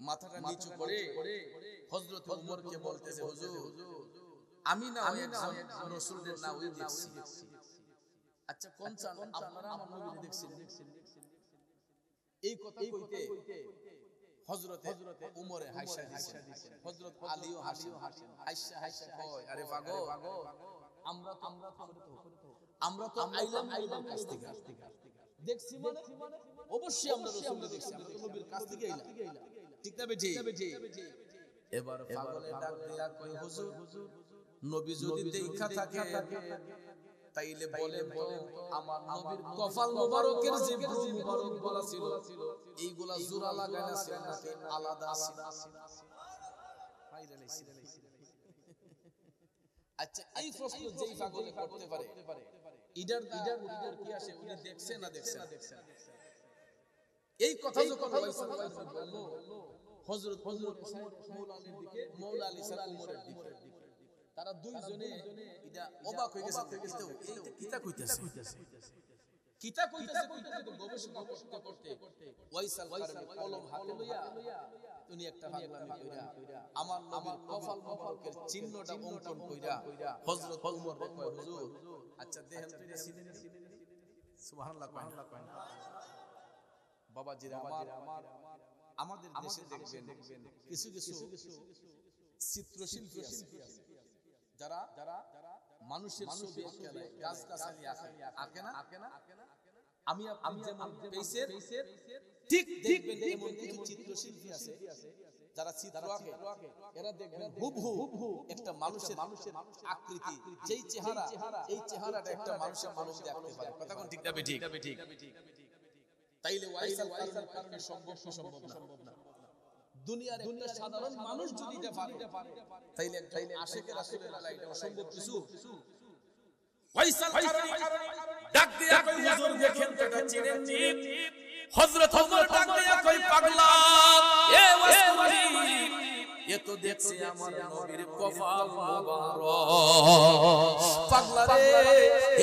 মাথাটা নিচু করে হযরত ওমরকে বলতেছে হুজুর আমি না একজন রাসূলের না ওই দেখছি আচ্ছা কোন চান আপনারা আমার নবীকে দেখছেন এই কথা কইতে হযরত ওমরে হাসা দিছেন হযরত আলীও হাসেন হাসা কয় আরে পাগল আমরা তো আইলাম নবীর কাছ থেকে দেখছি মানে অবশ্যই আমরা রাসূলকে দেখছি আমরা নবীর কাছ থেকে আইলাম ঠিক না বেঠি এবার পাগলে ডাক দিয়া কই হুজুর নবী যদি দেখা থাকে তাইলে বলেন তো আমার নবীর কপাল মোবারকের যে ব্রু মোবারক বলা ছিল এইগুলা জোড়া লাগায় না ছিল নাকি আলাদা ছিল? আচ্ছা এই প্রশ্ন যেই পাগলে করতে পারে ইডার উত্তর কি আসে? উনি দেখছেন না দেখছেন? এই কথা যখন বলল হযরত ওমর মৌলানার দিকে, মৌলা আলী স্যার ওমরের দিকে, তারা দুইজনে এটা অবাক হয়ে গেছে। কিতা কইতাছে গবেষণা করতে ওয়াইসাল কারণে কলম হাতে লইয়া উনি একটা পাগলামি কইরা আমার নবীর কপাল মোবারকের চিহ্নটা অঙ্কন কইরা হযরত ওমর কয়, হুজুর আচ্ছা দেখেন তো এটা চিনেন? সুবহানাল্লাহ কয় না বাবাজিরা। আমাদের দেশে দেখবেন কিছু চিত্রশিল্পী আছে যারা মানুষের ছবি আঁকে, গাছগাছালি আঁকে না। আমি যেমন পেইসের ঠিক দেখবেন এমন কিছু চিত্রশিল্পী আছে যারা চিত্র আঁকে, এরা দেখবেন হুবহু একটা মানুষের আকৃতি, যেই চেহারা, এই চেহারাটা একটা মানুষের মানুষ দেখতে পারে। কথা কোন ঠিক যাবে? ঠিক। তাইলে ওয়াইসাল কারণে সম্ভব না। দুনিয়ার একটা সাধারণ মানুষ যদি এটা পারে, তাইলে আশিকের রাসূলের বেলায় এটা অসম্ভব কিছু। ওয়াইসাল কারণে ডাক দিয়া কই, হুজুর দেখেন তো এটা চিনেন নি? হযরত ওমর ডাক দিয়া কই, পাগলা এ ওয়াসকুরি, এ তো দেখছে আমার নবীর কপাল মোবারক। পাগলা রে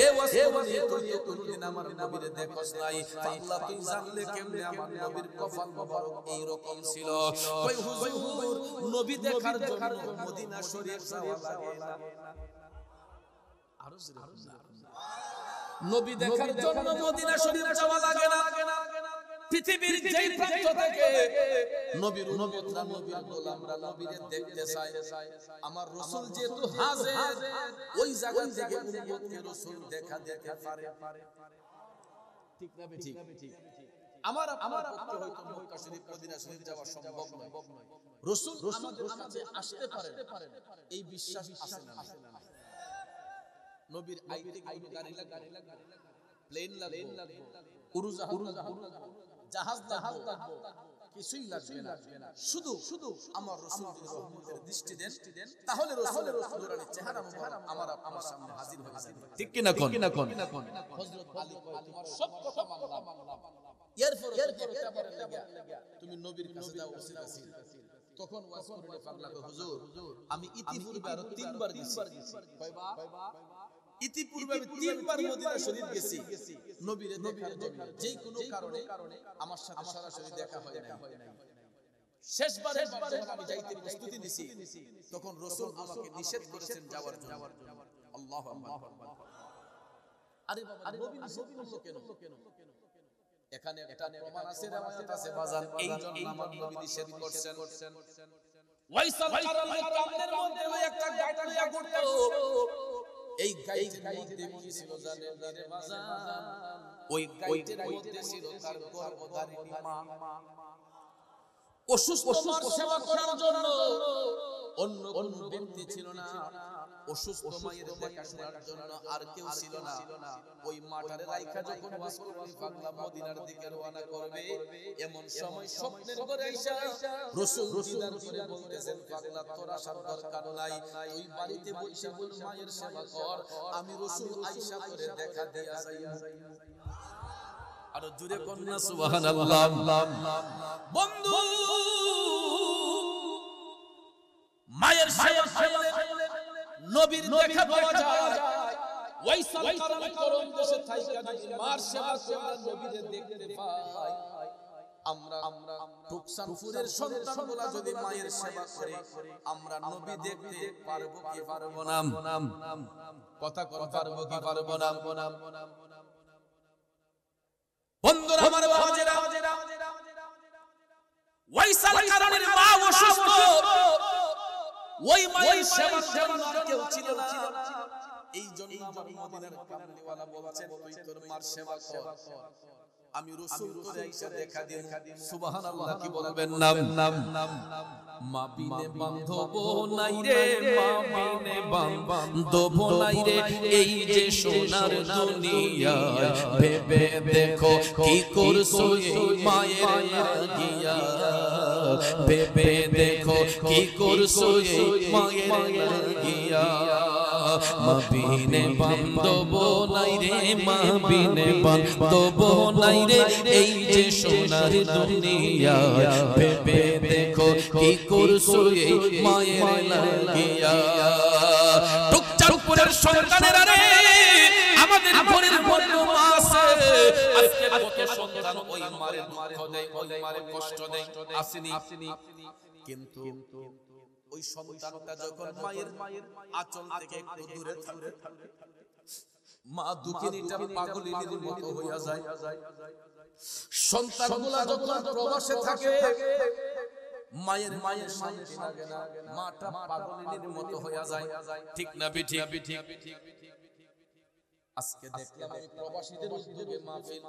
এ ওয়াসকুরি, তুই তো কোনদিন আমার নবীর দেখছস নাই। পাগলা তুই জানলে কেমনে আমার নবীর কপাল মোবারক এই রকম ছিল? কই হুজুর নবী দেখার জন্য মদিনা শরীফ যাওয়া লাগে না। নবী দেখার জন্য মদিনা শরীফ যাওয়া লাগে না। পৃথিবীর যেই প্রান্ত থেকে নবীর উম্মতরা, নবীর গোলামরা নবীরে দেখতে চায়, আমার রাসূল যেহেতু হাজির, ওই জায়গা থেকে উম্মতকে রাসূল দেখা দিতে পারে। ঠিক না ঠিক? আমার পক্ষে হয়তো মক্কা শরীফ, মদিনা শরীফ যাওয়া সম্ভব নয়। রাসূল আমাদের কাছে আসতে পারে, এই বিশ্বাস আছে না? নবীর আইতে কোনো গাড়ি লাগবে, প্লেন লাগবে, জাহাজ লাগবে, কিছুই লাগবে না। শুধু আমার রাসূল যদি রহমতের দৃষ্টি দেন, তাহলে রাসূলের নূরানী চেহারা মুবারক আমার সামনে হাজির হয়ে যাবে। ঠিক কি না কোন? হযরত আলী কয়, তোমার সব কথা মানলাম, এরপর তুমি নবীর কাছে যাও ওসিলা ছিল। তখন ওয়াজ করলে পাগলা কয়, হুজুর আমি ইতিপূর্বে আরো 3 বার গেছি। কয়বার? ইতিপূর্বে আমি 3 বার মদিনা শরীফ গেছি নবীরে দেখার জন্য। যেই কোনো কারণে আমার সাথে সরাসরি দেখা হয় নাই। শেষবারের যখন আমি যাইতে প্রস্তুতি নিছি, তখন রাসূল আমাকে নিষেধ করেছেন যাওয়ার জন্য। আল্লাহু আকবার। আরে বাবা, নবী নিষেধ করলো কেন? এখানে একটা প্রমাণ আছে, রওয়ায়াত আছে বাজান, এই জন্য আমার নবী নিষেধ করছেন। ওয়াইসাল কারণে কামনের মধ্যে একটা গাইড লইয়া ঘুরতো। এই গাইটের মধ্যে কি ছিল জানেন রে বাজান? ওই গাইটের মধ্যে ছিল তার গর্ভধারিণী মা। অসুস্থ মার সেবা করার জন্য অন্য কোন ব্যক্তি ছিল না। অসুস্থ মায়ের দেখাশোনার জন্য আর কেউ ছিল না। ওই মাটারে রাইখা যখন ওয়াসকুরি পাগলা মদিনার দিকে রওনা করবে, এমন সময় স্বপ্নের ঘরে আয়েশা রাসূল দিদার করে বলতেছেন, পাগলা তোর আসার দরকার নাই, তুই বাড়িতে বসে বল মায়ের সেবা কর, আমি রাসূল আয়েশা করে দেখা দিয়া যাই। আর জুরে কন্যা সুবহানাল্লাহ। বন্ধু মায়ের সেবা করলে নবীর দেখা পাওয়া যায়। ওয়াইসাল কারণে করম দেশে থাইকা যদি মার সেবা করলে নবীরে দেখতে পাই। আমরা টুকসানপুরের সন্তানগুলা যদি মায়ের সেবা করে, আমরা নবী দেখতে পারবো কি পারবো না? কথা কর, পারবো কি পারবো না? বন্ধুরা আমার বাবাজেরা, ওয়াইসাল কারণের মা অসুস্থ, ওই মায়ের সেবার জন্য কেউ ছিল না। এই জন্য আমার মদিনার কামলিওয়ালা বলছেন, তুই তোর মার সেবা কর। আমি রাসূল করে আইসা দেখা দিন সুবহানাল্লাহ কি বলবেন নাম নাম নাম মা বিনে বান্ধব নাই রে মা বিনে বান্ধব নাই রে এই যে সোনার দুনিয়া ভেবে দেখো কি করছো এই মায়ের লাগিয়া ভেবে দেখো কি করছো এই মায়ের লাগিয়া মা বিনে বান্ধব নাই রে মা বিনে বান্ধব নাই রে এই যে সোনার দুনিয়া ভেবে দেখো কি করছো এই মায়ের লাগিয়া টুকচাঁদপুরের সন্তানেরা রে আমাদের ঘরের বন্ধু মা আছে আজকে কত সন্তান ওই মায়ের দুঃখ দেয় ওই মায়ের কষ্ট দেয় আসেনি কিন্তু ওই সন্তানটা যখন মায়ের আঁচল থেকে একটু দূরে থাকে মা দুঃখিনীটা পাগলিনীর মতো হইয়া যায় সন্তানগুলা যখন প্রবাসে থাকে মায়ের শান্তি লাগে না মাটা পাগলিনীর মতো হইয়া যায় ঠিক না ঠিক আজকে দেখলাম এই প্রবাসীদের উদ্যোগে মাহফিল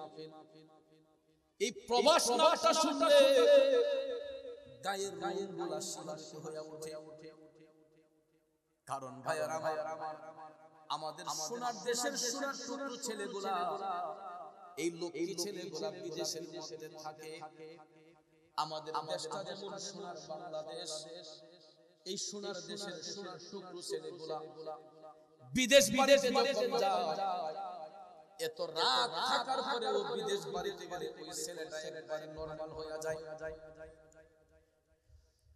এই প্রবাস নামটা শুনলে গায়ের রঙগুলা শিহরিত হয়ে ওঠে কারণ ভাইরা আমাদের সোনার দেশের সোনার টুকরো ছেলেগুলা এই লক্ষ্মী ছেলেগুলা বিদেশের মধ্যে থাকে আমাদের দেশটা যেমন সোনার বাংলাদেশ এই সোনার দেশের সোনার টুকরো ছেলেগুলা বিদেশ বাড়িতে যখন যায় এত রাত থাকার পরেও বিদেশ বাড়িতে গেলে ওই ছেলেটা একবারে নরমাল হয়ে যায়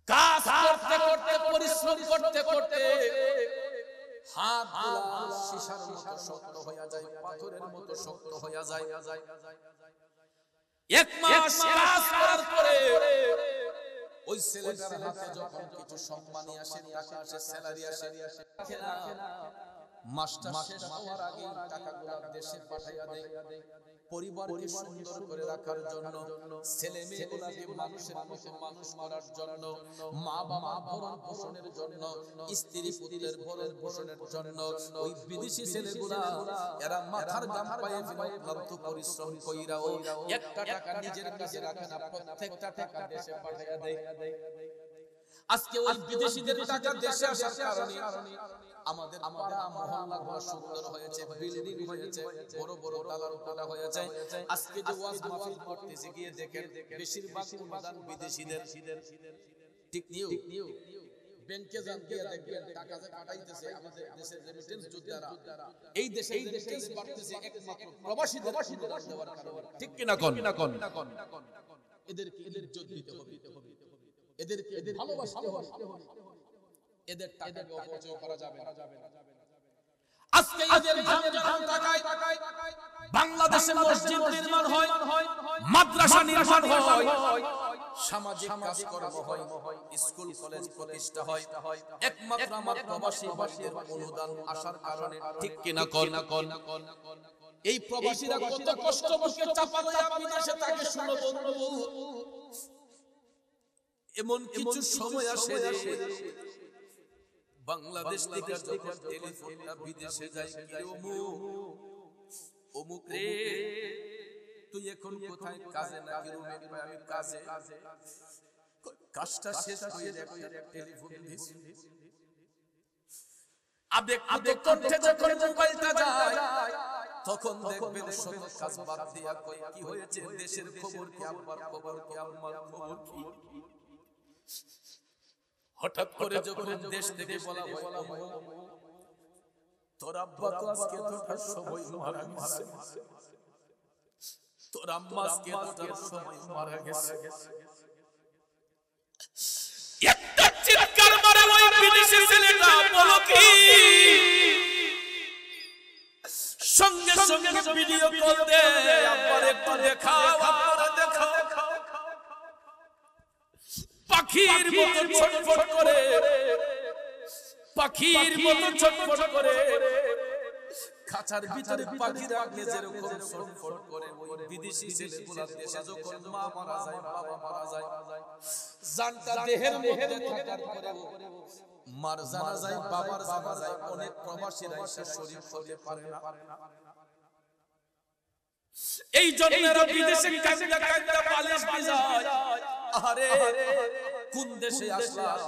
কাজ করতে করতে পরিশ্রম করতে করতে হাতগুলা সীসার মতো শক্ত হয়ে যায় পাথরের মতো শক্ত হয়ে যায় এক মাস কাজ করার পরে ওই ছেলেটার হাতে যখন কিছু সম্মানী আসে টাকা আসে স্যালারি আসে মাসটা শেষ হওয়ার আগে টাকাগুলো দেশে পাঠাইয়া দেয় পরিবারকে সুন্দর করে রাখার জন্য ছেলে মেয়েগুলোকে মানুষের মতো মানুষ করার জন্য মা বাবা ভরণ পোষণের জন্য স্ত্রী পুত্রের ভরণ পোষণের জন্য ওই বিদেশি ছেলেগুলা এরা মাথার ঘাম পায়ে ফেলে ক্লান্ত পরিশ্রম কইরাও একটা টাকা নিজের কাছে রাখে না প্রত্যেকটা টাকা দেশে পাঠাইয়া দেয় আজকে ওই বিদেশিদের টাকা দেশে আসার কারণে আমাদের পাড়া মহল্লাগুলো সুন্দর হয়েছে বিল্ডিং হয়েছে বড় বড় দালান কোঠা হয়েছে আজকে যে ওয়াজ মাহফিল করতেছে গিয়ে দেখেন বেশিরভাগ অনুদান বিদেশিদের ঠিক নিউ ব্যাংকে যান গিয়ে দেখবেন টাকা যে পাঠাইতেছে আমাদের দেশের রেমিটেন্স যোদ্ধারা এই দেশে রেমিটেন্স বাড়তেছে একমাত্র প্রবাসীদের অনুদান দেওয়ার কারণে ঠিক কি না কোন এদেরকে ইজ্জত দিতে হবে এদেরকে ভালোবাসতে হবে এদের টাকাকে অপচয় করা যাবে না আজকে এদের জানজান টাকায় বাংলাদেশে মসজিদ নির্মাণ হয় মাদ্রাসা নির্মাণ হয় সামাজিক কাজকর্ম হয় স্কুল কলেজ প্রতিষ্ঠা হয় একমাত্র আমার প্রবাসী ভাইদের অনুদান আসার কারণে ঠিক কি না কোন এই প্রবাসীরা কত কষ্ট করে চাপা লইয়া বিদেশে থাকে শুনো বন্ধু এমন কিছু সময় আসে বাংলাদেশ থেকে যখন টেলিফোনটা বিদেশে যায় অমুক রে তুই এখন কোথায় কাজে নাকি রুমে আমি কাজে কাজটা শেষ হয়ে একটা টেলিফোন দিস আবেগ কণ্ঠে যখন মোবাইলটা যায় তখন দেখবেন সব কাজ বাদ দিয়া কই কি হয়েছে দেশের খবর কি আমার খবর কি আমার খবর কি হঠাৎ করে যখন দেশ থেকে বলা হয় তোর আব্বা তো আজকে তোর সময় মারা গেছে তোর আম্মা আজকে তোর সময় মারা গেছে একটা চিৎকার মারে ওই বিদেশি ছেলেটা বলো কি সঙ্গে সঙ্গে ভিডিও কল দে আব্বার একটু দেখাও আব্বারে দেখাও পাখির মতো ছটফট করে খাঁচার ভিতরে পাখি রাখলে যেরকম ছটফট করে ওই বিদেশি ছেলেগুলা দেশে যখন মা মারা যায় বাবা মারা যায় জানটা দেহের মধ্যে থাকার পরেও মার জানা যায় বাবার জানা যায় অনেক প্রবাসীরা এসে শরীর হতে পারে না এই জন্যেরা বিদেশে কান্দা কান্দা বালিশ ভিজায়। আরে কোন দেশে আসলাম,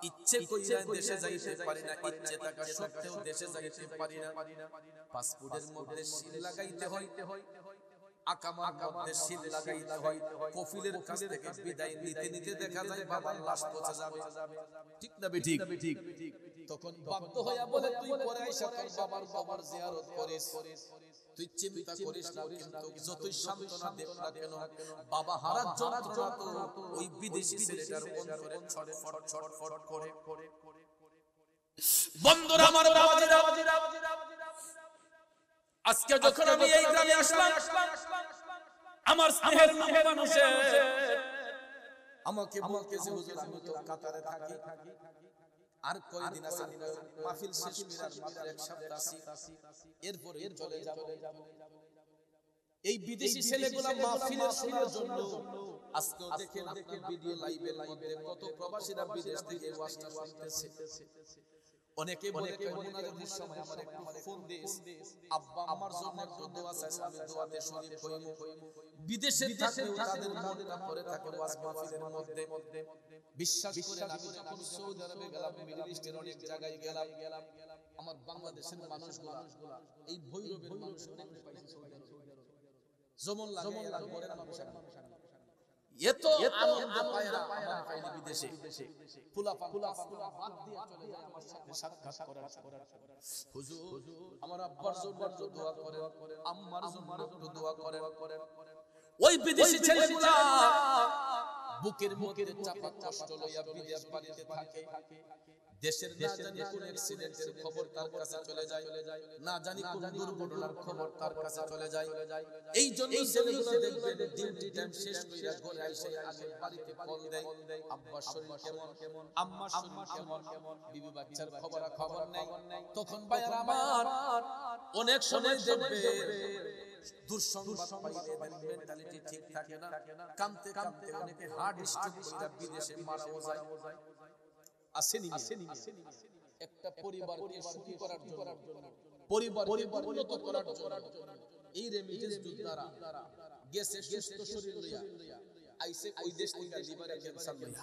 ইচ্ছে কইরা দেশে যাইতে পারি না, ইচ্ছে থাকা সত্ত্বেও দেশে যাইতে পারি না। পাসপোর্টের মধ্যে সিল লাগাইতে হয়, আকামার মধ্যে সিল লাগাইতে হয়, কফিলের কাছ থেকে বিদায় নিতে নিতে দেখা যায় বাবার লাশ পচে যাবে। ঠিক না বেঠিক? তখন বাধ্য হইয়া বলে তুই পরে আইসা তোর বাবার কবর জিয়ারত করিস, তুই চিন্তা করিস না। কিন্তু যতই সান্ত্বনা দেব না কেন, বাবা হারার যন্ত্রণা তো ওই বিদেশি ছেলেটার অন্তরে ছটফট ছটফট করে। বন্ধুরা আমার, বাবাজিরা, আজকে যখন আমি এই গ্রামে আসলাম, আমার স্নেহের মানুষে আমাকে বলতেছে হুজুর আমি তো কাতারে থাকি, আর কয়দিন আছে মাহফিল শেষ করার মাত্র এক সপ্তাহ আছে, এরপর চলে যাব। এই বিদেশি ছেলেগুলা মাহফিলের শোনার জন্য আজকেও দেখেন আপনার ভিডিও লাইভের মধ্যে কত প্রবাসীরা বিদেশ থেকে ওয়াজটা শুনতেছে। অনেকে বলে মোনাজাতের সময় আমার একটু ফোন দিস, আব্বা আমার জন্য একটু দোয়া চাইছে, আমি দোয়াতে শরীক হইব। বিদেশে থাকলেও তাদের মনটা পড়ে থাকে ওয়াজ মাহফিলের মধ্যে। বিশ্বাস করেন আমি যখন সৌদি আরবে গেলাম, মিডল ইস্টের অনেক জায়গায় গেলাম, আমার বাংলাদেশের মানুষগুলা এই ভৈরবের মানুষ অনেক পাইছে সৌদি আরবে। যেমন লাগে এরা ঘরের মানুষ, এত আনন্দ পায় না আমার পাইনি বিদেশে। ফুলা বাদ দিয়ে চলে যায় আমার সাথে সাক্ষাৎ করার। হুজুর আমার আব্বার জন্য দোয়া করেন, আম্মার জন্য দোয়া করেন। ওই বিদেশি ছেলেগুলা বুকের মধ্যে চাপা কষ্ট লইয়া বিদেশ বাড়িতে থাকে। দেশের না জানি কোন অ্যাক্সিডেন্টের খবর তার কাছে চলে যায়, না জানি কোন দুর্ঘটনার খবর তার কাছে চলে যায়। এই জন্য ছেলেগুলো দেখবেন ডিউটি টাইম শেষ কইরা ঘরে আইসে আগে বাড়িতে কল দেয়, আব্বার শরীর কেমন, আম্মার শরীর কেমন, বিবি বাচ্চার খবর নাই। তখন ভাইরা আমার অনেক সময় দেখবে দুঃসংবাদ পাইলে মেন্টালিটি ঠিক থাকে না, কাঁদতে কাঁদতে অনেকে হার্ট স্ট্রোক কইরা বিদেশে মারাও যায়। আসেনি একটা পরিবারকে সুখী করার জন্য, পরিবারকে উন্নত করার জন্য এই রেমিটেন্স যোদ্ধারা গেছে সুস্থ শরীর লইয়া, আইছে ওই দেশ থেকে লিভারে ক্যান্সার লইয়া,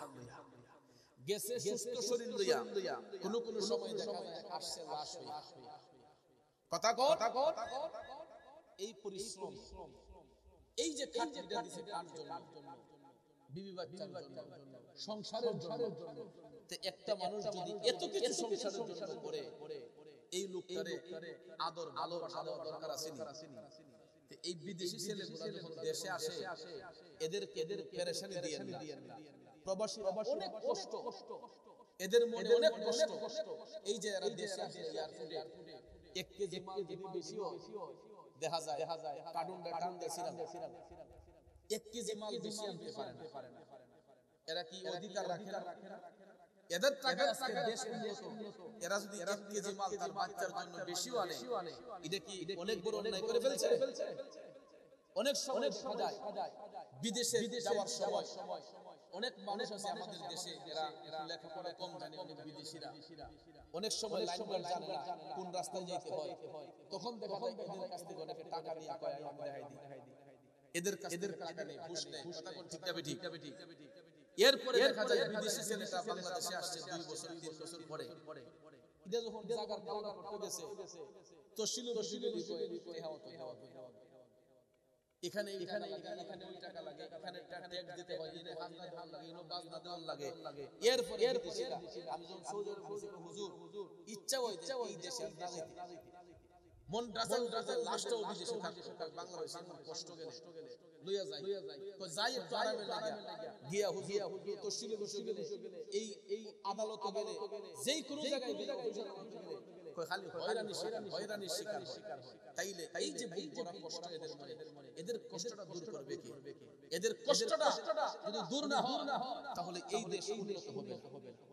গেছে সুস্থ শরীর লইয়া, কোন কোন সময় দেখা যায় আসছে লাশ হইয়া। কথা কও এই পরিশ্রম, এই যে খাটনিটা দিছে কার জন্য? বিবি বাচ্চার জন্য, সংসারের জন্য। একটা মানুষ যদি এত কিছু সংসারের জন্য করে, এই লোকটারে আদর ভালোবাসা দেওয়া দরকার আছে নি? এই বিদেশি ছেলেগুলো যখন দেশে আসে এদের পেরেশানি দিয়ে না। প্রবাসীরা অনেক কষ্ট, এদের মনে অনেক কষ্ট। এই যে এরা দেশে আসে এয়ারপোর্টে 1 কেজি মাল যদি বেশি হয় দেখা যায় কার্টুনটা টান দেছিলাম 1 কেজি মাল বেশি আনতে পারে না। এরা কি অধিকার রাখে না? এদের টাকা আজকে দেশ উন্নত, এরা যদি 1 কেজি মাল তার বাচ্চার জন্য বেশিও আনে, এটা কি অনেক বড় অন্যায় করে ফেলছে? অনেক সময় দেখা যায় বিদেশে যাওয়ার সময় অনেক মানুষ আছে আমাদের দেশে, এরা লেখাপড়া কম জানে, অনেক বিদেশিরা অনেক সময় লাইনগুলো জানে না কোন রাস্তায় যেতে হয়। তখন দেখা যায় এদের কাছ থেকে অনেকে টাকা নিয়ে কয় আমি দেখাই দিই, এদের কাছ থেকে টাকা নেই, ঘুষ নেই। কথা কোন ঠিক যাবে? ঠিক। এরপরে দেখা যায় বিদেশি ছেলেটা বাংলাদেশে আসছে 2 বছর 3 বছর পরে, এটা যখন জায়গার কালার করতে গেছে তো শিলু এখানে ওই টাকা লাগে, এখানে ট্যাক্স দিতে হয়, এনে হাজনা দেওয়ার লাগে, এনে বাজনা দেওয়ার লাগে। এরপরে আমি যখন সৌদি আরব গেছি, হুজুর ইচ্ছা হয় যে এই দেশে না যেতে, মন রাজা লাস্টও বিদেশে থাকতে, বাংলাদেশে কষ্ট গেলে লইয়া যায়, তো যাই একটু আরামে লাগা গিয়া হুজুর তো শিলে বসে গেলে এই আদালতে গেলে যেই কোনো জায়গায় গেলে কই খালি হয়রানির শিকার হয়। তাইলে এই যে বড় কষ্ট এদের মনে, এদের কষ্টটা দূর করবে কে? এদের কষ্টটা যদি দূর না হয় তাহলে এই দেশ উন্নত হবে না।